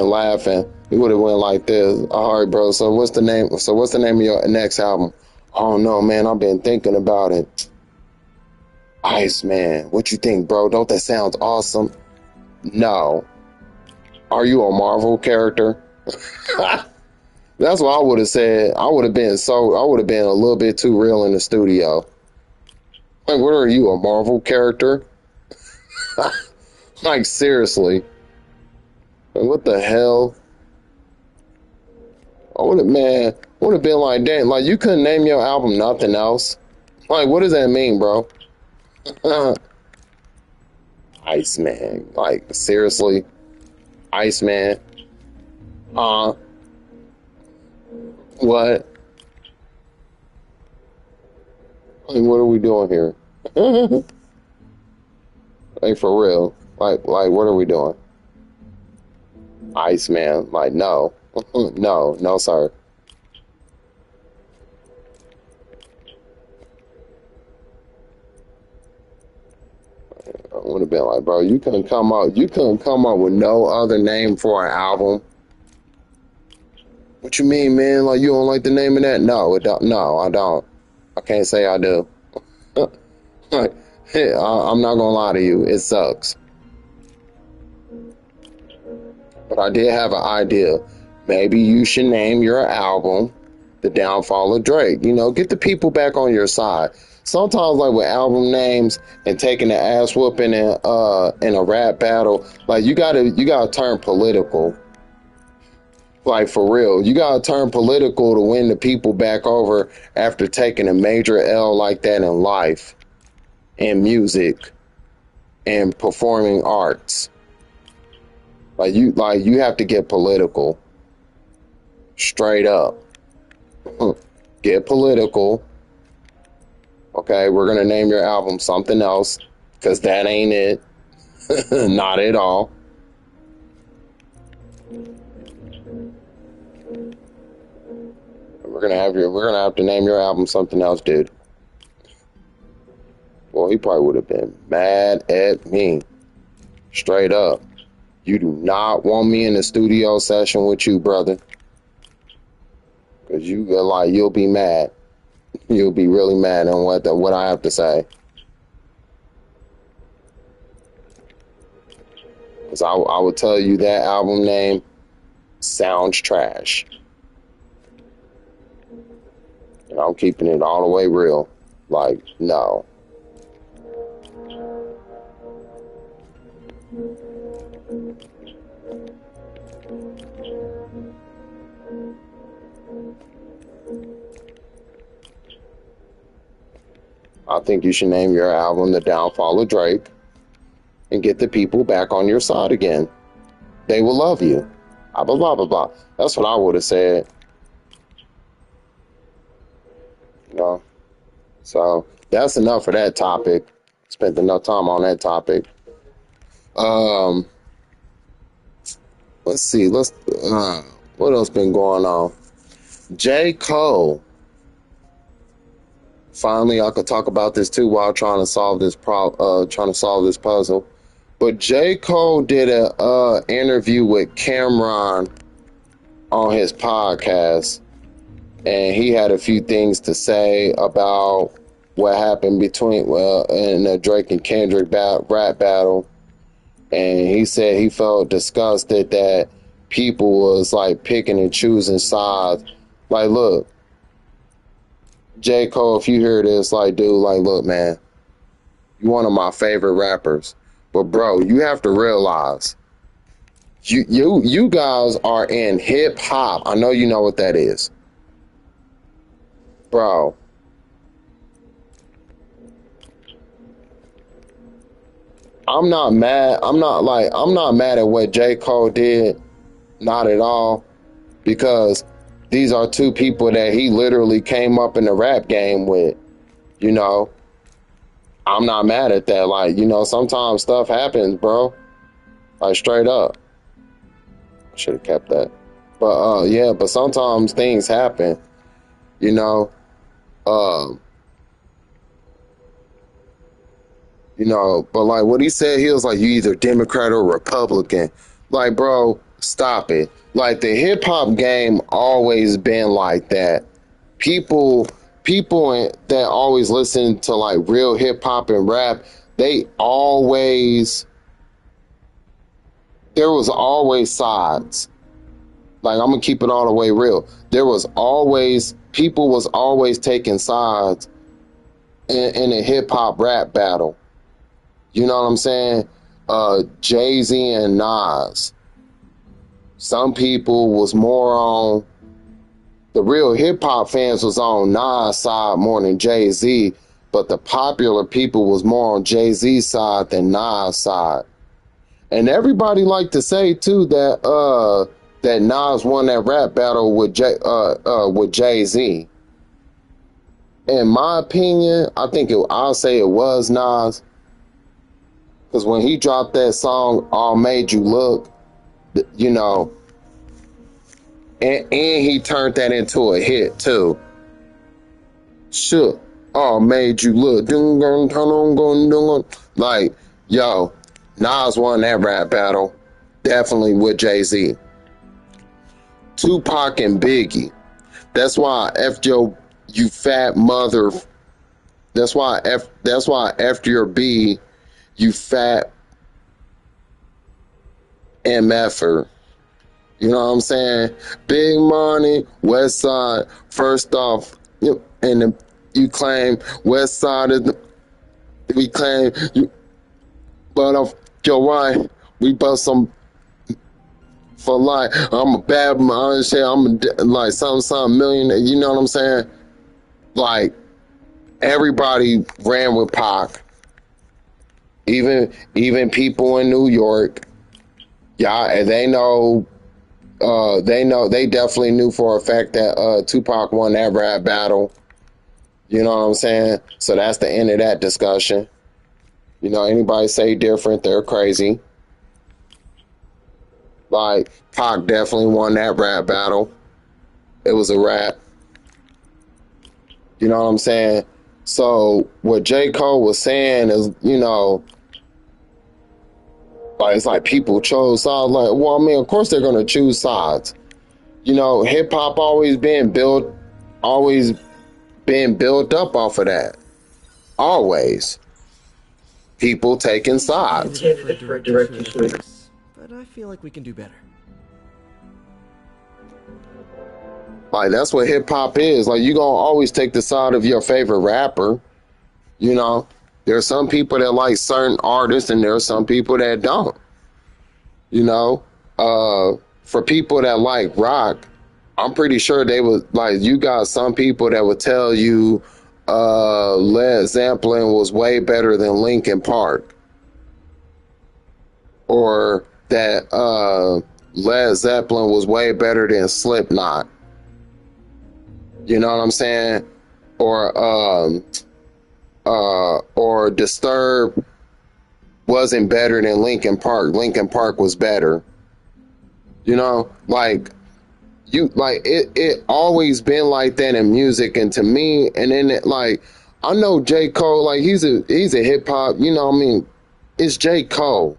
[SPEAKER 1] laughing. He would have went like this. All right, bro. So what's the name? So what's the name of your next album? Oh no, man. I've been thinking about it. Iceman. What you think, bro? Don't that sound awesome? No. Are you a Marvel character? That's what I would have said. I would have been a little bit too real in the studio. Like, what are you, a Marvel character? Like, seriously. Like, what the hell? I would have been like, damn, like, you couldn't name your album nothing else. Like, what does that mean, bro? Iceman. Like, seriously? Iceman? What? Like, what are we doing here? Like, for real. Like, what are we doing? Iceman. Like, no. No, sir. I would have been like, bro, you couldn't come up with no other name for an album. What you mean, man? Like, you don't like the name of that? No, I don't. I can't say I do. Like, I'm not gonna lie to you, it sucks. But I did have an idea. Maybe you should name your album The Downfall of Drake. You know, get the people back on your side. Sometimes, like, with album names and taking the ass whooping in a rap battle, like, you gotta turn political. Like, for real, you gotta turn political to win the people back over after taking a major L like that in life, in music, and performing arts. Like, you have to get political. Straight up. Get political. Okay, we're gonna name your album something else, because that ain't it. Not at all. We're gonna have to name your album something else, dude. Well, he probably would have been mad at me. Straight up. You do not want me in the studio session with you, brother. Because you'll be mad. You'll be really mad on what I have to say. Because I would tell you that album name sounds trash. And I'm keeping it all the way real. Like, no. I think you should name your album The Downfall of Drake and get the people back on your side again. They will love you. Blah, blah, blah, blah, blah. That's what I would have said. You know? So that's enough for that topic. Spent enough time on that topic. Let's see. What else been going on? J. Cole. Finally, I could talk about this too while trying to solve this puzzle. But J. Cole did a interview with Cameron on his podcast, and he had a few things to say about what happened between in the Drake and Kendrick rap battle. And he said he felt disgusted that people was like picking and choosing sides. Like, look, J. Cole, if you hear this, like, dude, like, look, man, you're one of my favorite rappers. But, bro, you have to realize, you guys are in hip-hop. I know you know what that is. Bro. I'm not mad. I'm not mad at what J. Cole did. Not at all. Because these are two people that he literally came up in the rap game with, you know. I'm not mad at that. Like, you know, sometimes stuff happens, bro. Like, straight up. I should have kept that. But, yeah, but sometimes things happen, you know. You know, but like what he said, he was like, you either Democrat or Republican. Like, bro, stop it. Like, the hip hop game always been like that. People that always listen to like real hip hop and rap, there was always sides. Like, I'm gonna keep it all the way real. People was always taking sides in a hip hop rap battle. You know what I'm saying? Jay-Z and Nas. Some people was more on, the real hip hop fans was on Nas' side more than Jay-Z, but the popular people was more on Jay-Z's side than Nas' side. And everybody liked to say too that that Nas won that rap battle with Jay-Z. In my opinion, I'll say it was Nas. Because when he dropped that song, All Made You Look, you know, and he turned that into a hit too. Sure, All Made You Look. Like, yo, Nas won that rap battle. Definitely with Jay-Z. Tupac and Biggie. That's why I effed you fat mother. That's why I effed your B, you fat MFer. You know what I'm saying? Big money, West Side. First off, and you claim West Side is we claim you, but of your wife, we bust some for life. I'm a bad man. I'm like some million. You know what I'm saying? Like, everybody ran with Pac. Even people in New York, yeah, they know. They definitely knew for a fact that Tupac won that rap battle. You know what I'm saying? So that's the end of that discussion. You know, anybody say different, they're crazy. Like, Pac definitely won that rap battle. It was a rap. You know what I'm saying? So what J. Cole was saying is, you know, like it's like people chose sides. Like, well, I mean, of course they're gonna choose sides. You know, hip hop always been built up off of that. Always. People taking sides.
[SPEAKER 7] But I feel like we can do better.
[SPEAKER 1] Like, that's what hip hop is. Like, you're gonna always take the side of your favorite rapper. You know, there are some people that like certain artists and there are some people that don't. You know, for people that like rock, I'm pretty sure they would, like, you got some people that would tell you Led Zeppelin was way better than Linkin Park. Or that Led Zeppelin was way better than Slipknot. You know what I'm saying? Or Disturbed wasn't better than Linkin Park. Linkin Park was better. You know, like it always been like that in music. And to me, and then like, I know J. Cole, like he's a hip hop, you know what I mean? It's J. Cole.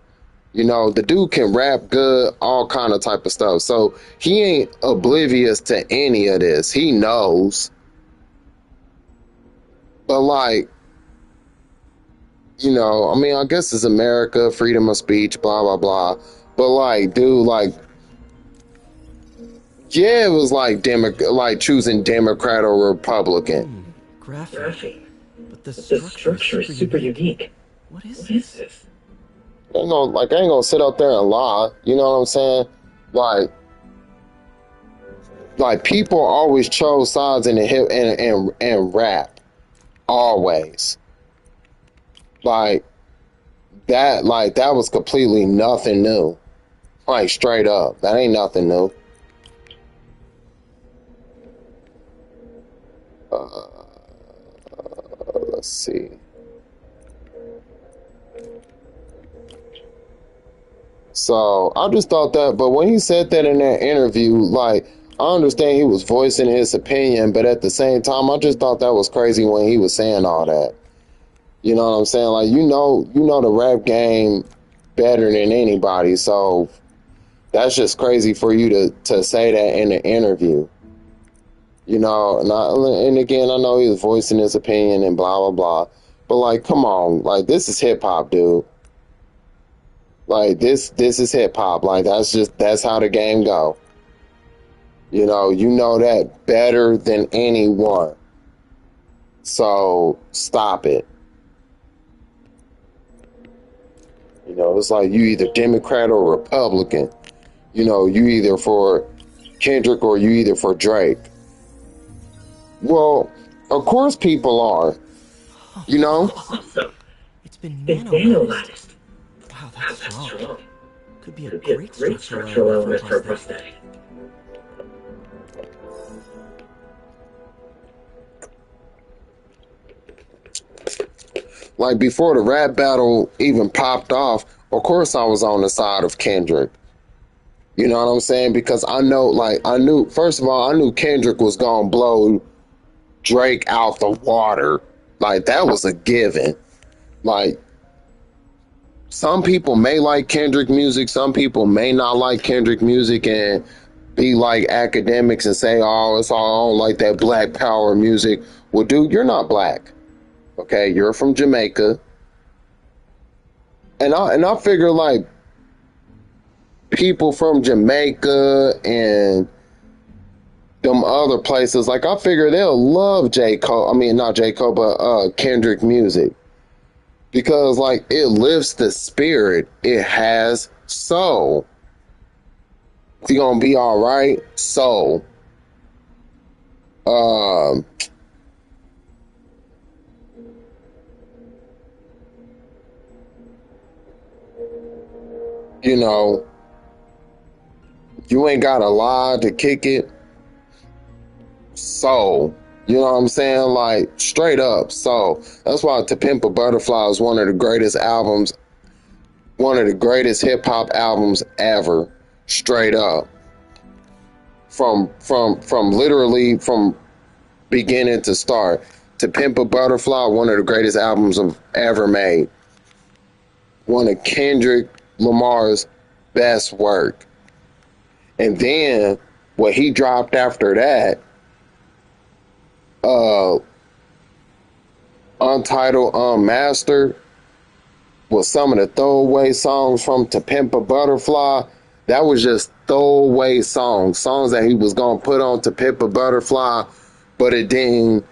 [SPEAKER 1] You know, the dude can rap good, all kind of type of stuff. So he ain't oblivious to any of this. He knows. But like, you know, I mean, I guess it's America, freedom of speech, blah, blah, blah. But like, dude, like, yeah, it was like like choosing Democrat or Republican.
[SPEAKER 7] Graphene. But the structure is super unique. What is this?
[SPEAKER 1] I ain't gonna sit up there and lie. You know what I'm saying? Like people always chose sides in the hip and rap. Always. Like that was completely nothing new. Like straight up. That ain't nothing new. Let's see. So I just thought that, but when he said that in that interview, like, I understand he was voicing his opinion, but at the same time, I just thought that was crazy when he was saying all that. You know what I'm saying? Like, you know the rap game better than anybody, so that's just crazy for you to say that in an interview. You know, and again, I know he was voicing his opinion and blah, blah, blah, but like, come on, like, this is hip hop, dude. Like, this is hip hop. Like, that's how the game go. You know that better than anyone. So stop it. You know, it's like you either Democrat or Republican. You know, you either for Kendrick or you either for Drake. Well, of course people are. You know?
[SPEAKER 7] It's been nanoalized. Wow, that's strong. Could be a great structural element for a prosthetic.
[SPEAKER 1] Like, before the rap battle even popped off, of course I was on the side of Kendrick. You know what I'm saying? Because I knew, first of all, I knew Kendrick was gonna blow Drake out the water. Like, that was a given. Like, some people may like Kendrick music, some people may not like Kendrick music and be like academics and say, oh, it's all on like that black power music. Well, dude, you're not black. Okay, you're from Jamaica. And I figure like people from Jamaica and them other places, like I figure they'll love J. Cole. I mean, not J. Cole, but Kendrick music. Because like it lifts the spirit. It has soul. We gonna be all right. Soul. You know, you ain't gotta lie to kick it. Soul. You know what I'm saying? Like, straight up. So that's why To Pimp a Butterfly is one of the greatest albums, one of the greatest hip hop albums ever. Straight up. From literally from beginning to start. To Pimp a Butterfly, one of the greatest albums I've ever made. One of Kendrick Lamar's best work. And then what he dropped after that, Untitled Unmastered, was some of the throwaway songs from To Pimp a Butterfly. That was just throwaway songs that he was gonna put on To Pimp a Butterfly, but it didn't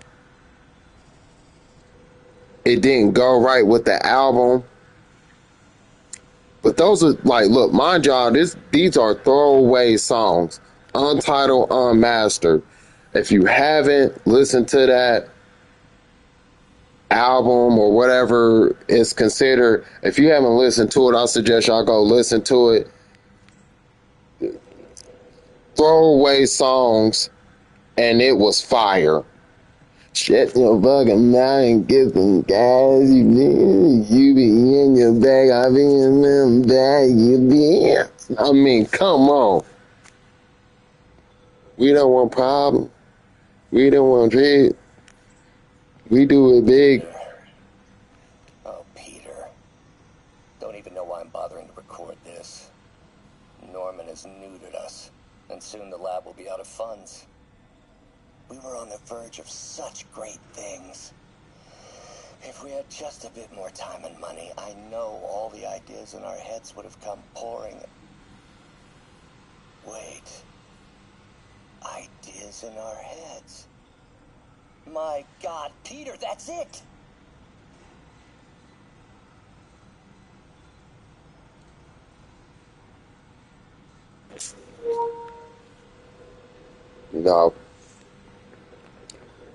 [SPEAKER 1] go right with the album. But those are like, look, mind y'all, these are throwaway songs. Untitled Unmastered. If you haven't listened to that album or whatever it's considered, if you haven't listened to it, I suggest y'all go listen to it. Throwaway songs, and it was fire. Shut your fucking mouth and get some gas. You be in your bag, I be in my bag. You be. I mean, come on. We don't want problems. We don't want dread. We do it big.
[SPEAKER 16] Oh, Peter. Don't even know why I'm bothering to record this. Norman has neutered us, and soon the lab will be out of funds. We were on the verge of such great things. If we had just a bit more time and money, I know all the ideas in our heads would have come pouring. Wait. Ideas in our heads. My God, Peter, that's it!
[SPEAKER 1] No.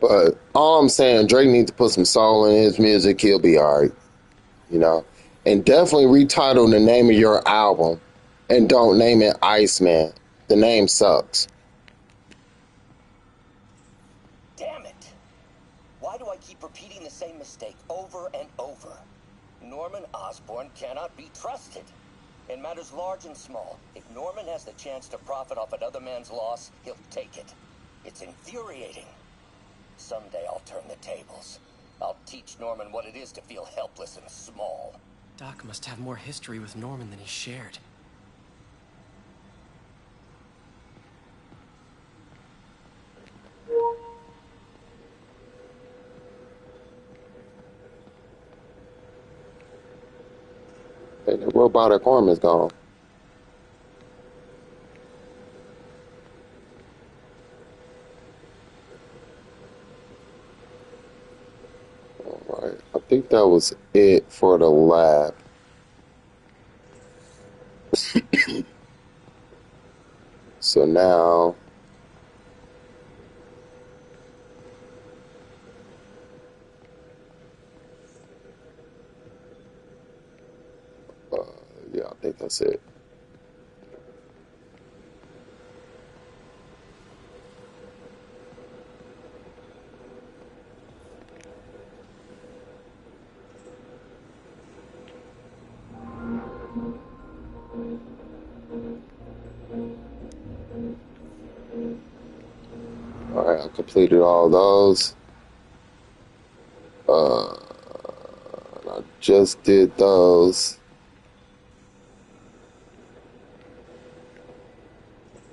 [SPEAKER 1] But all I'm saying, Drake needs to put some soul in his music. He'll be alright. You know? And definitely retitle the name of your album. And don't name it Iceman. The name sucks.
[SPEAKER 16] Damn it! Why do I keep repeating the same mistake over and over? Norman Osborn cannot be trusted. In matters large and small, if Norman has the chance to profit off another man's loss, he'll take it. It's infuriating. Someday I'll turn the tables. I'll teach Norman what it is to feel helpless and small.
[SPEAKER 7] Doc must have more history with Norman than he shared.
[SPEAKER 1] Hey, the robotic arm is gone. Alright, I think that was it for the lab. So now yeah, I think that's it. Alright, I completed all those. I just did those.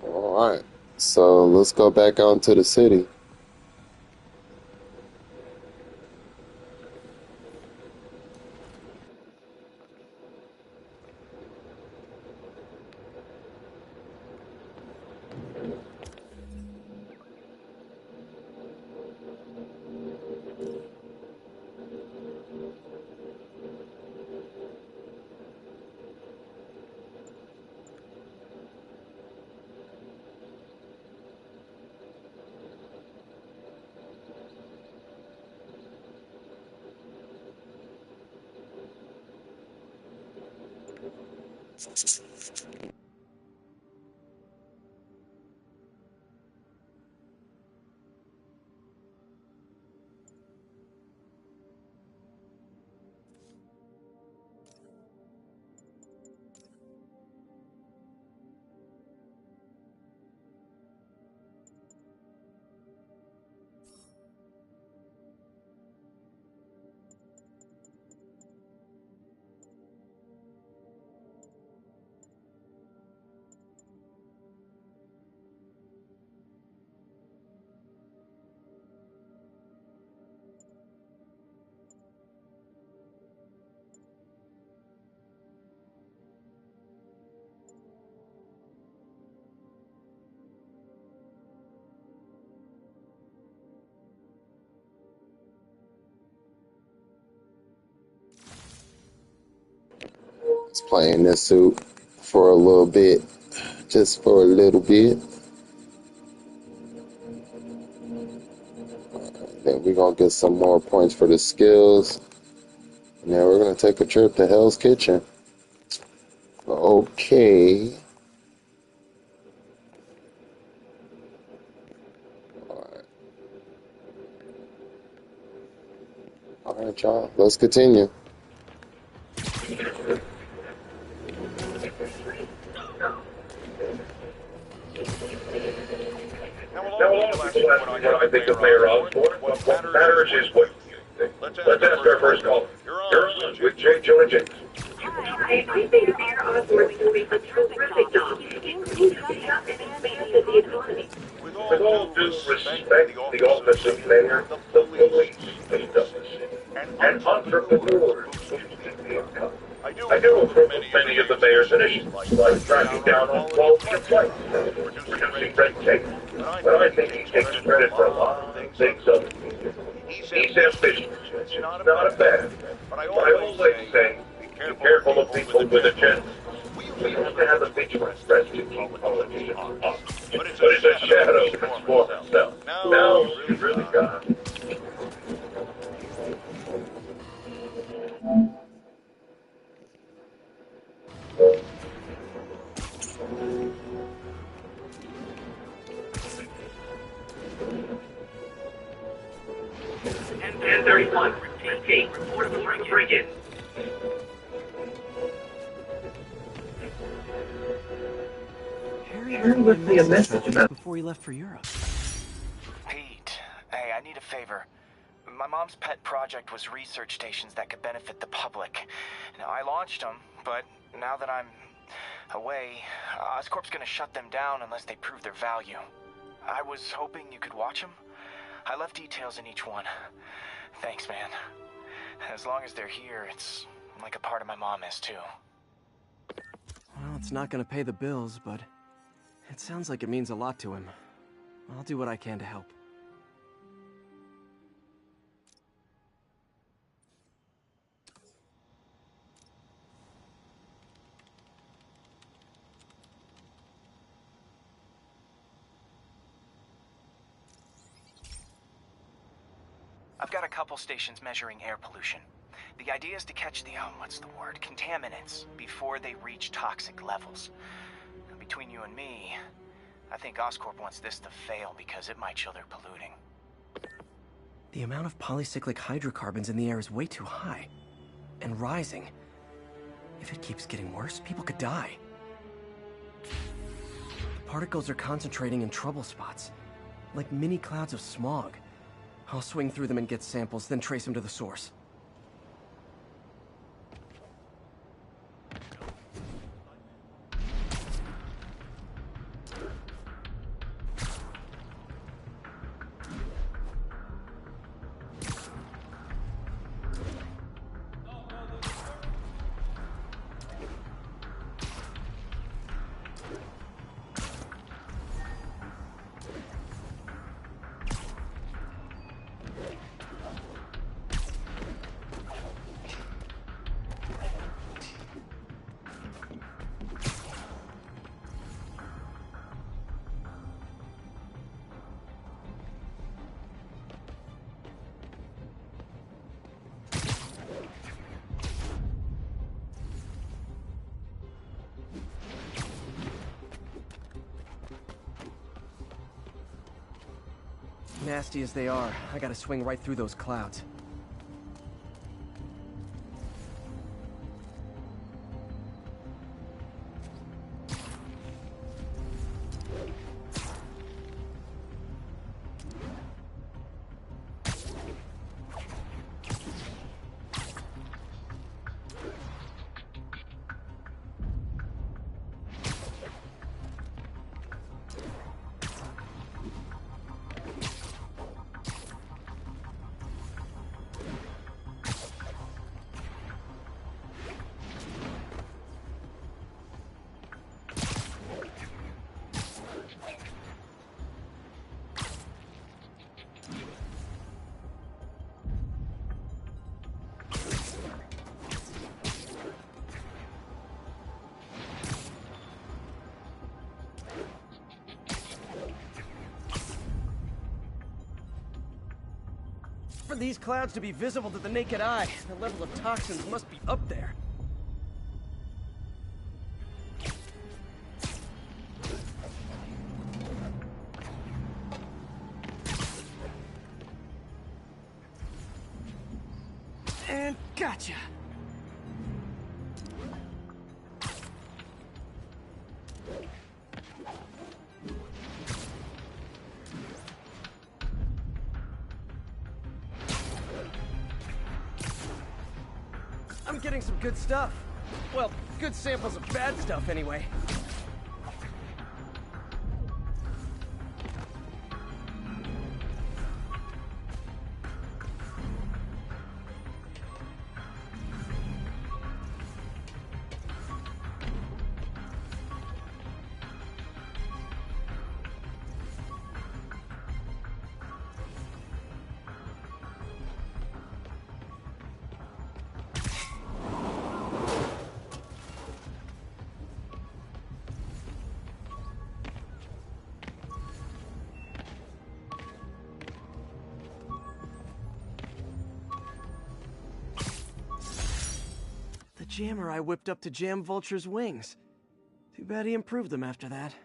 [SPEAKER 1] Alright, so let's go back out into the city. Let's play in this suit for a little bit. Just for a little bit. Then we're going to get some more points for the skills. And then we're going to take a trip to Hell's Kitchen. Okay. All right, y'all. Let's continue.
[SPEAKER 13] Now, a lot of people ask me what I think of Mayor Osborn. What matters is what you think. Let's ask our first caller. You're on with Jake Joey James.
[SPEAKER 10] Hi, I think Mayor Osborn is doing a terrific job, including setting up and expanding the economy.
[SPEAKER 13] With all due respect, the office of mayor, the police cleaned up the city, and entrepreneurs boosted the income. I do approve of many of the mayor's initiatives, like cracking down on quality of life, reducing red tape. But I think he takes credit for a lot of things other people. He's ambitious. It's not a bad thing. But I always say, be careful of people with agendas. We used to have a vigilant press to keep politicians honest. But it's a shadow that transforms itself. Now you've really got it.
[SPEAKER 10] And 31, repeat, report of break-in.
[SPEAKER 7] Harry left me a message about before he left for Europe.
[SPEAKER 8] Pete, hey, I need a favor. My mom's pet project was research stations that could benefit the public. Now, I launched them, but now that I'm away, Oscorp's gonna shut them down unless they prove their value. I was hoping you could watch them. I left details in each one. Thanks, man. As long as they're here, it's like a part of my mom is, too.
[SPEAKER 7] Well, it's not gonna pay the bills, but it sounds like it means a lot to him. I'll do what I can to help.
[SPEAKER 8] I've got a couple stations measuring air pollution. The idea is to catch the, contaminants before they reach toxic levels. Between you and me, I think Oscorp wants this to fail because it might show they're polluting.
[SPEAKER 7] The amount of polycyclic hydrocarbons in the air is way too high. And rising. If it keeps getting worse, people could die. The particles are concentrating in trouble spots, like mini clouds of smog. I'll swing through them and get samples, then trace them to the source. Nasty as they are, I gotta swing right through those clouds. For these clouds to be visible to the naked eye, the level of toxins must be up there. And gotcha! I'm getting some good stuff. Well, good samples of bad stuff, anyway. Jammer I whipped up to jam Vulture's wings. Too bad he improved them after that.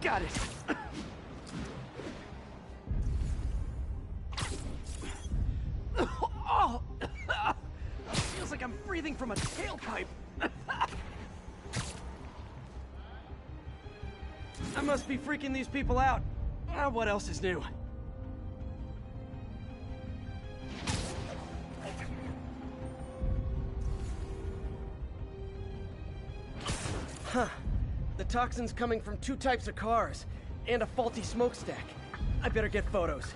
[SPEAKER 7] Got it. Oh, feels like I'm breathing from a tailpipe. I must be freaking these people out. What else is new? Huh. The toxin's coming from 2 types of cars, and a faulty smokestack. I better get photos.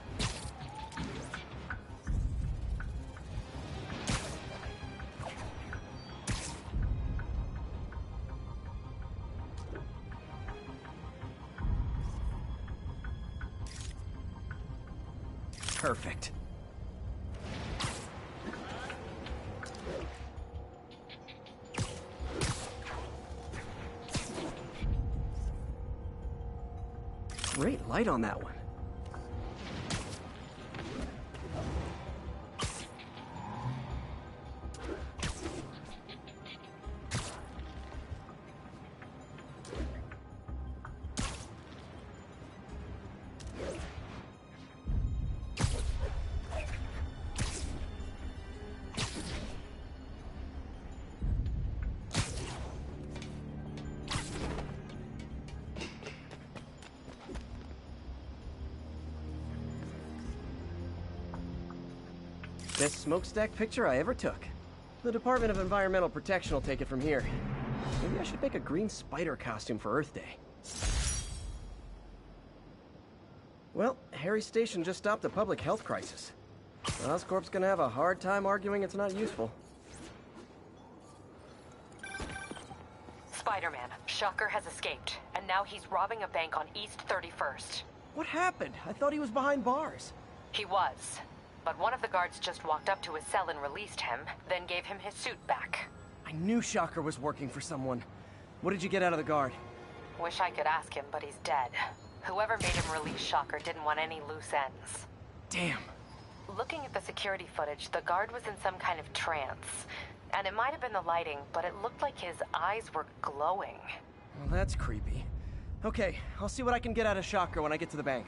[SPEAKER 7] Perfect. Great light on that one. Best smokestack picture I ever took. The Department of Environmental Protection will take it from here. Maybe I should make a green spider costume for Earth Day. Well, Harry Station just stopped a public health crisis. Oscorp's gonna have a hard time arguing it's not useful.
[SPEAKER 11] Spider-Man, Shocker has escaped, and now he's robbing a bank on East 31st.
[SPEAKER 7] What happened? I thought he was behind bars.
[SPEAKER 11] He was. But one of the guards just walked up to his cell and released him, then gave him his suit back.
[SPEAKER 7] I knew Shocker was working for someone. What did you get out of the guard?
[SPEAKER 11] Wish I could ask him, but he's dead. Whoever made him release Shocker didn't want any loose ends.
[SPEAKER 7] Damn.
[SPEAKER 11] Looking at the security footage, the guard was in some kind of trance. And it might have been the lighting, but it looked like his eyes were glowing.
[SPEAKER 7] Well, that's creepy. Okay, I'll see what I can get out of Shocker when I get to the bank.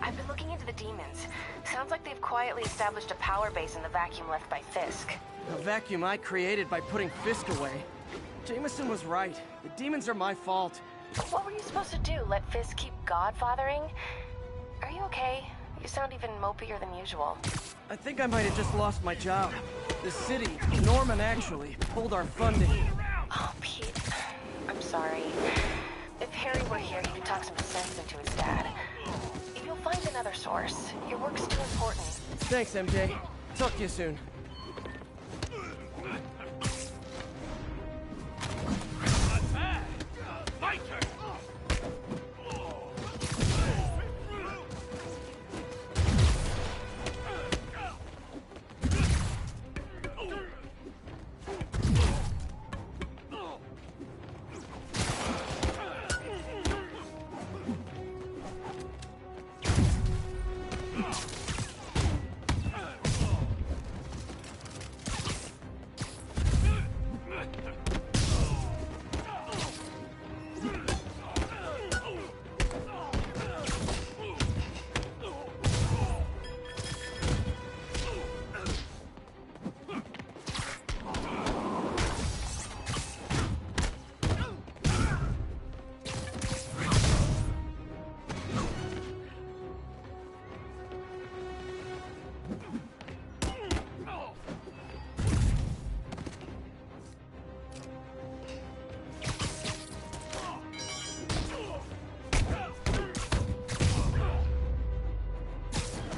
[SPEAKER 11] I've been looking into the demons. Sounds like they've quietly established a power base in the vacuum left by Fisk.
[SPEAKER 7] A vacuum I created by putting Fisk away. Jameson was right. The demons are my fault.
[SPEAKER 11] What were you supposed to do? Let Fisk keep godfathering? Are you okay? You sound even mopier than usual.
[SPEAKER 7] I think I might have just lost my job. The city, Norman actually, pulled our funding.
[SPEAKER 11] Oh, Pete. I'm sorry. If Harry were here, he could talk some sense into his dad. You'll find another source. Your work's too important.
[SPEAKER 7] Thanks, MJ. Talk to you soon.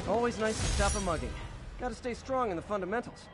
[SPEAKER 7] Always nice to stop a mugging. Gotta stay strong in the fundamentals.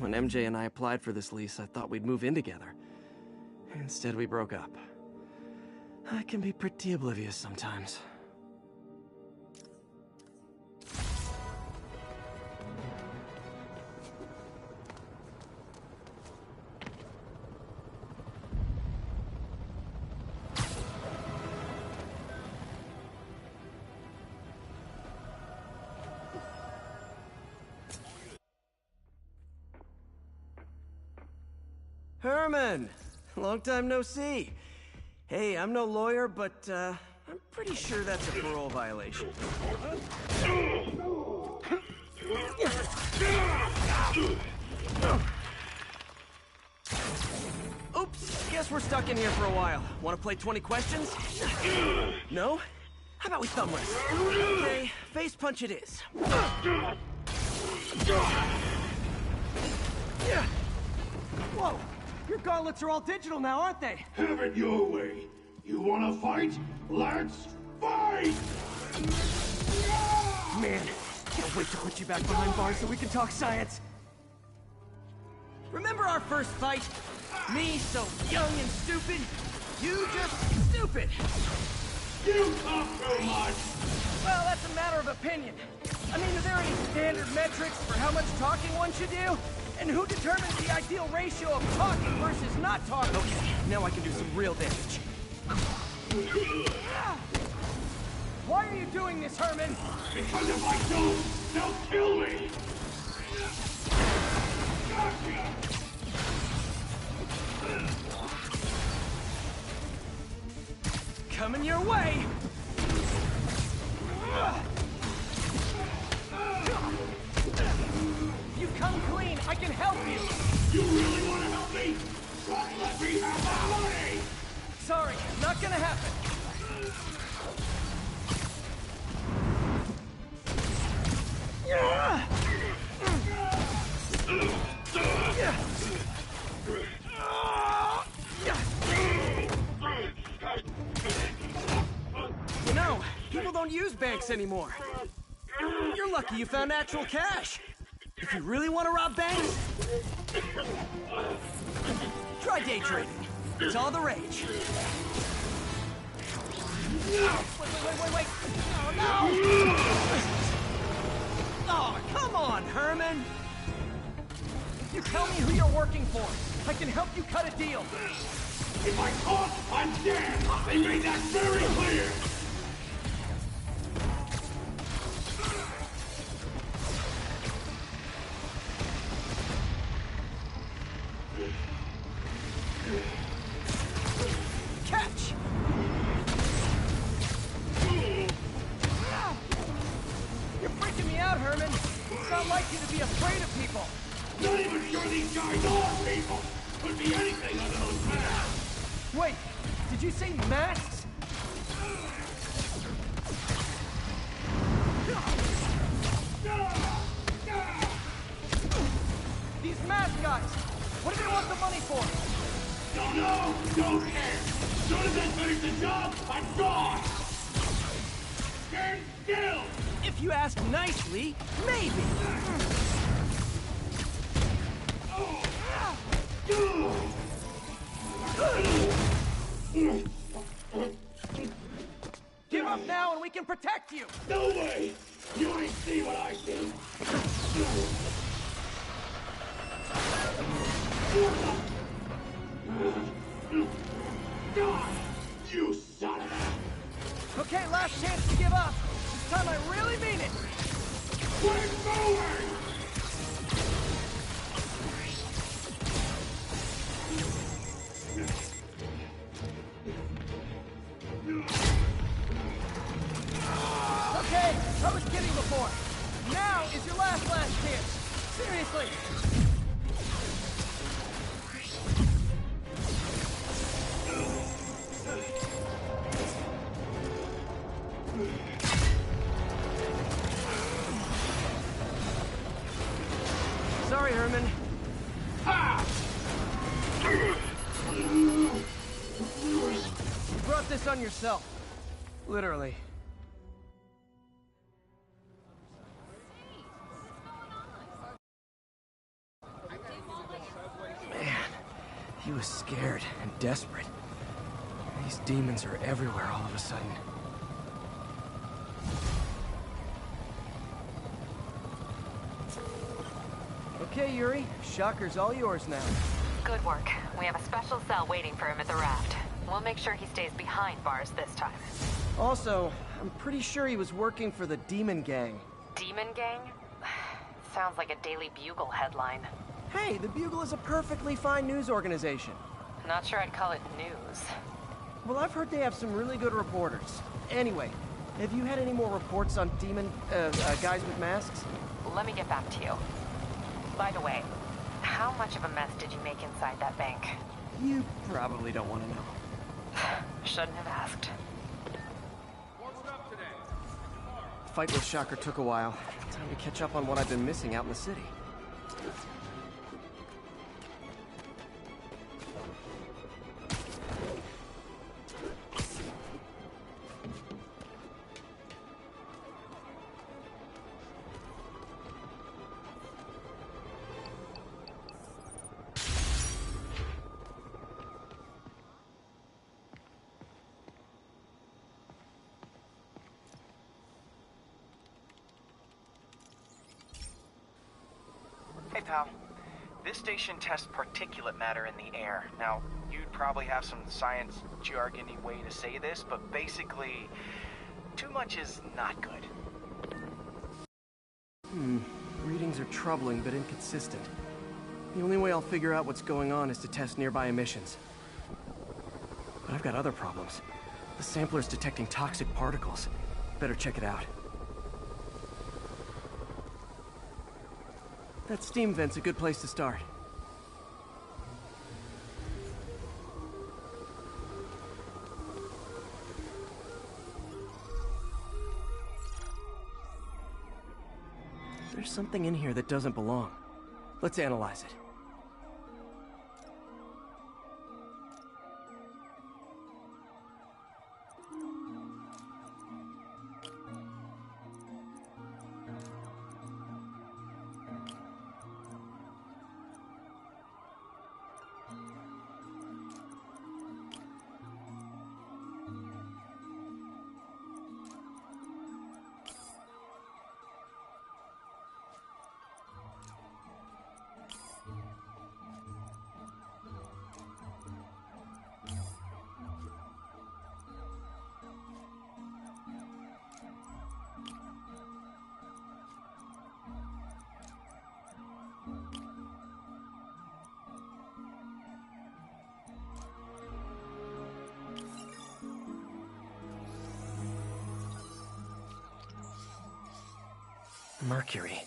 [SPEAKER 7] When MJ and I applied for this lease, I thought we'd move in together. Instead, we broke up. I can be pretty oblivious sometimes. Herman! Long time no see. Hey, I'm no lawyer, but I'm pretty sure that's a parole violation. Oops, guess we're stuck in here for a while. Want to play 20 questions? No? How about we thumb wrestle? Okay, face punch it is. Whoa! Your gauntlets are all digital now, aren't they?
[SPEAKER 14] Have it your way. You wanna fight? Let's fight!
[SPEAKER 7] Man, can't wait to put you back behind bars so we can talk science. Remember our first fight? Me so young and stupid, you just stupid.
[SPEAKER 14] You talk too much!
[SPEAKER 7] Well, that's a matter of opinion. I mean, are there any standard metrics for how much talking one should do? And who determines the ideal ratio of talking versus not talking? Okay, now I can do some real damage. Why are you doing this, Herman?
[SPEAKER 14] Because if I don't, they'll kill me! Gotcha!
[SPEAKER 7] Coming your way! You come clean, I can help you!
[SPEAKER 14] You really want to help me? Just let me have my money!
[SPEAKER 7] Sorry, not gonna happen. You know, people don't use banks anymore. You're lucky you found actual cash. If you really want to rob banks, try day trading. It's all the rage. Wait. Oh, no! Oh, come on, Herman! You tell me who you're working for. I can help you cut a deal.
[SPEAKER 14] If I talk, I'm dead! They made that very clear!
[SPEAKER 7] Catch! You're freaking me out, Herman. It's not like you to be afraid of people.
[SPEAKER 14] Not even sure these guys are people! Could be anything under those masks!
[SPEAKER 7] Wait, did you say masks? These mask guys, what do they want the money for?
[SPEAKER 14] Don't know! Don't care! As soon as I finish the job, I'm gone! Stand still!
[SPEAKER 7] If you ask nicely, maybe. Give up now and we can protect you!
[SPEAKER 14] No way! You ain't see what I see! You son of a...
[SPEAKER 7] Okay, last chance to give up. This time I really mean it.
[SPEAKER 14] We're moving!
[SPEAKER 7] Okay, I was kidding before. Now is your last chance. Seriously. Sorry, Herman. You brought this on yourself. Literally. Man, he was scared and desperate. These demons are everywhere all of a sudden. Okay, Yuri. Shocker's all yours now.
[SPEAKER 11] Good work. We have a special cell waiting for him at the raft. We'll make sure he stays behind bars this time.
[SPEAKER 7] Also, I'm pretty sure he was working for the Demon Gang.
[SPEAKER 11] Demon Gang? Sounds like a Daily Bugle headline.
[SPEAKER 7] Hey, the Bugle is a perfectly fine news organization.
[SPEAKER 11] Not sure I'd call it news.
[SPEAKER 7] Well, I've heard they have some really good reporters. Anyway, have you had any more reports on demon, guys with masks?
[SPEAKER 11] Let me get back to you. By the way, how much of a mess did you make inside that bank?
[SPEAKER 7] You probably don't want to know.
[SPEAKER 11] Shouldn't have asked.
[SPEAKER 7] The fight with Shocker took a while. Time to catch up on what I've been missing out in the city.
[SPEAKER 8] Hey, pal. This station tests particulate matter in the air. Now, you'd probably have some science jargony way to say this, but basically, too much is not good.
[SPEAKER 7] Readings are troubling but inconsistent. The only way I'll figure out what's going on is to test nearby emissions. But I've got other problems. The sampler's detecting toxic particles. Better check it out. That steam vent's a good place to start. There's something in here that doesn't belong. Let's analyze it. Mercury.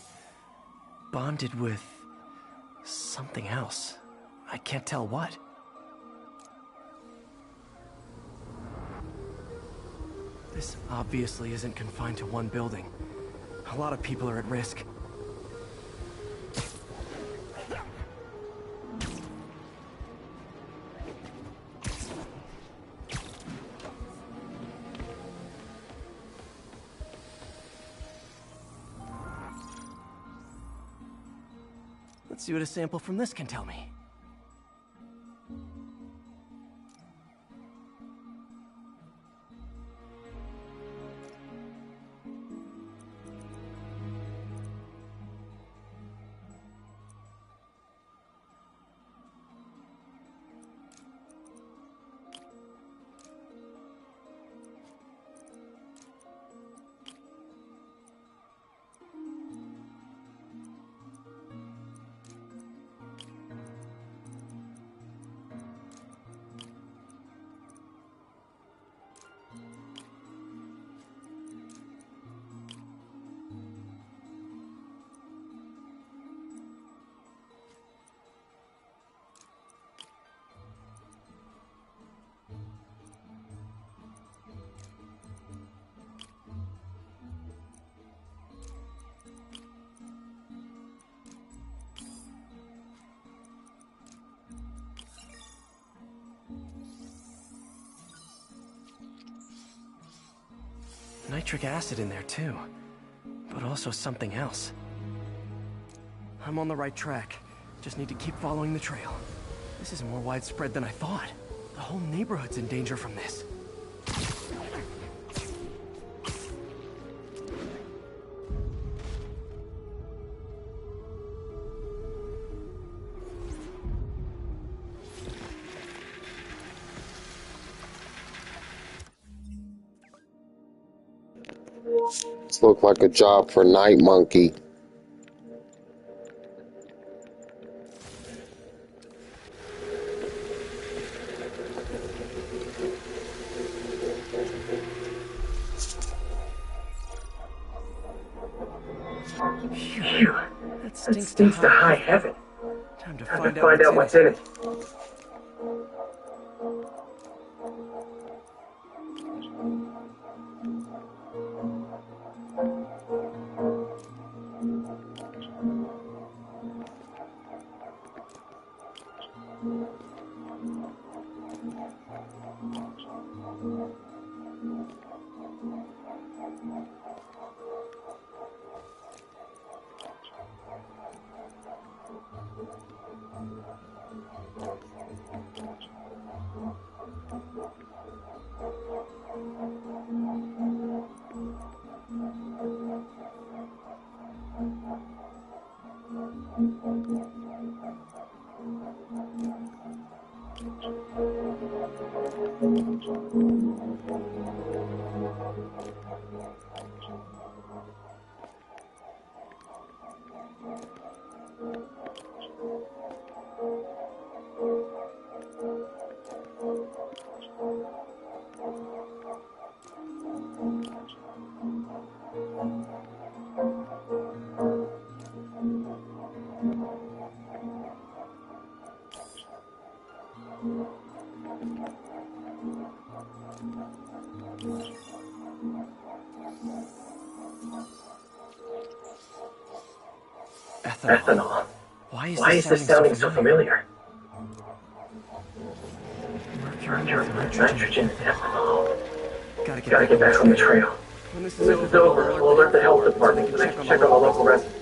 [SPEAKER 7] Bonded with something else. I can't tell what. This obviously isn't confined to one building. A lot of people are at risk. Let's see what a sample from this can tell me. Nitric acid in there too, but also something else. I'm on the right track. Just need to keep following the trail. This is more widespread than I thought. The whole neighborhood's in danger from this.
[SPEAKER 1] This looked like a job for Night Monkey.
[SPEAKER 15] Phew. That stinks to high heaven.
[SPEAKER 7] Time to
[SPEAKER 15] find out what's in it. Ethanol. Why is this sounding so familiar? Mercury, nitrogen, ethanol. Gotta get back on the trail. When this is over, we'll alert the health department so they can check on the local residents.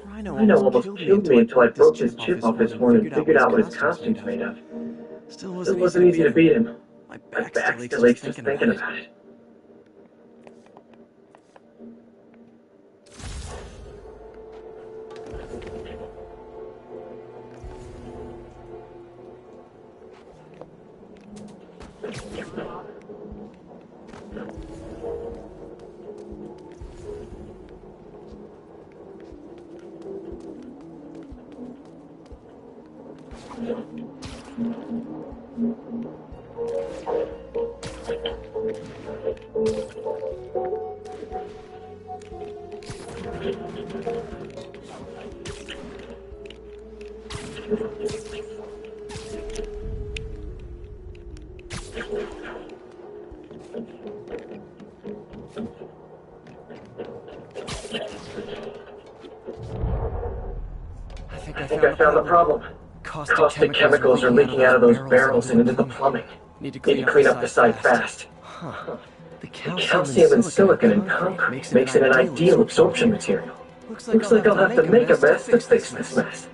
[SPEAKER 15] Rhino almost killed me until I broke his chip off his horn and figured out what his costume's made of.
[SPEAKER 7] Still
[SPEAKER 15] Wasn't easy to beat him.
[SPEAKER 7] My
[SPEAKER 15] My
[SPEAKER 7] back
[SPEAKER 15] back
[SPEAKER 7] still aches just
[SPEAKER 15] thinking about it. I think I found the problem. Caustic chemicals are leaking out of those barrels and into the plumbing. Need to clean up the site fast. The calcium and silicon in concrete makes it an ideal absorption material. Looks like I'll have to make a mess to fix this mess.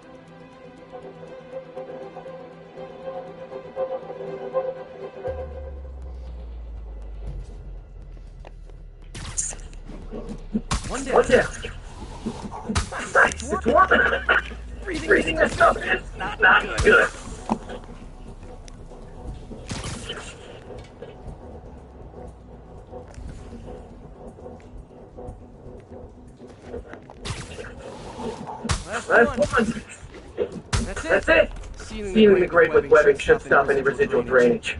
[SPEAKER 15] One down. Nice, it's warming. Freezing this stuff is not good. Last one. That's it. Sealing the grate with webbing should stop any residual drainage.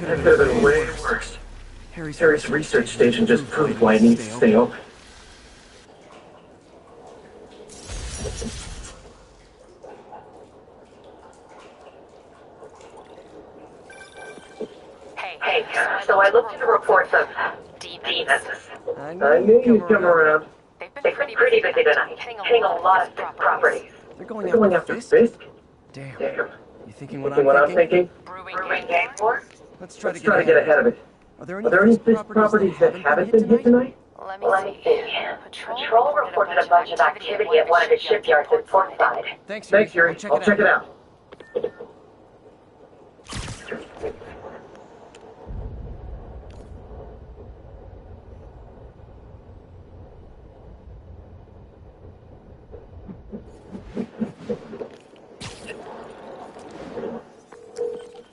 [SPEAKER 15] That could have been way worse. Harry's research station just proved why it needs to stay open. Hey, so I looked into reports of demons. I knew you'd come around. They've been pretty busy tonight, hitting a lot of properties.
[SPEAKER 7] They're going after Fisk? Damn. You thinking what I'm thinking?
[SPEAKER 15] Brewing game war?
[SPEAKER 7] Let's try to
[SPEAKER 15] get ahead of it. Are there any Fisk properties that haven't been hit tonight?
[SPEAKER 11] Let me see. Patrol reported a bunch of activity at one of the shipyards in Portside.
[SPEAKER 7] Thanks,
[SPEAKER 15] Yuri. I'll check it out.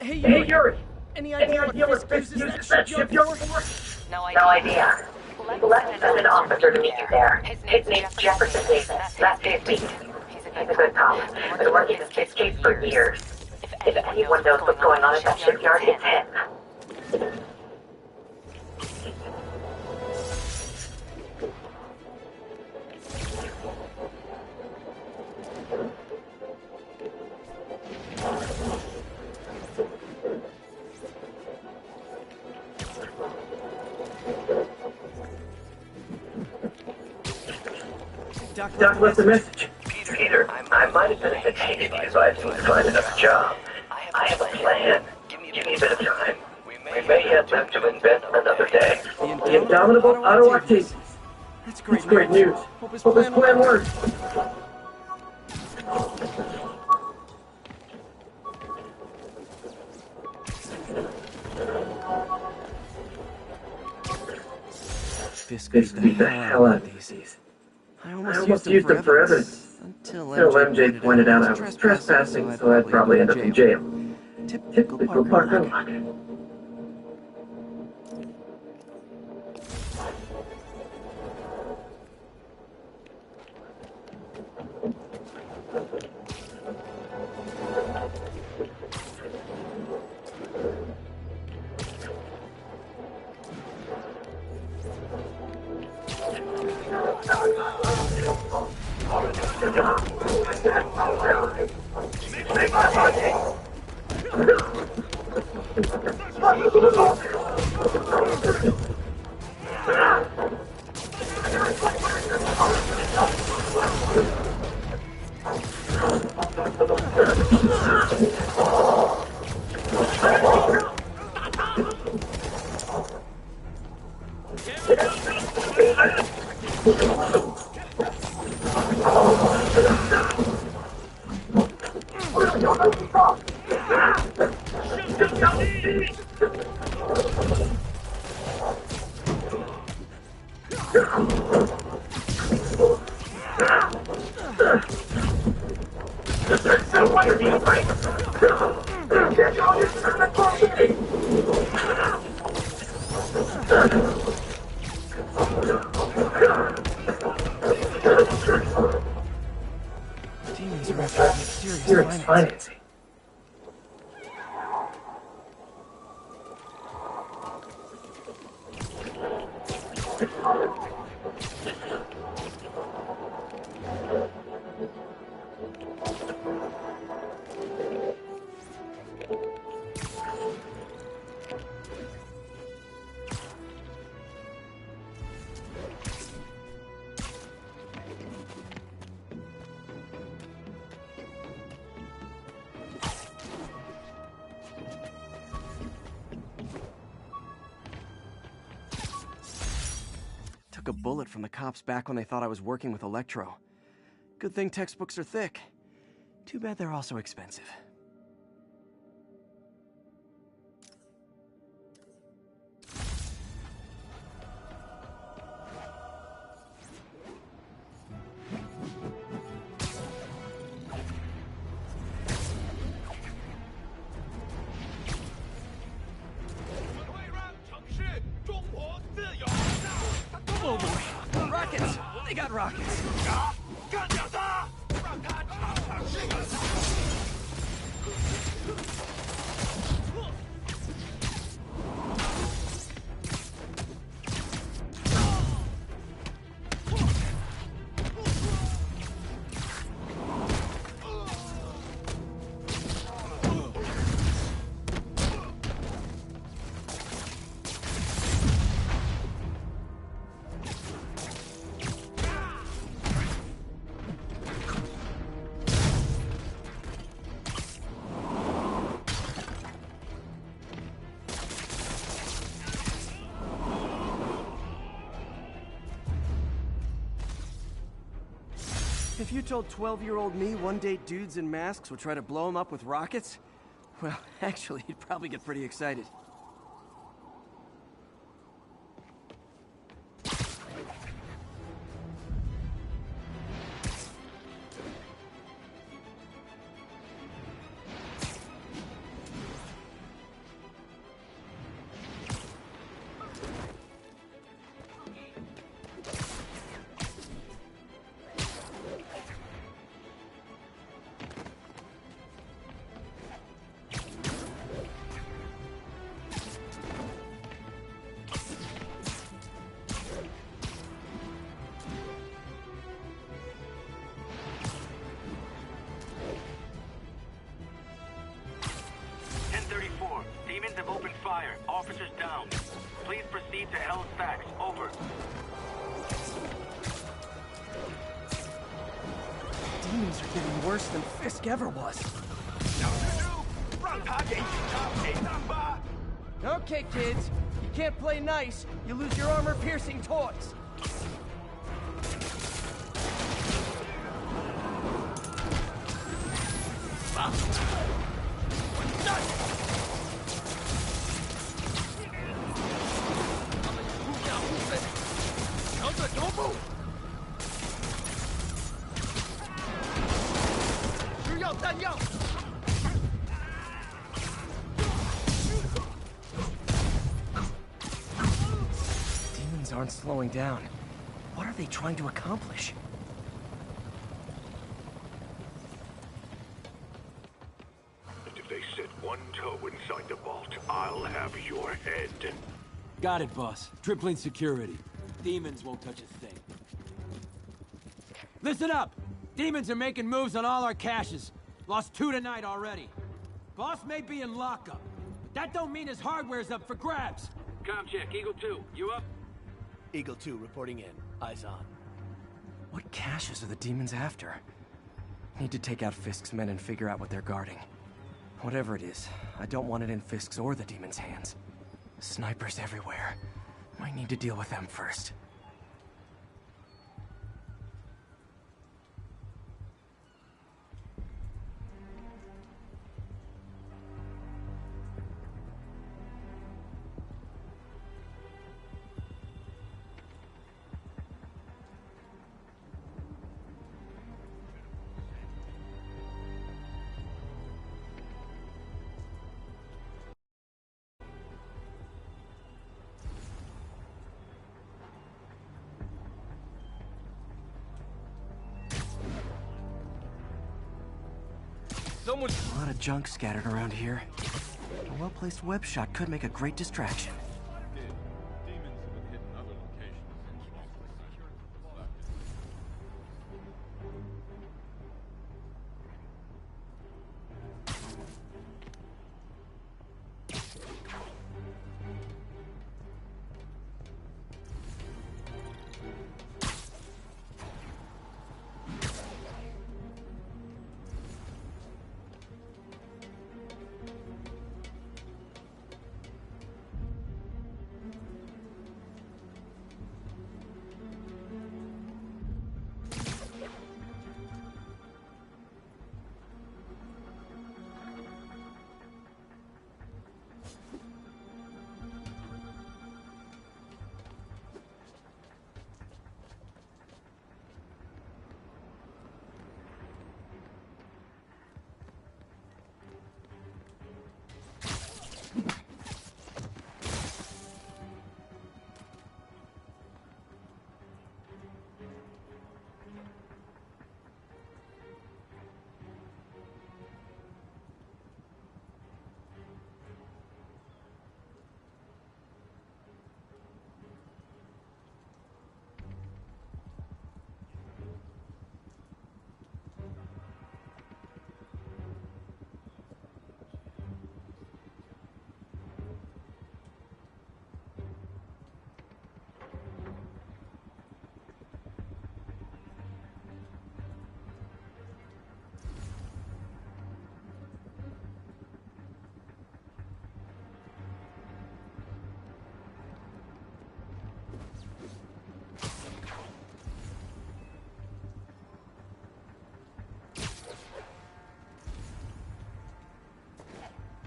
[SPEAKER 15] Hey, Yuri! Any idea what Fisk uses that shipyard for?
[SPEAKER 11] No idea. Let's send an officer to meet you there. His name's Jefferson Davis. That's his beat. He's a good cop. Been working in this case for years. If anyone knows what's going on at that shipyard, it's him.
[SPEAKER 15] Doc left a message. Peter, I might have been a bit hasty, so I seem to find another job. I have a plan. Give me a bit of time. We may have time to invent another day. The indomitable Otto Ortiz.
[SPEAKER 7] That's
[SPEAKER 15] It's great news. Hope his plan works.
[SPEAKER 7] Fisk beat the hell out of these. I almost used them for evidence. Until
[SPEAKER 15] MJ pointed out I was trespassing, so I'd probably end up in jail. Typical Parker luck.
[SPEAKER 7] Demons are after mysterious financing. Took a bullet from the cops back when they thought I was working with Electro. Good thing textbooks are thick. Too bad they're also expensive. Oh boy, rockets! They got rockets! If you told 12-year-old me one day dudes in masks would try to blow him up with rockets, well, actually, he'd probably get pretty excited. demons are getting worse than Fisk ever was. Okay, kids. You can't play nice. You lose your armor-piercing toys. Demons aren't slowing down. What are they trying to accomplish?
[SPEAKER 14] If they set one toe inside the vault, I'll have your head.
[SPEAKER 2] Got it, boss. Tripling security. Demons won't touch a thing. Listen up! Demons are making moves on all our caches. Lost 2 tonight already. Boss may be in lockup. That don't mean his hardware's up for grabs.
[SPEAKER 19] Com check, Eagle 2, you up?
[SPEAKER 7] Eagle 2 reporting in. Eyes on. What caches are the demons after? Need to take out Fisk's men and figure out what they're guarding. Whatever it is, I don't want it in Fisk's or the demons' hands. Snipers everywhere. Might need to deal with them first. A lot of junk scattered around here. A well-placed web shot could make a great distraction.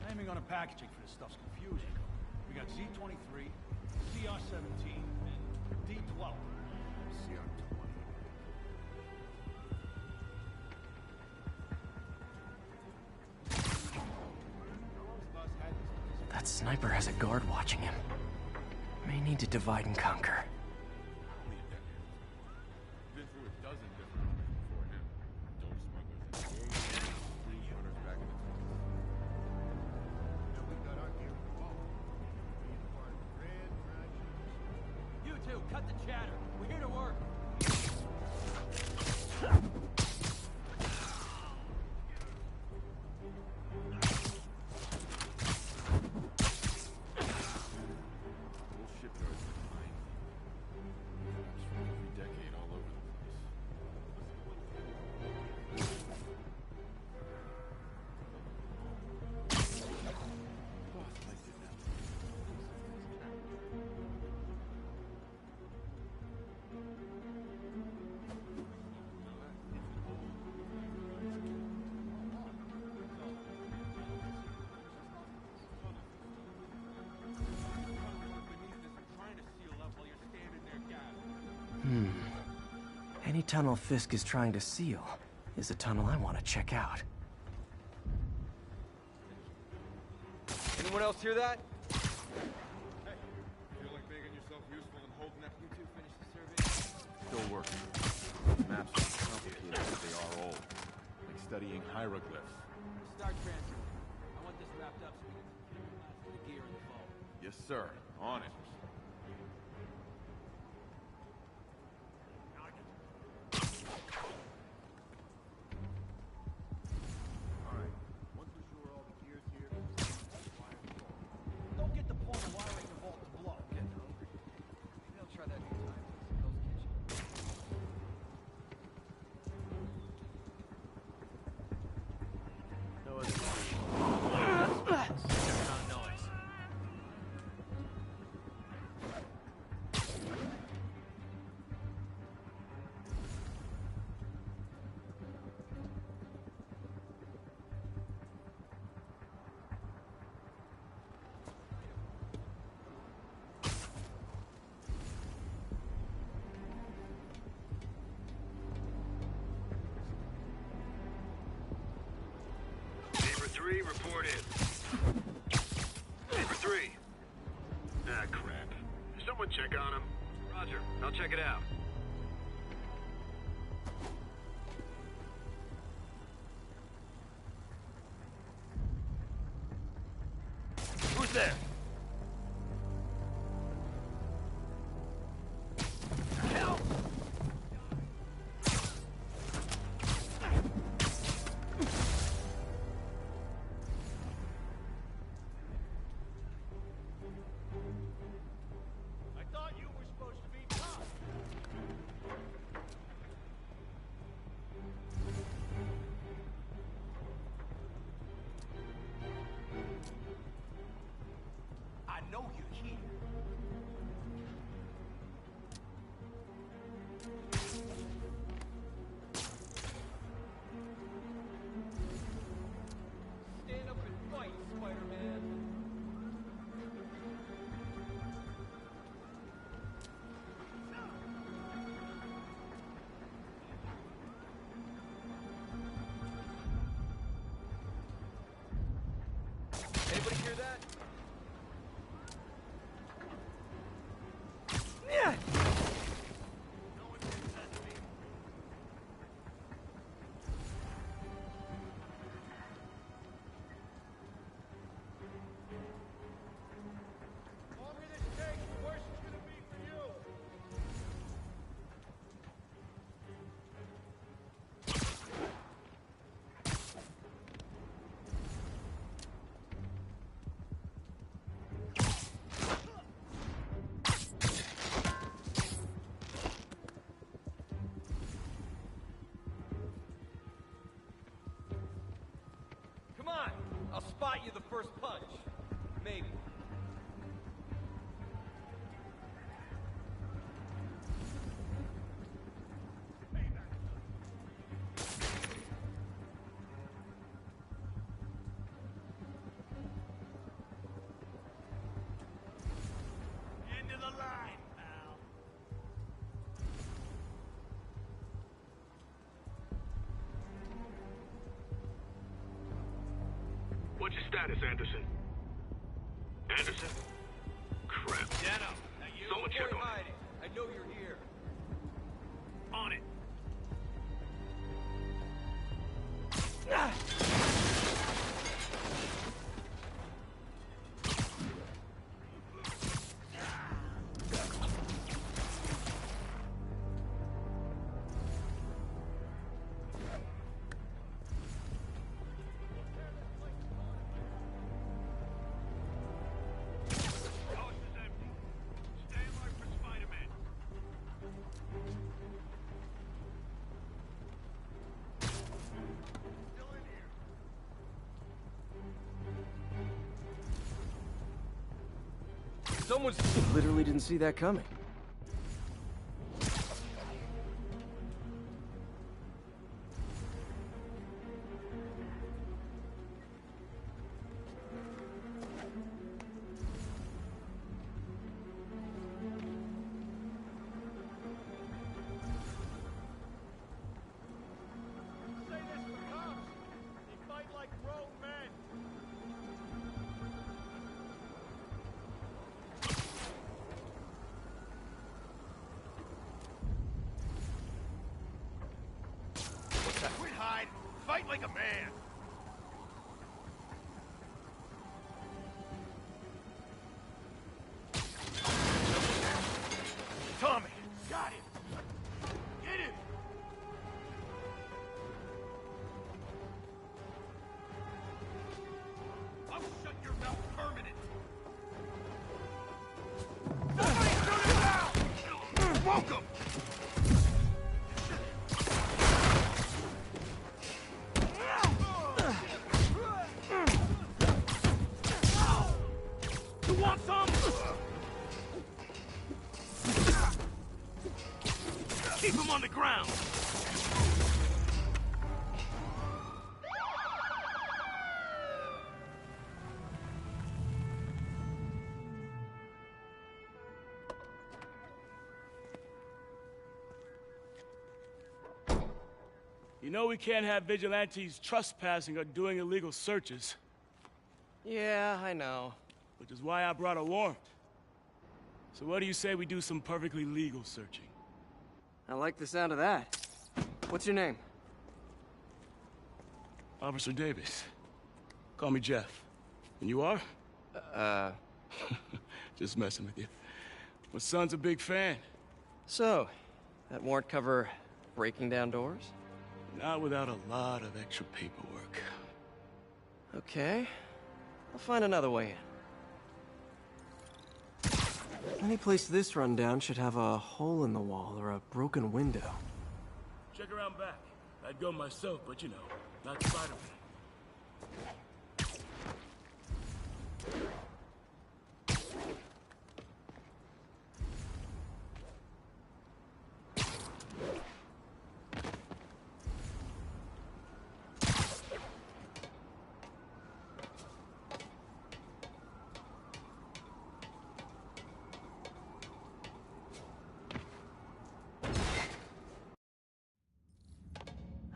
[SPEAKER 9] Naming on a packaging for this stuff's confusing. We got Z23, CR17, and D12. CR20.
[SPEAKER 7] That sniper has a guard watching him. May need to divide and conquer.
[SPEAKER 2] You two, cut the chatter. We're here to work.
[SPEAKER 7] Any tunnel Fisk is trying to seal is a tunnel I want to check out.
[SPEAKER 3] Anyone else hear that?
[SPEAKER 6] Hey, feel like making yourself useful and holding that? You two finish the survey?
[SPEAKER 12] Still working. Maps are complicated, but they are old. Like studying hieroglyphs.
[SPEAKER 2] Start transfer. I want this wrapped up so we can get the gear in the vault.
[SPEAKER 12] Yes, sir. On it.
[SPEAKER 9] Don't get the point of wiring the vault to blow.
[SPEAKER 3] Getting hungry. Maybe I'll try that new time.
[SPEAKER 14] Neighbor 3, report in. Neighbor 3. Ah, crap. Someone check on him.
[SPEAKER 19] Roger. I'll check it out.
[SPEAKER 3] Who's there? Help!
[SPEAKER 9] I thought you were supposed to be tough. I know you're here.
[SPEAKER 2] Stand up and fight, Spider-Man.
[SPEAKER 3] Anybody hear that?
[SPEAKER 2] Yeah.
[SPEAKER 9] The longer this takes, the worse it's gonna be for you.
[SPEAKER 3] Come on! I'll spot you the first punch. Maybe.
[SPEAKER 9] End of the line, pal.
[SPEAKER 14] What's your status, Anderson? Anderson? Crap.
[SPEAKER 3] Dano, that you?
[SPEAKER 14] Someone check
[SPEAKER 3] Avoid
[SPEAKER 14] on him.
[SPEAKER 3] hiding. I know you're here.
[SPEAKER 14] On it.
[SPEAKER 3] Someone's...
[SPEAKER 7] Literally didn't see that coming.
[SPEAKER 5] Fight like a man! Tommy! Got him! Get him! I'll shut your mouth permanent! Somebody shoot him down! Welcome! You want some? Keep him on the ground!
[SPEAKER 9] You know we can't have vigilantes trespassing or doing illegal searches.
[SPEAKER 7] Yeah, I know.
[SPEAKER 9] Which is why I brought a warrant. So what do you say we do some perfectly legal searching?
[SPEAKER 7] I like the sound of that. What's your name?
[SPEAKER 9] Officer Davis. Call me Jeff. And you are? Just messing with you. My son's a big fan.
[SPEAKER 7] So, that warrant cover breaking down doors?
[SPEAKER 9] Not without a lot of extra paperwork.
[SPEAKER 7] Okay. I'll find another way in. Any place this rundown should have a hole in the wall or a broken window.
[SPEAKER 9] Check around back. I'd go myself, but you know, not Spider-Man.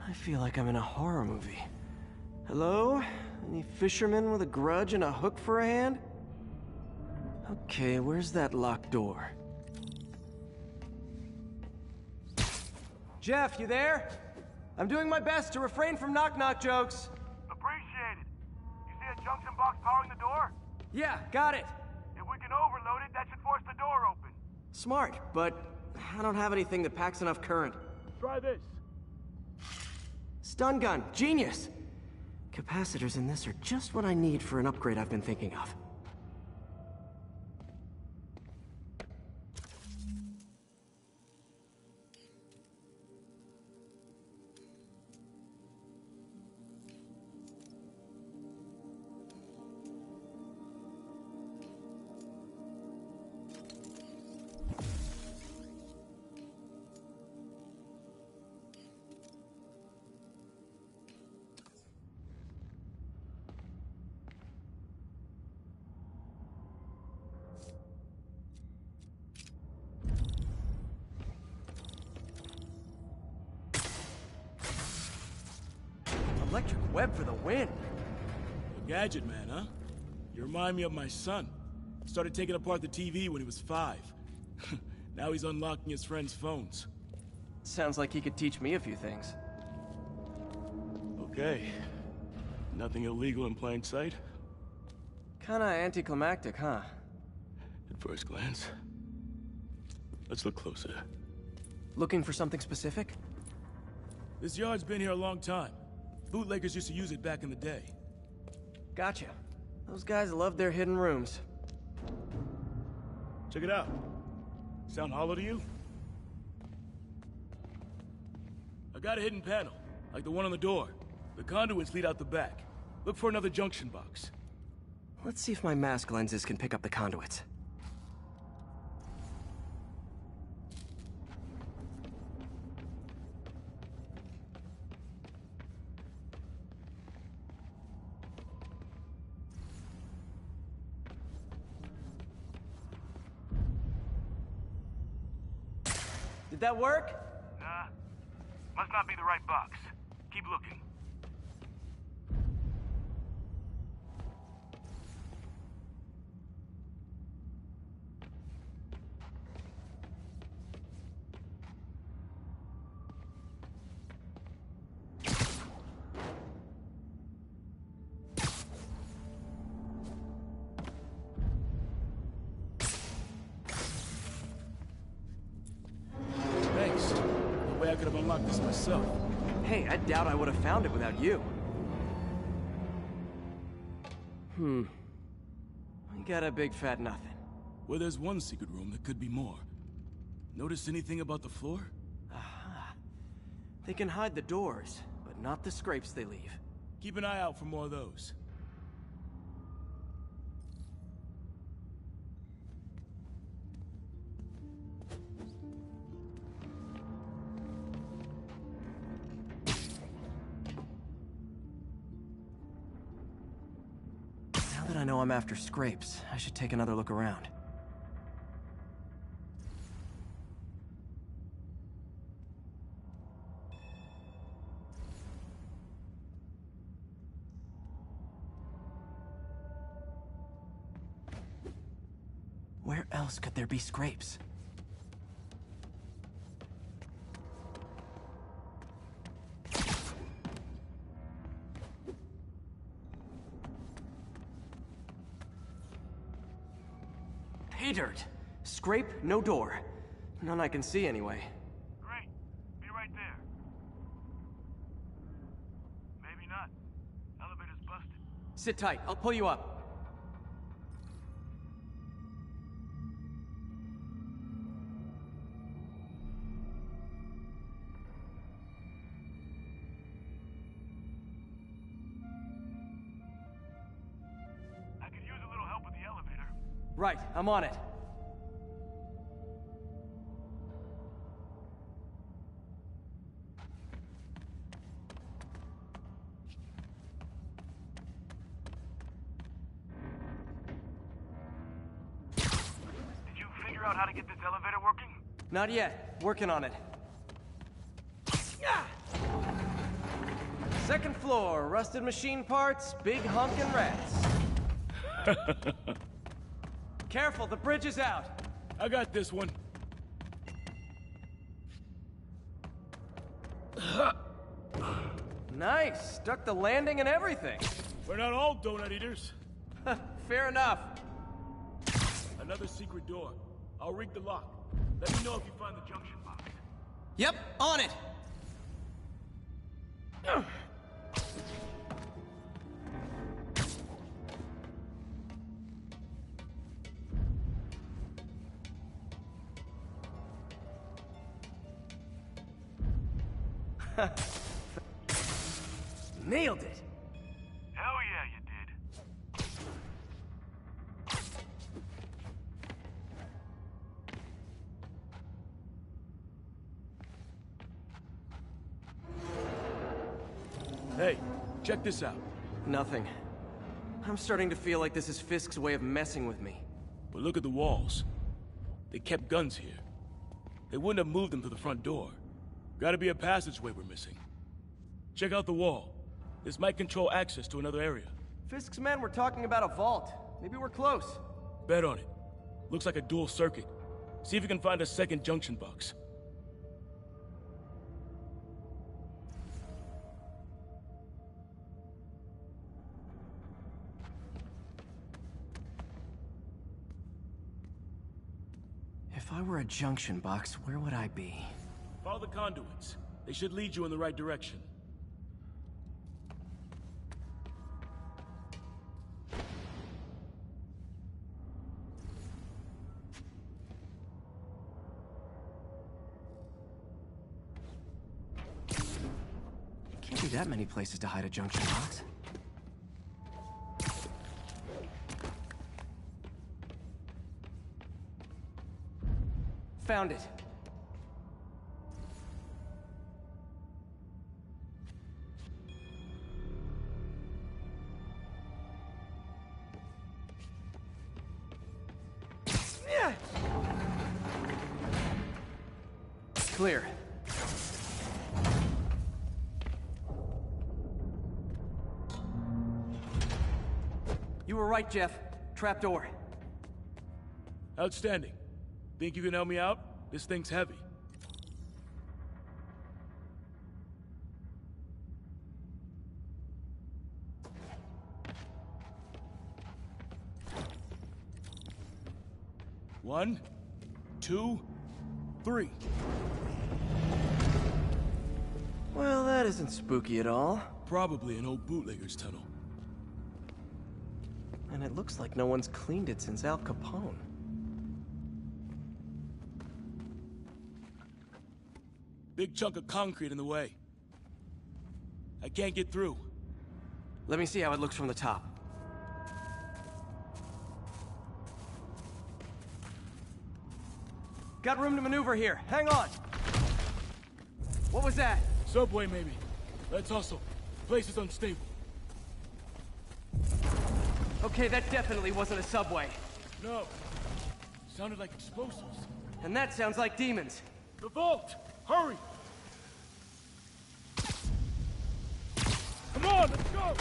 [SPEAKER 7] I feel like I'm in a horror movie. Hello? Any fishermen with a grudge and a hook for a hand? Okay, where's that locked door? Jeff, you there? I'm doing my best to refrain from knock-knock jokes.
[SPEAKER 14] Appreciate it. You see a junction box powering the door?
[SPEAKER 7] Yeah, got it.
[SPEAKER 14] If we can overload it, that should force the door open.
[SPEAKER 7] Smart, but I don't have anything that packs enough current.
[SPEAKER 9] Try this.
[SPEAKER 7] Stun gun, genius! Capacitors in this are just what I need for an upgrade I've been thinking of. Electric web for the win.
[SPEAKER 9] A gadget man, huh? You remind me of my son. Started taking apart the TV when he was 5. Now he's unlocking his friends' phones.
[SPEAKER 7] Sounds like he could teach me a few things.
[SPEAKER 9] Okay. Nothing illegal in plain sight?
[SPEAKER 7] Kinda anticlimactic, huh?
[SPEAKER 9] At first glance. Let's look closer.
[SPEAKER 7] Looking for something specific?
[SPEAKER 9] This yard's been here a long time. Bootleggers used to use it back in the day.
[SPEAKER 7] Gotcha. Those guys love their hidden rooms.
[SPEAKER 9] Check it out. Sound hollow to you? I got a hidden panel, like the one on the door. The conduits lead out the back. Look for another junction box.
[SPEAKER 7] Let's see if my mask lenses can pick up the conduits. Did that work?
[SPEAKER 14] Nah. Must not be the right box. Keep looking.
[SPEAKER 9] I could have unlocked this myself.
[SPEAKER 7] Hey, I doubt I would have found it without you. We got a big fat nothing.
[SPEAKER 9] Well, there's one secret room, there could be more. Notice anything about the floor?
[SPEAKER 7] Aha. They can hide the doors, but not the scrapes they leave.
[SPEAKER 9] Keep an eye out for more of those.
[SPEAKER 7] Now that I know I'm after scrapes, I should take another look around. Where else could there be scrapes? Pay dirt. Scrape, no door. None I can see anyway.
[SPEAKER 9] Great. Be right there. Maybe not. Elevator's busted.
[SPEAKER 7] Sit tight. I'll pull you up.
[SPEAKER 9] I could use a little help with the elevator.
[SPEAKER 7] Right, I'm on it.
[SPEAKER 9] Did you figure out how to get this elevator working?
[SPEAKER 7] Not yet. Working on it. Second floor, rusted machine parts, big honkin' rats. Careful, the bridge is out.
[SPEAKER 9] I got this one.
[SPEAKER 7] Nice, stuck the landing and everything.
[SPEAKER 9] We're not all donut eaters.
[SPEAKER 7] Fair enough.
[SPEAKER 9] Another secret door. I'll rig the lock. Let me know if you find the junction box.
[SPEAKER 7] Yep, on it. Nailed it.
[SPEAKER 9] Hell yeah, you did. Hey, check this out.
[SPEAKER 7] Nothing. I'm starting to feel like this is Fisk's way of messing with me.
[SPEAKER 9] But look at the walls. They kept guns here. They wouldn't have moved them to the front door. Gotta be a passageway we're missing. Check out the wall. This might control access to another area.
[SPEAKER 7] Fisk's men were talking about a vault. Maybe we're close.
[SPEAKER 9] Bet on it. Looks like a dual circuit. See if you can find a second junction box.
[SPEAKER 7] If I were a junction box, where would I be?
[SPEAKER 9] Follow the conduits. They should lead you in the right direction.
[SPEAKER 7] Can't be that many places to hide a junction box. Found it. Clear. You were right, Jeff. Trapdoor.
[SPEAKER 9] Outstanding. Think you can help me out? This thing's heavy. One, two, three.
[SPEAKER 7] that isn't spooky at all.
[SPEAKER 9] Probably an old bootlegger's tunnel.
[SPEAKER 7] And it looks like no one's cleaned it since Al Capone.
[SPEAKER 9] Big chunk of concrete in the way. I can't get through.
[SPEAKER 7] Let me see how it looks from the top. Got room to maneuver here. Hang on. What was that?
[SPEAKER 9] Subway, maybe. Let's hustle. Place is unstable.
[SPEAKER 7] Okay, that definitely wasn't a subway.
[SPEAKER 9] No. Sounded like explosives.
[SPEAKER 7] And that sounds like demons.
[SPEAKER 9] The vault! Hurry! Come on, let's go!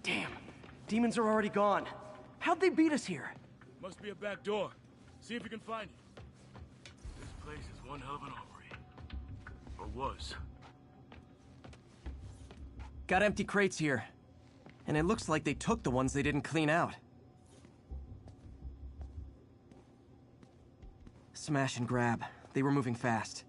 [SPEAKER 7] Damn. Demons are already gone. How'd they beat us here?
[SPEAKER 9] Must be a back door. See if you can find it. This place is one hell of an armory. Or was.
[SPEAKER 7] Got empty crates here. And it looks like they took the ones they didn't clean out. Smash and grab. They were moving fast.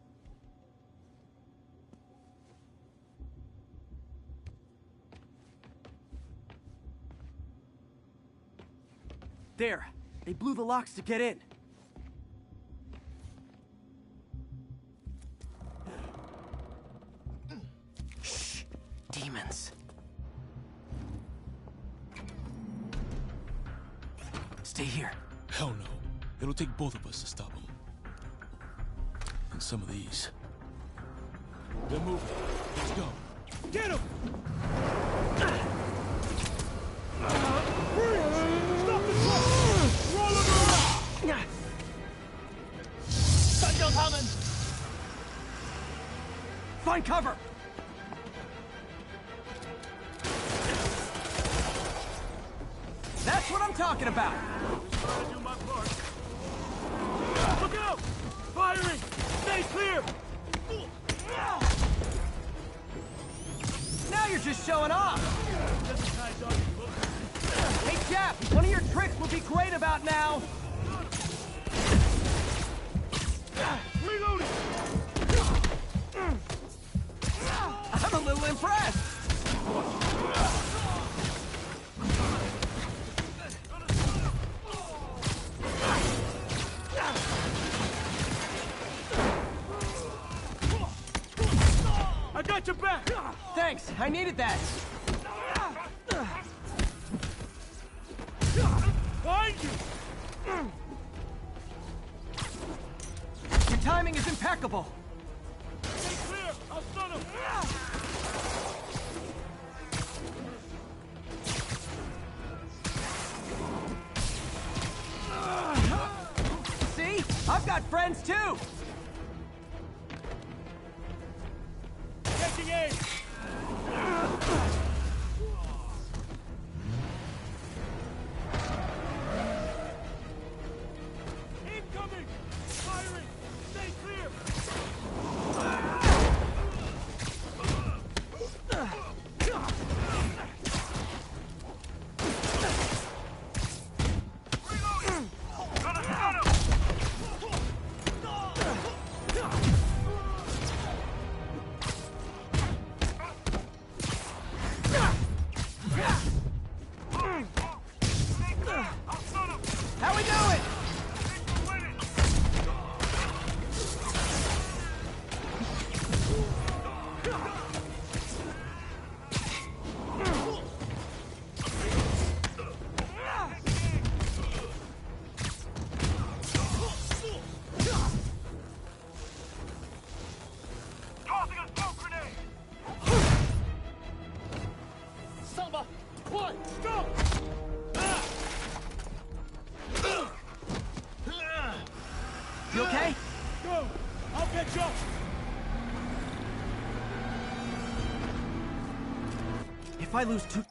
[SPEAKER 7] There. They blew the locks to get in. Shh. Demons. Stay here.
[SPEAKER 9] Hell no. It'll take both of us to stop them. And some of these. They're moving. Let's go. Get them! Stop the truck! Roll them around! Gun coming!
[SPEAKER 7] Find cover! That's what I'm talking about!
[SPEAKER 9] Just trying to do my part. Look out! Firing! Stay clear!
[SPEAKER 7] Now you're just showing off! Hey, Jeff, one of your tricks would be great about now!
[SPEAKER 9] Reloading!
[SPEAKER 7] I'm a little impressed!
[SPEAKER 9] I got your back!
[SPEAKER 7] Thanks, I needed that!
[SPEAKER 9] Find you!
[SPEAKER 7] Your timing is impeccable!
[SPEAKER 9] Stay clear! I'll stun him!
[SPEAKER 7] See? I've got friends too!
[SPEAKER 9] Catching aim! Incoming! Firing! Stay clear!
[SPEAKER 7] How we doing?
[SPEAKER 14] Tossing a smoke grenade!
[SPEAKER 9] Selma! What? Stop!
[SPEAKER 7] You okay?
[SPEAKER 9] Go! I'll catch up!
[SPEAKER 7] If I lose two...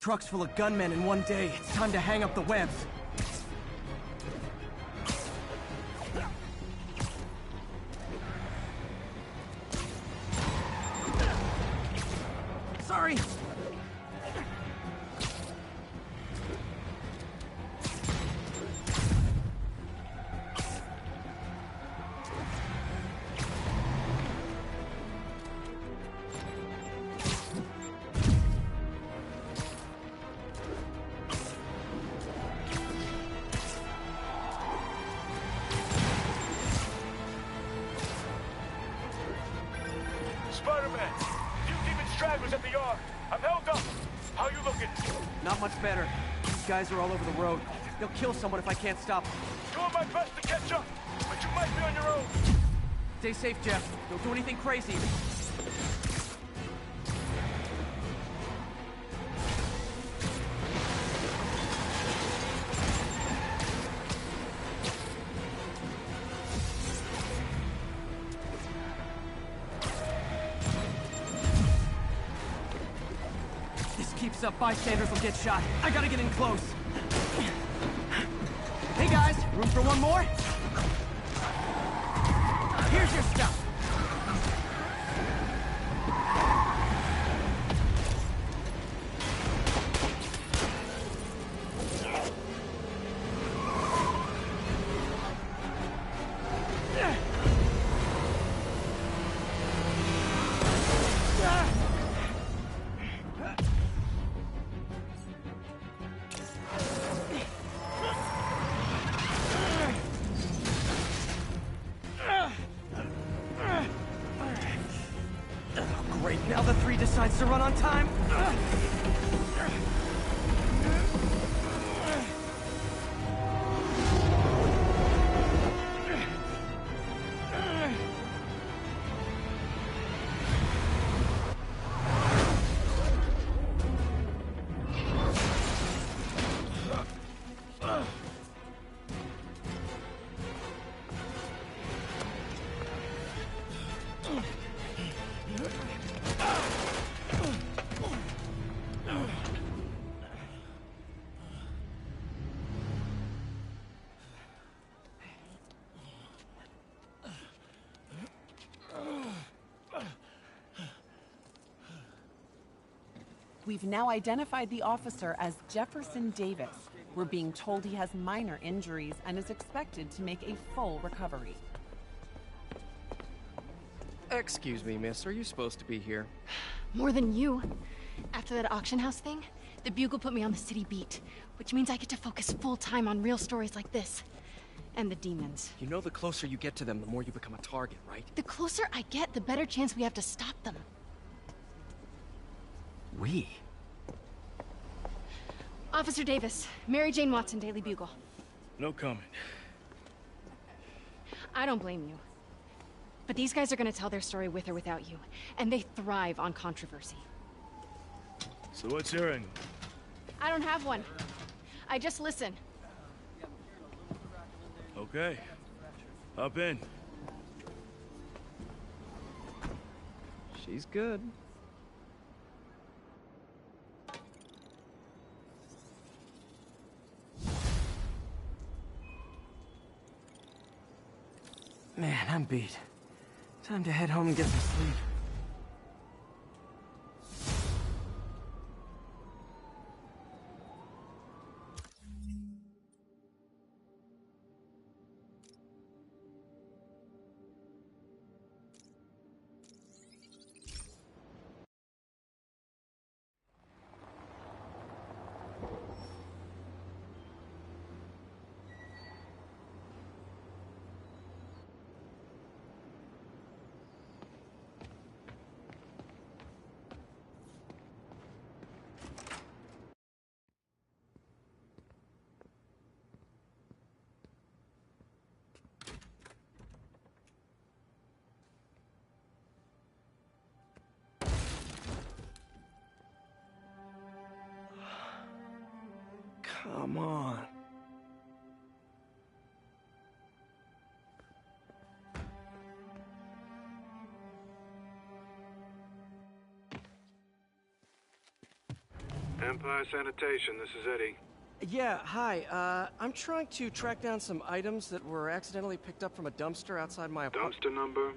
[SPEAKER 7] Trucks full of gunmen in one day. It's time to hang up the webs. Sorry!
[SPEAKER 9] Spider-Man! Few demon stragglers at the yard. I'm held up. How you looking?
[SPEAKER 7] Not much better. These guys are all over the road. They'll kill someone if I can't stop them.
[SPEAKER 9] Doing my best to catch up, but you might be on your own.
[SPEAKER 7] Stay safe, Jeff. Don't do anything crazy. Keeps up, bystanders will get shot. I gotta get in close. Hey guys, room for one more? Here's your stuff. Now the 3 decides to run on time.
[SPEAKER 20] We've now identified the officer as Jefferson Davis. We're being told he has minor injuries and is expected to make a full recovery.
[SPEAKER 7] Excuse me, miss. Are you supposed to be here?
[SPEAKER 4] More than you. After that auction house thing, the Bugle put me on the city beat, which means I get to focus full time on real stories like this. And the demons.
[SPEAKER 7] You know the closer you get to them, the more you become a target, right?
[SPEAKER 4] The closer I get, the better chance we have to stop them.
[SPEAKER 7] We?
[SPEAKER 4] Officer Davis, Mary Jane Watson, Daily Bugle.
[SPEAKER 9] No comment.
[SPEAKER 4] I don't blame you. But these guys are gonna tell their story with or without you, and they thrive on controversy.
[SPEAKER 9] So what's your angle?
[SPEAKER 4] I don't have one. I just listen.
[SPEAKER 9] Okay. Hop in.
[SPEAKER 7] She's good. Man, I'm beat. Time to head home and get some sleep. Come on.
[SPEAKER 19] Empire Sanitation, this is Eddie.
[SPEAKER 7] Yeah, hi. I'm trying to track down some items that were accidentally picked up from a dumpster outside my apartment.
[SPEAKER 19] Dumpster number?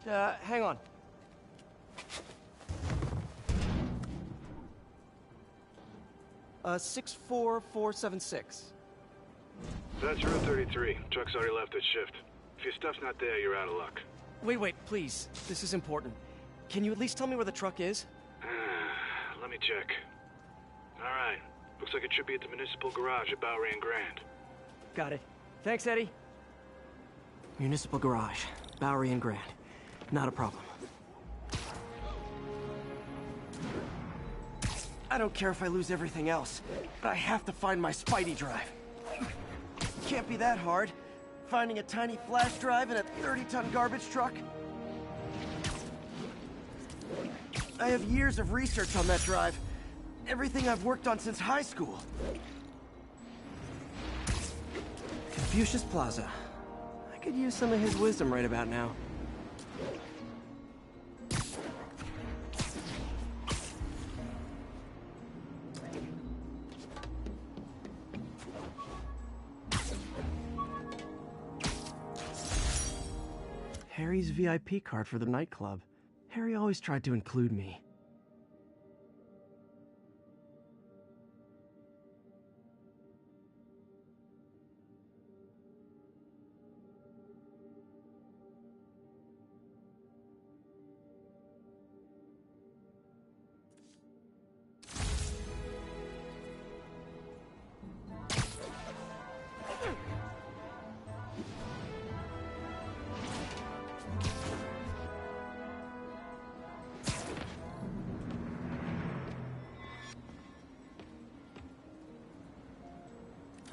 [SPEAKER 7] Hang on. Uh, 64476.
[SPEAKER 19] That's Route 33. Truck's already left its shift. If your stuff's not there, you're out of luck.
[SPEAKER 7] Wait, please. This is important. Can you at least tell me where the truck is?
[SPEAKER 19] Let me check. Alright. Looks like it should be at the municipal garage at Bowery and Grand.
[SPEAKER 7] Got it. Thanks, Eddie. Municipal garage, Bowery and Grand. Not a problem. I don't care if I lose everything else, but I have to find my Spidey drive. Can't be that hard. Finding a tiny flash drive in a 30-ton garbage truck. I have years of research on that drive. Everything I've worked on since high school. Confucius Plaza. I could use some of his wisdom right about now. Harry's VIP card for the nightclub. Harry always tried to include me.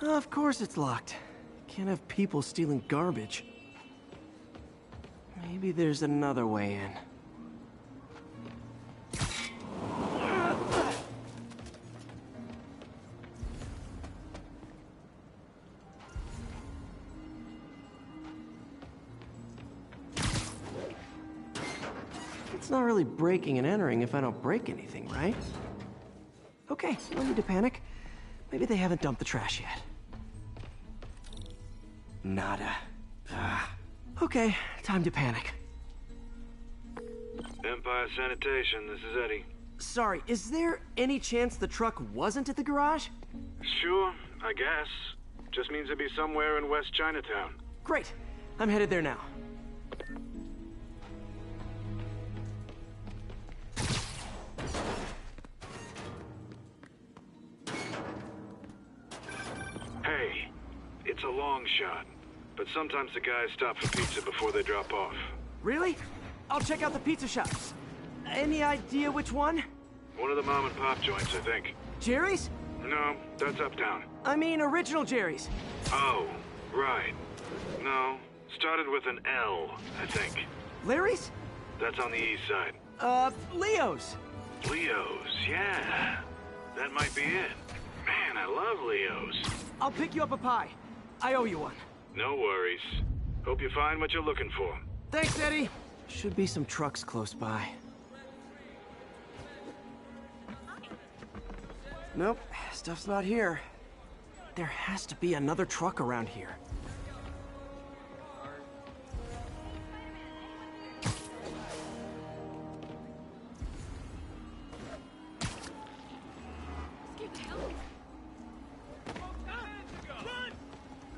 [SPEAKER 7] Of course it's locked. Can't have people stealing garbage. Maybe there's another way in. It's not really breaking and entering if I don't break anything, right? Okay, no need to panic. Maybe they haven't dumped the trash yet. Nada. Okay, time to panic.
[SPEAKER 19] Empire Sanitation, this is Eddie.
[SPEAKER 7] Sorry, is there any chance the truck wasn't at the garage?
[SPEAKER 19] Sure, I guess. Just means it'd be somewhere in West Chinatown.
[SPEAKER 7] Great. I'm headed there now.
[SPEAKER 19] Hey, it's a long shot, but sometimes the guys stop for pizza before they drop off.
[SPEAKER 7] Really? I'll check out the pizza shops. Any idea which one?
[SPEAKER 19] One of the mom and pop joints, I think.
[SPEAKER 7] Jerry's?
[SPEAKER 19] No, that's uptown.
[SPEAKER 7] I mean original Jerry's.
[SPEAKER 19] Oh, right. No, started with an L, I think.
[SPEAKER 7] Larry's?
[SPEAKER 19] That's on the east side.
[SPEAKER 7] Leo's.
[SPEAKER 19] Leo's, yeah. That might be it. Man, I love Leo's.
[SPEAKER 7] I'll pick you up a pie. I owe you one.
[SPEAKER 19] No worries. Hope you find what you're looking for.
[SPEAKER 7] Thanks, Eddie. Should be some trucks close by. Nope, stuff's not here. There has to be another truck around here.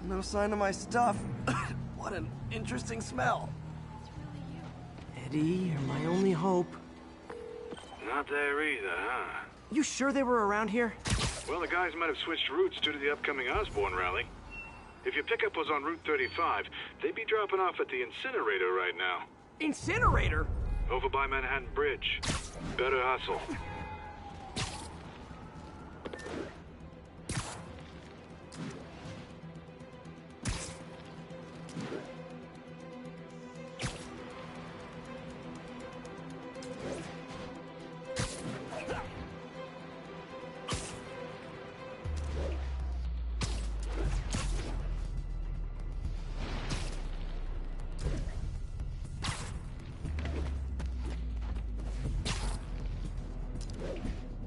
[SPEAKER 7] No sign of my stuff. What an interesting smell. Eddie, you're my only hope.
[SPEAKER 19] Not there either, huh?
[SPEAKER 7] You sure they were around here?
[SPEAKER 19] Well, the guys might have switched routes due to the upcoming Osborn rally. If your pickup was on Route 35, they'd be dropping off at the incinerator right now.
[SPEAKER 7] Incinerator?
[SPEAKER 19] Over by Manhattan Bridge. Better hustle.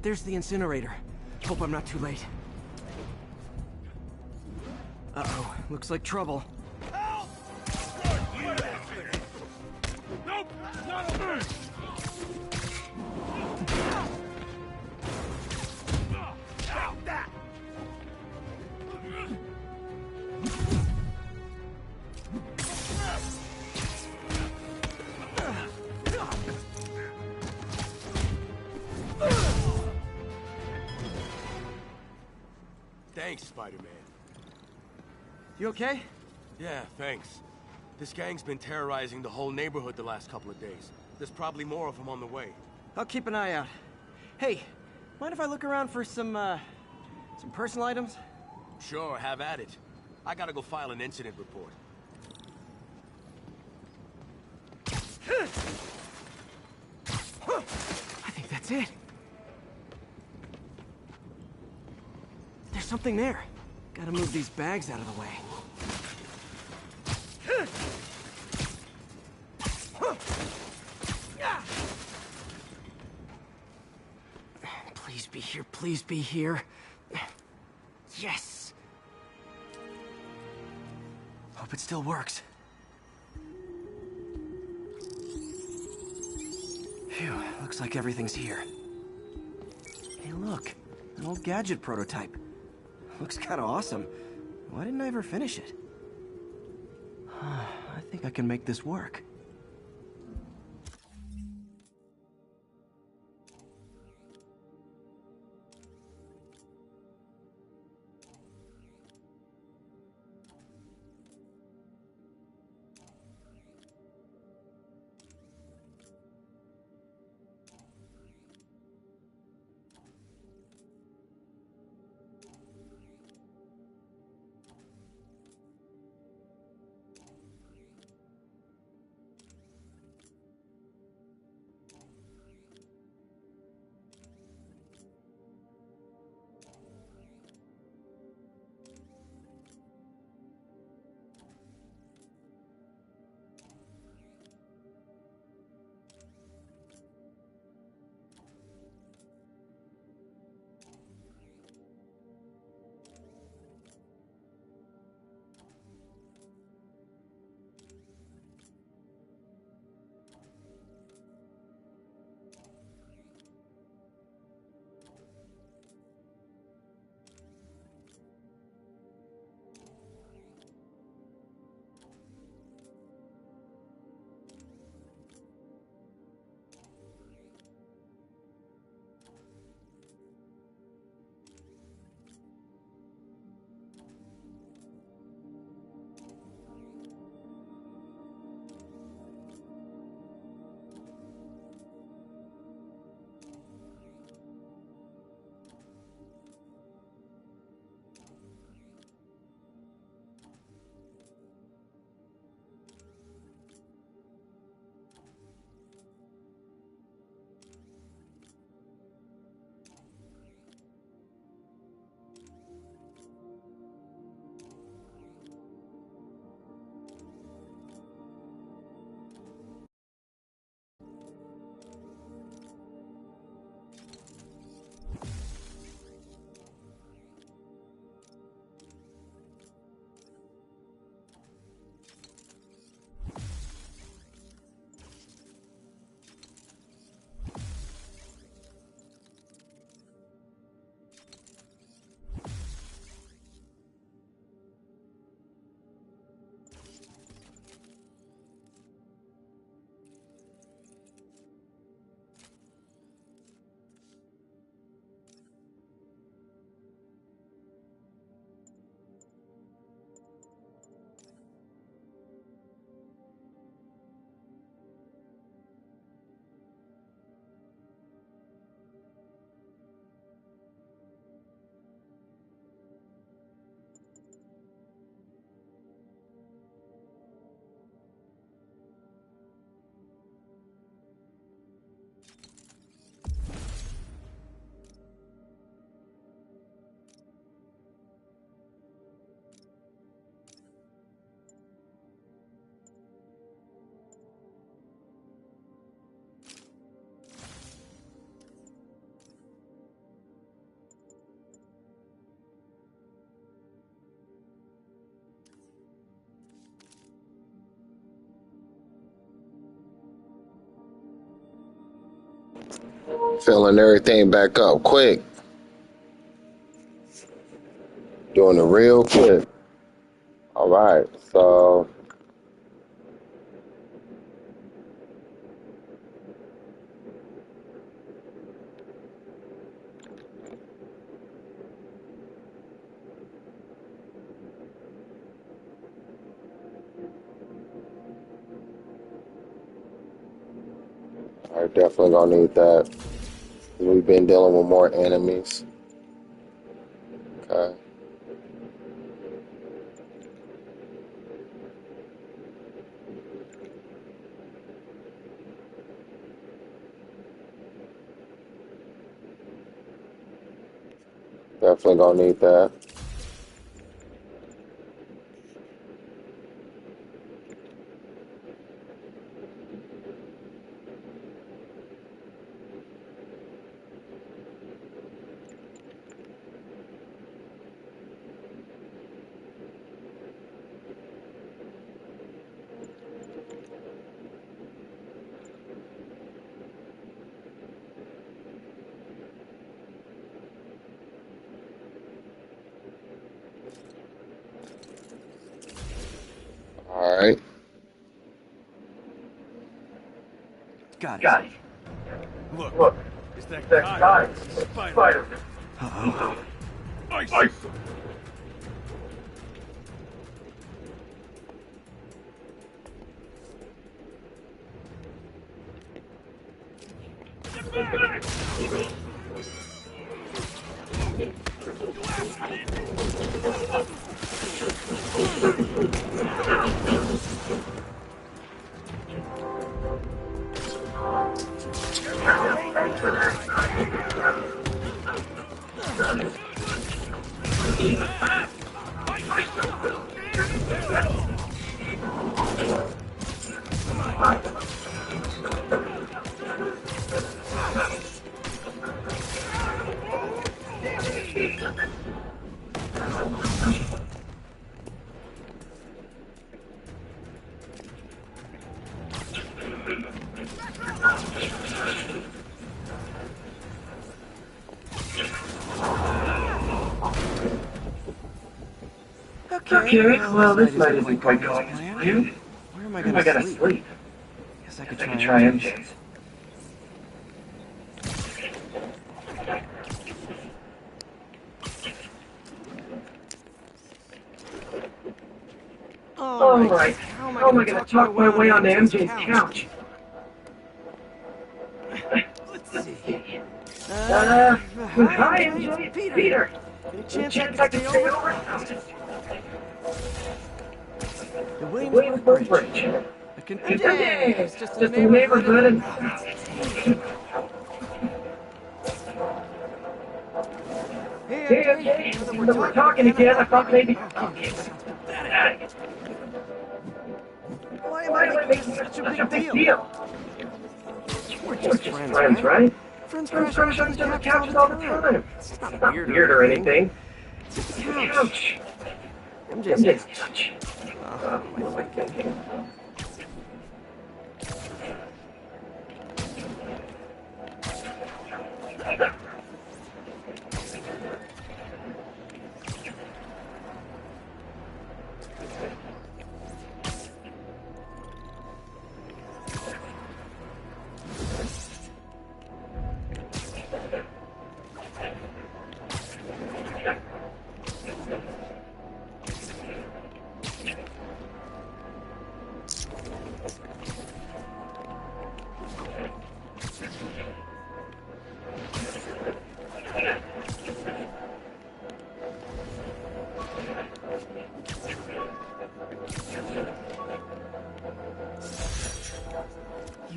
[SPEAKER 7] there's the incinerator. Hope I'm not too late. Uh-oh, looks like trouble.
[SPEAKER 14] Nope, not over there. That.
[SPEAKER 2] Thanks, Spider-Man.
[SPEAKER 7] You okay?
[SPEAKER 2] Yeah, thanks. This gang's been terrorizing the whole neighborhood the last couple of days. There's probably more of them on the way.
[SPEAKER 7] I'll keep an eye out. Hey, mind if I look around for some personal items?
[SPEAKER 2] Sure, have at it. I gotta go file an incident report.
[SPEAKER 7] I think that's it. There's something there. Gotta move these bags out of the way. Please be here, please be here. Yes! Hope it still works. Phew, looks like everything's here. Hey look, an old gadget prototype. Looks kinda awesome. Why didn't I ever finish it? I think I can make this work.
[SPEAKER 1] Filling everything back up quick. Doing it real quick. All right, so I definitely gonna need that. We've been dealing with more enemies. Okay. Definitely gonna need that. All right.
[SPEAKER 7] Got it.
[SPEAKER 14] Look.
[SPEAKER 3] It's that
[SPEAKER 14] That
[SPEAKER 3] guy.
[SPEAKER 14] guy.
[SPEAKER 3] Spider.
[SPEAKER 7] Uh-oh.
[SPEAKER 3] Ice.
[SPEAKER 7] Okay,
[SPEAKER 15] well, this night isn't quite going as planned.
[SPEAKER 7] Where am I
[SPEAKER 15] Where am I
[SPEAKER 7] gonna
[SPEAKER 15] gonna
[SPEAKER 7] sleep?
[SPEAKER 15] sleep?
[SPEAKER 7] Guess I
[SPEAKER 15] I
[SPEAKER 7] could
[SPEAKER 15] could
[SPEAKER 7] try
[SPEAKER 15] try
[SPEAKER 7] MJ's.
[SPEAKER 15] MJ's. Alright, how am I gonna talk my way onto MJ's couch?
[SPEAKER 7] Let's see.
[SPEAKER 15] Hi MJ, Peter.
[SPEAKER 7] Any
[SPEAKER 15] Chance
[SPEAKER 7] chance
[SPEAKER 15] I could stay over?
[SPEAKER 7] The
[SPEAKER 15] Williamsburg Bridge.
[SPEAKER 7] MJ! It's just
[SPEAKER 15] a neighborhood and... Hey MJ, now that we're talking again, I thought maybe... Okay,
[SPEAKER 7] Why am I making such a big deal?
[SPEAKER 15] We're just friends, right? Friends crash on each other's couches all the time. It's not weird or anything. It's just a couch. MJ's touch. What am I thinking?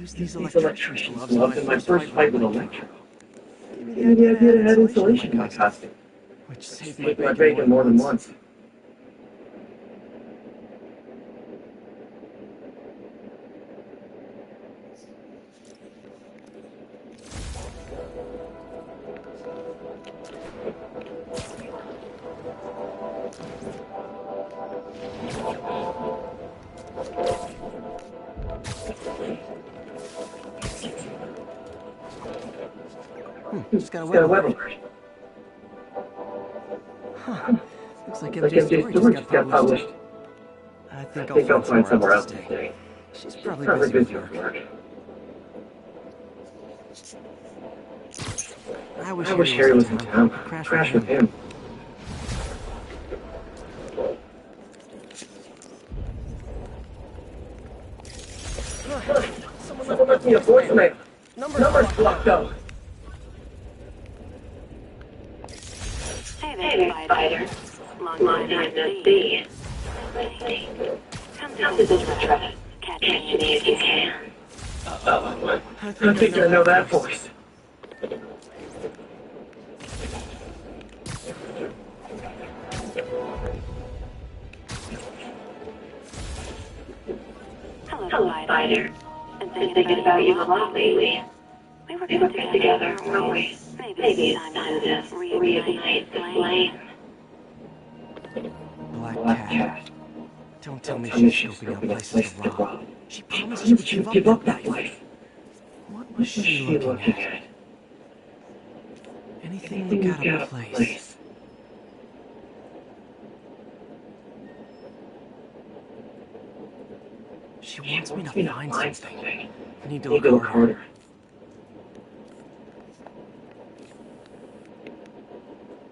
[SPEAKER 7] Use these
[SPEAKER 15] electrician's
[SPEAKER 7] electrician
[SPEAKER 15] gloves in my first fight with Electro.
[SPEAKER 7] Give
[SPEAKER 15] Give me the idea to add insulation to my costume.
[SPEAKER 7] Which saved
[SPEAKER 15] Saved my bacon more than once.
[SPEAKER 7] Just got a web alert. Huh. Looks like MJ's story just got published. I think I'll find somewhere else to stay. She's probably busy with work. I wish Harry was in town. Crash with him. Someone left me a voicemail. Number's blocked out.
[SPEAKER 10] Hey there, Spider. Long time no see. Come to this restaurant. Catch me if you can.
[SPEAKER 15] I think I know that voice.
[SPEAKER 10] Hello, Spider. Been thinking about you a lot lately. We were good together, weren't we? Maybe it's time to reignite the flame.
[SPEAKER 7] Black Cat. Don't tell me she's scoping out places to rob. She promised she would give up that life. What was she looking at? Anything look out of place? She wants me to find something. I need to look harder.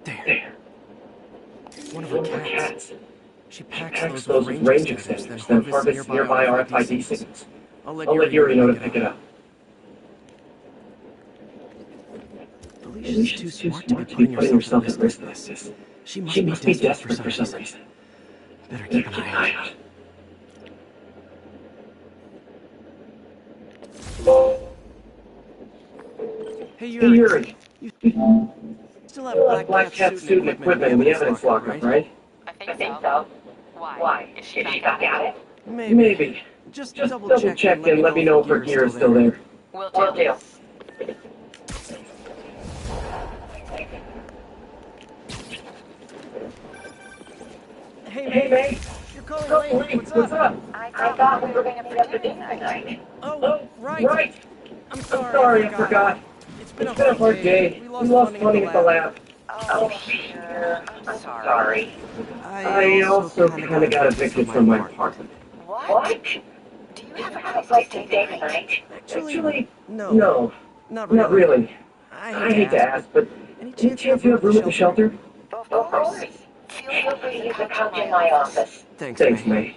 [SPEAKER 7] There. One of her cats. She packs those range extenders, then harvests nearby RFID signals. I'll let Yuri know to pick it up. Alicia's too smart to be putting herself at risk like this. She must be desperate for some reason. Better keep an eye out. Hey Yuri, you still have Black Cat suit and equipment in the evidence lockup, right?
[SPEAKER 11] I think so. Why? Is she back at it?
[SPEAKER 7] Maybe. Just double check and let me know if her gear is still there.
[SPEAKER 11] Will do.
[SPEAKER 7] Hey, mate. You're calling late. What's up?
[SPEAKER 11] I thought we were going to meet up for dinner tonight.
[SPEAKER 7] Oh, right. I'm sorry, I forgot. It's been a hard day. We lost money at the lab.
[SPEAKER 11] Oh, sure. I'm sorry.
[SPEAKER 7] I also kind of got evicted from my apartment.
[SPEAKER 11] What? Do you have a place to stay tonight?
[SPEAKER 7] Actually, no. Not really. I hate to ask, but any chance you have room at the shelter?
[SPEAKER 11] Of course. Feel free to come in my office.
[SPEAKER 7] Thanks, May.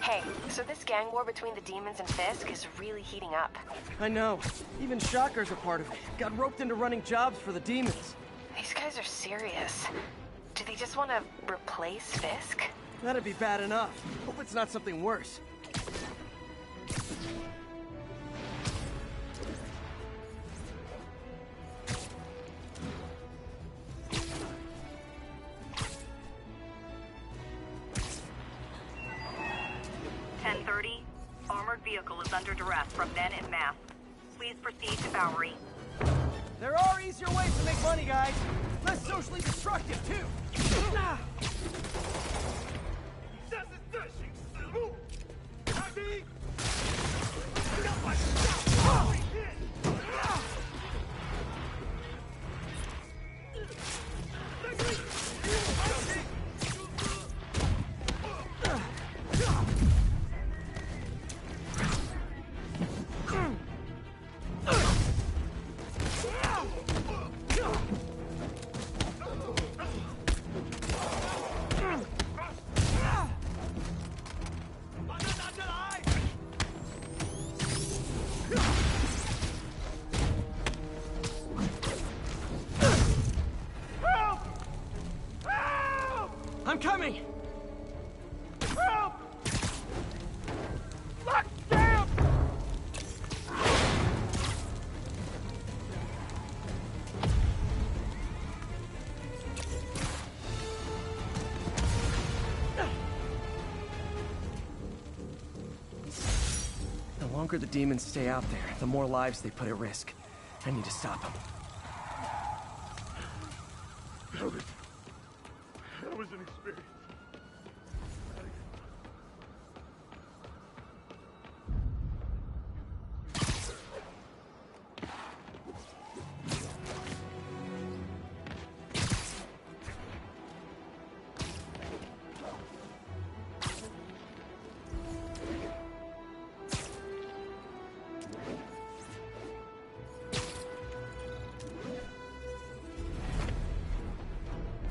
[SPEAKER 17] Hey, so this gang war between the demons and Fisk is really heating up.
[SPEAKER 7] I know. Even Shocker's a part of it. Got roped into running jobs for the demons.
[SPEAKER 17] These guys are serious. Do they just want to replace Fisk?
[SPEAKER 7] That'd be bad enough. Hope it's not something worse.
[SPEAKER 22] Armored vehicle is under duress from men in masks. Please proceed to Bowery.
[SPEAKER 7] There are easier ways to make money, guys. Less socially destructive, too. longer the demons stay out there, the more lives they put at risk. I need to stop them.
[SPEAKER 14] That was an experience.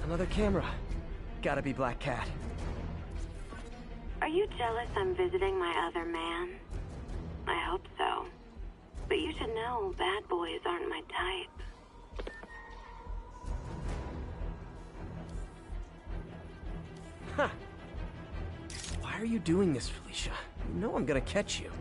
[SPEAKER 7] Another camera. Gotta be Black Cat.
[SPEAKER 18] Are you jealous I'm visiting my other man? I hope so. But you should know bad boys aren't my type.
[SPEAKER 7] Huh. Why are you doing this, Felicia? You know I'm gonna catch you.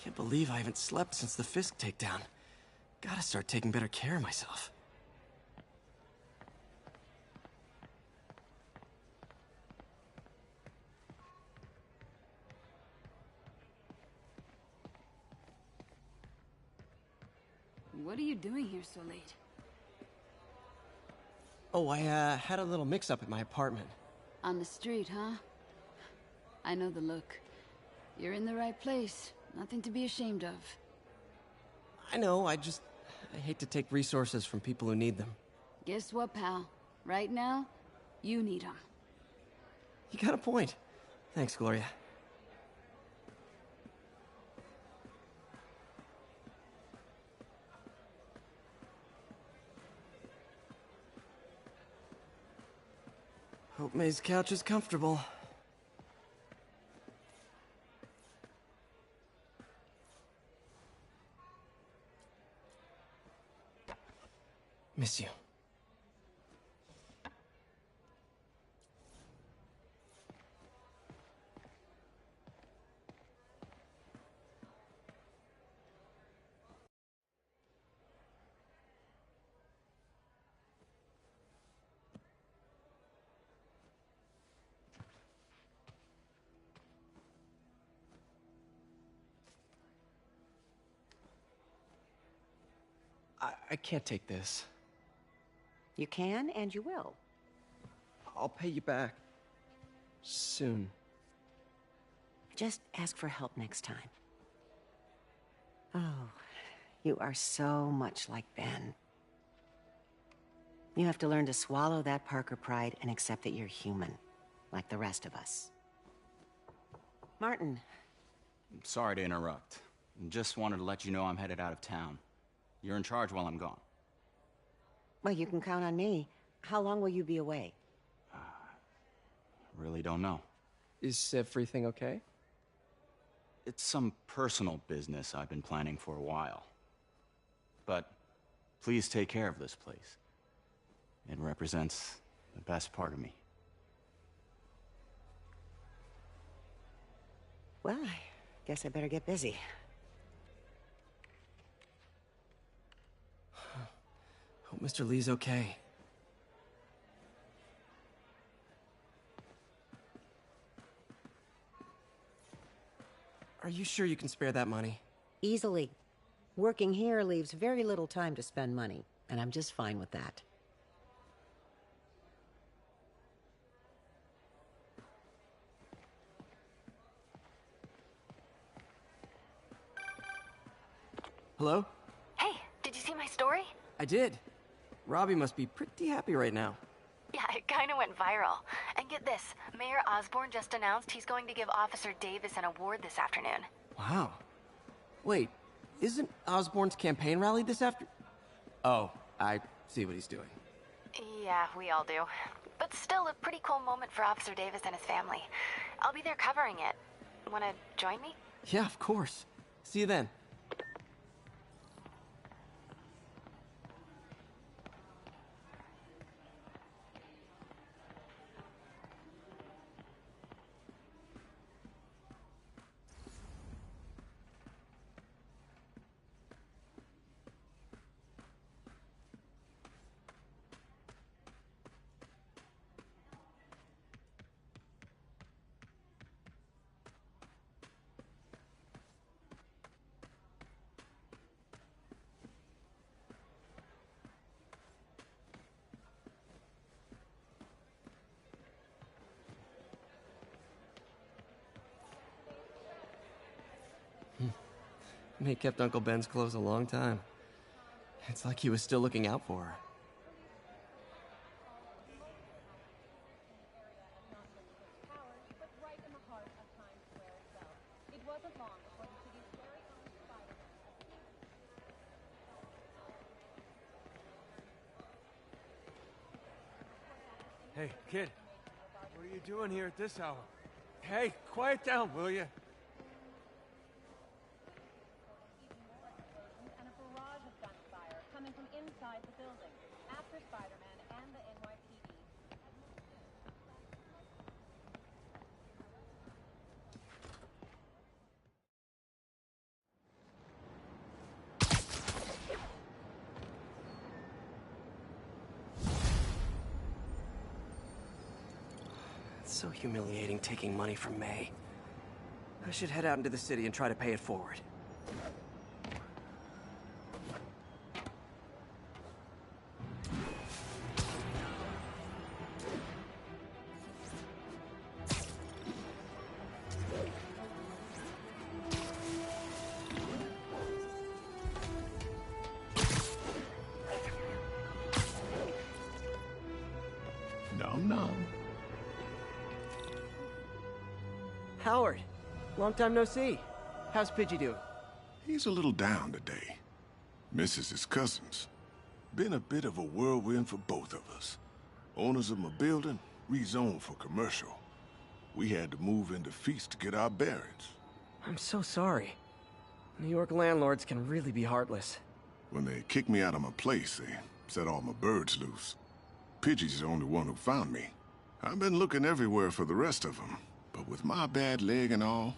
[SPEAKER 7] Can't believe I haven't slept since the Fisk takedown. Gotta start taking better care of myself.
[SPEAKER 21] What are you doing here so late?
[SPEAKER 7] Oh, I had a little mix-up at my apartment.
[SPEAKER 21] On the street, huh? I know the look. You're in the right place. Nothing to be ashamed of.
[SPEAKER 7] I know, I hate to take resources from people who need them.
[SPEAKER 21] Guess what, pal? Right now, you need them.
[SPEAKER 7] You got a point. Thanks, Gloria. Hope May's couch is comfortable. Miss you. I can't take this.
[SPEAKER 23] You can, and you will.
[SPEAKER 7] I'll pay you back. Soon.
[SPEAKER 23] Just ask for help next time. Oh, you are so much like Ben. You have to learn to swallow that Parker pride and accept that you're human, like the rest of us. Martin.
[SPEAKER 24] Sorry to interrupt. Just wanted to let you know I'm headed out of town. You're in charge while I'm gone.
[SPEAKER 23] Well, you can count on me. How long will you be away?
[SPEAKER 24] Really don't know.
[SPEAKER 7] Is everything okay?
[SPEAKER 24] It's some personal business I've been planning for a while. But please take care of this place. It represents the best part of me.
[SPEAKER 23] Well, I guess I better get busy.
[SPEAKER 7] Hope Mr. Lee's okay. Are you sure you can spare that money?
[SPEAKER 23] Easily. Working here leaves very little time to spend money, and I'm just fine with that.
[SPEAKER 7] Hello?
[SPEAKER 17] Hey, did you see my story?
[SPEAKER 7] I did. Robbie must be pretty happy right now.
[SPEAKER 17] Yeah, it kinda went viral. And get this, Mayor Osborn just announced he's going to give Officer Davis an award this afternoon.
[SPEAKER 7] Wow. Wait, isn't Osborn's campaign rally this after... Oh, I see what he's doing.
[SPEAKER 17] Yeah, we all do. But still a pretty cool moment for Officer Davis and his family. I'll be there covering it. Wanna join me?
[SPEAKER 7] Yeah, of course. See you then. He kept Uncle Ben's clothes a long time. It's like he was still looking out for her.
[SPEAKER 2] Hey, kid. What are you doing here at this hour? Hey, quiet down, will you?
[SPEAKER 6] And a barrage of gunfire coming from inside the building after Spider-Man and the NYPD.
[SPEAKER 7] It's so humiliating taking money from May. I should head out into the city and try to pay it forward.
[SPEAKER 14] Nom nom.
[SPEAKER 7] Howard, long time no see. How's Pidgey doing?
[SPEAKER 14] He's a little down today. Misses his cousins. Been a bit of a whirlwind for both of us. Owners of my building rezoned for commercial. We had to move into Feast to get our bearings.
[SPEAKER 7] I'm so sorry. New York landlords can really be heartless.
[SPEAKER 14] When they kicked me out of my place, they set all my birds loose. Pidgey's the only one who found me. I've been looking everywhere for the rest of them, but with my bad leg and all...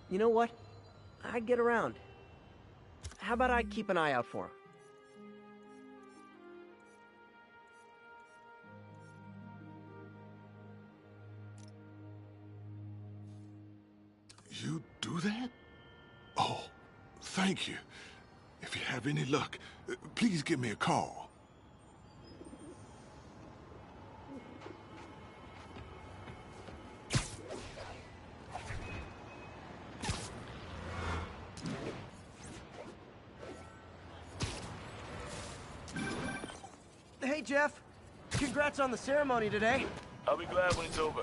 [SPEAKER 7] You know what? I'd get around. How about I keep an eye out for him?
[SPEAKER 14] You do that? Oh, thank you. If you have any luck, please give me a call.
[SPEAKER 7] Hey, Jeff. Congrats on the ceremony today.
[SPEAKER 9] I'll be glad when it's over.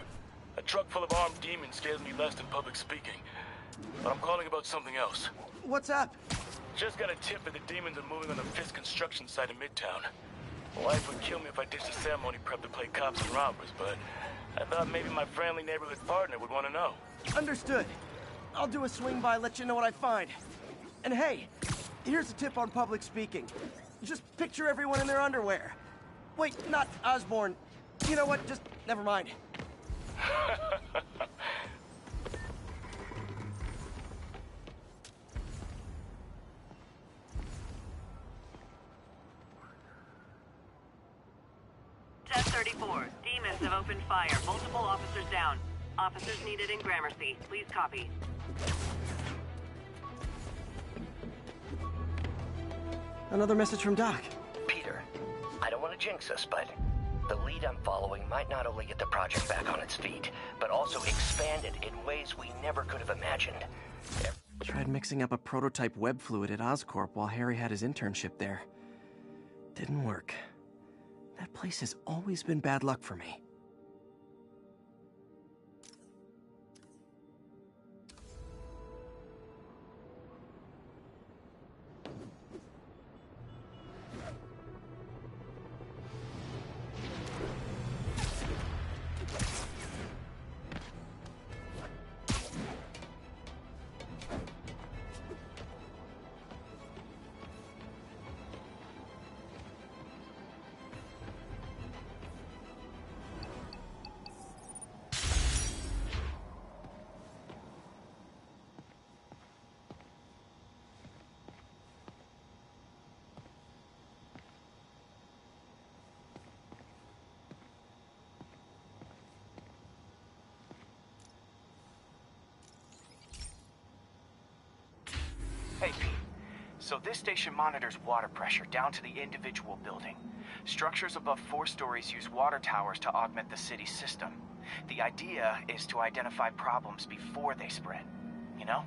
[SPEAKER 9] A truck full of armed demons scares me less than public speaking. But I'm calling about something else.
[SPEAKER 7] What's up?
[SPEAKER 9] Just got a tip that the demons are moving on the Fisk construction site in Midtown. My wife would kill me if I ditched the ceremony prep to play cops and robbers, but I thought maybe my friendly neighborhood partner would want to know.
[SPEAKER 7] Understood. I'll do a swing by, let you know what I find. And hey, here's a tip on public speaking. Just picture everyone in their underwear. Wait, not Osborn. You know what? Just never mind.
[SPEAKER 22] (1034) Demons have opened fire. Multiple officers down. Officers needed in Gramercy. Please copy.
[SPEAKER 7] Another message from Doc.
[SPEAKER 8] Peter, I don't want to jinx us, but the lead I'm following might not only get the project back on its feet, but also expand it in ways we never could have imagined.
[SPEAKER 7] Tried mixing up a prototype web fluid at Oscorp while Harry had his internship there. Didn't work. That place has always been bad luck for me.
[SPEAKER 13] Hey, Pete. So this station monitors water pressure down to the individual building. Structures above 4 stories use water towers to augment the city's system. The idea is to identify problems before they spread, you know?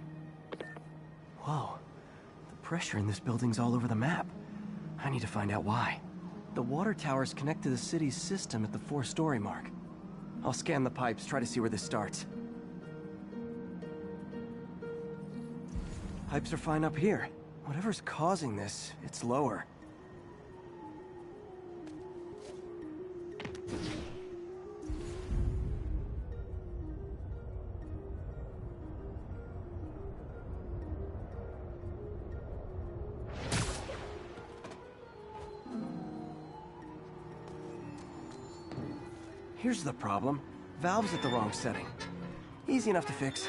[SPEAKER 7] Whoa. The pressure in this building's all over the map. I need to find out why. The water towers connect to the city's system at the 4-story mark. I'll scan the pipes, try to see where this starts. Pipes are fine up here. Whatever's causing this, it's lower. Here's the problem. Valve's at the wrong setting. Easy enough to fix.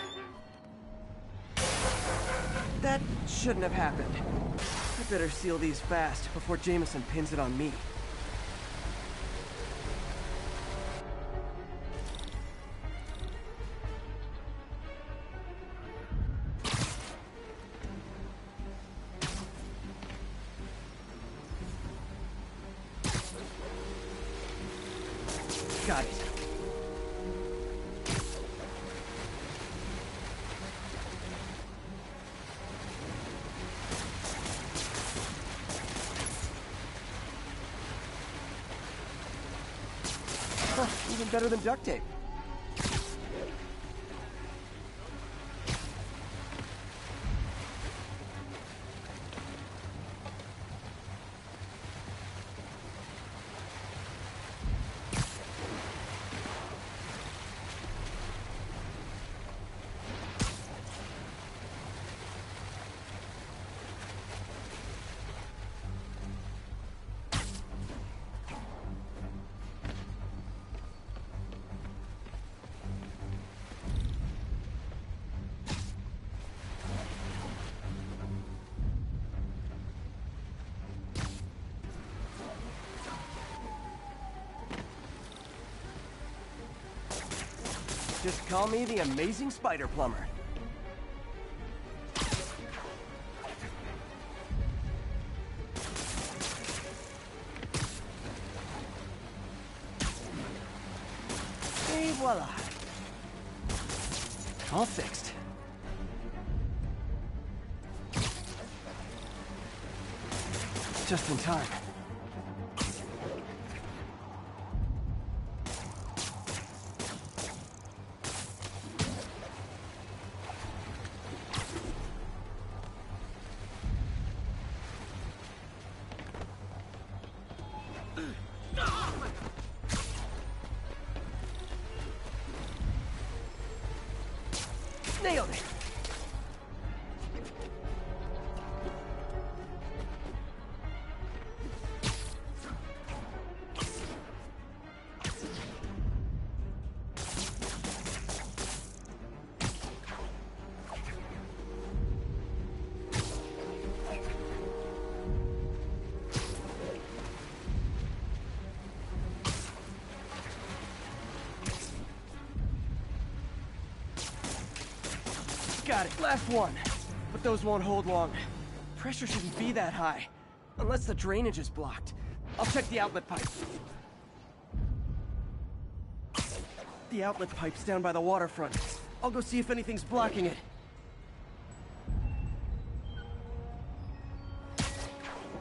[SPEAKER 7] That shouldn't have happened. I better seal these fast before Jameson pins it on me. Got it. Huh, even better than duct tape. Just call me the Amazing Spider Plumber. Et voila. All fixed. Just in time. Nailed it! Got it. Last one. But those won't hold long. Pressure shouldn't be that high. Unless the drainage is blocked. I'll check the outlet pipe. The outlet pipe's down by the waterfront. I'll go see if anything's blocking it.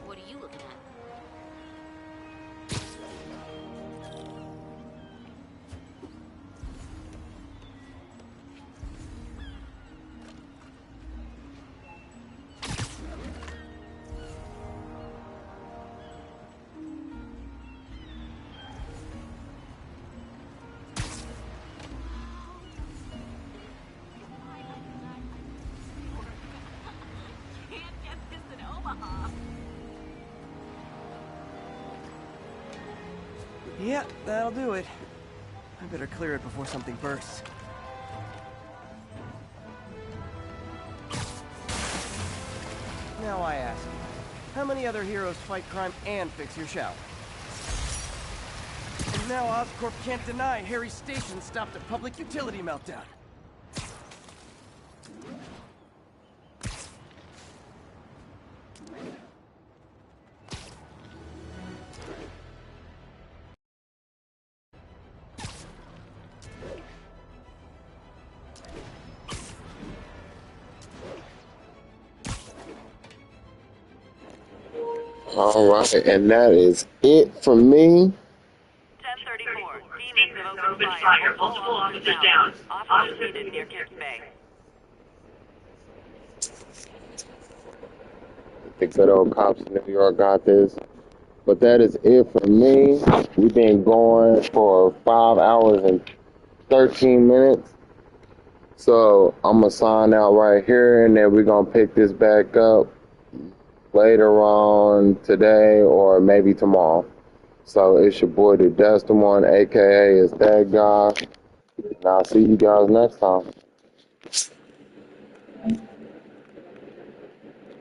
[SPEAKER 5] What are you looking at?
[SPEAKER 7] Yeah, that'll do it. I better clear it before something bursts. Now I ask, how many other heroes fight crime and fix your shower? And now Oscorp can't deny Harry's station stopped a public utility meltdown.
[SPEAKER 1] All right, and that is it for me.
[SPEAKER 22] 1034. Demons have opened fire. Multiple officers down. Officers needed near Kips Bay.
[SPEAKER 1] The good old cops in New York got this. But that is it for me. We've been going for 5 hours and 13 minutes. So I'm going to sign out right here, and then we're going to pick this back up later on today or maybe tomorrow. So it's your boy, the Dustin One, a.k.a. is that guy. And I'll see you guys next time.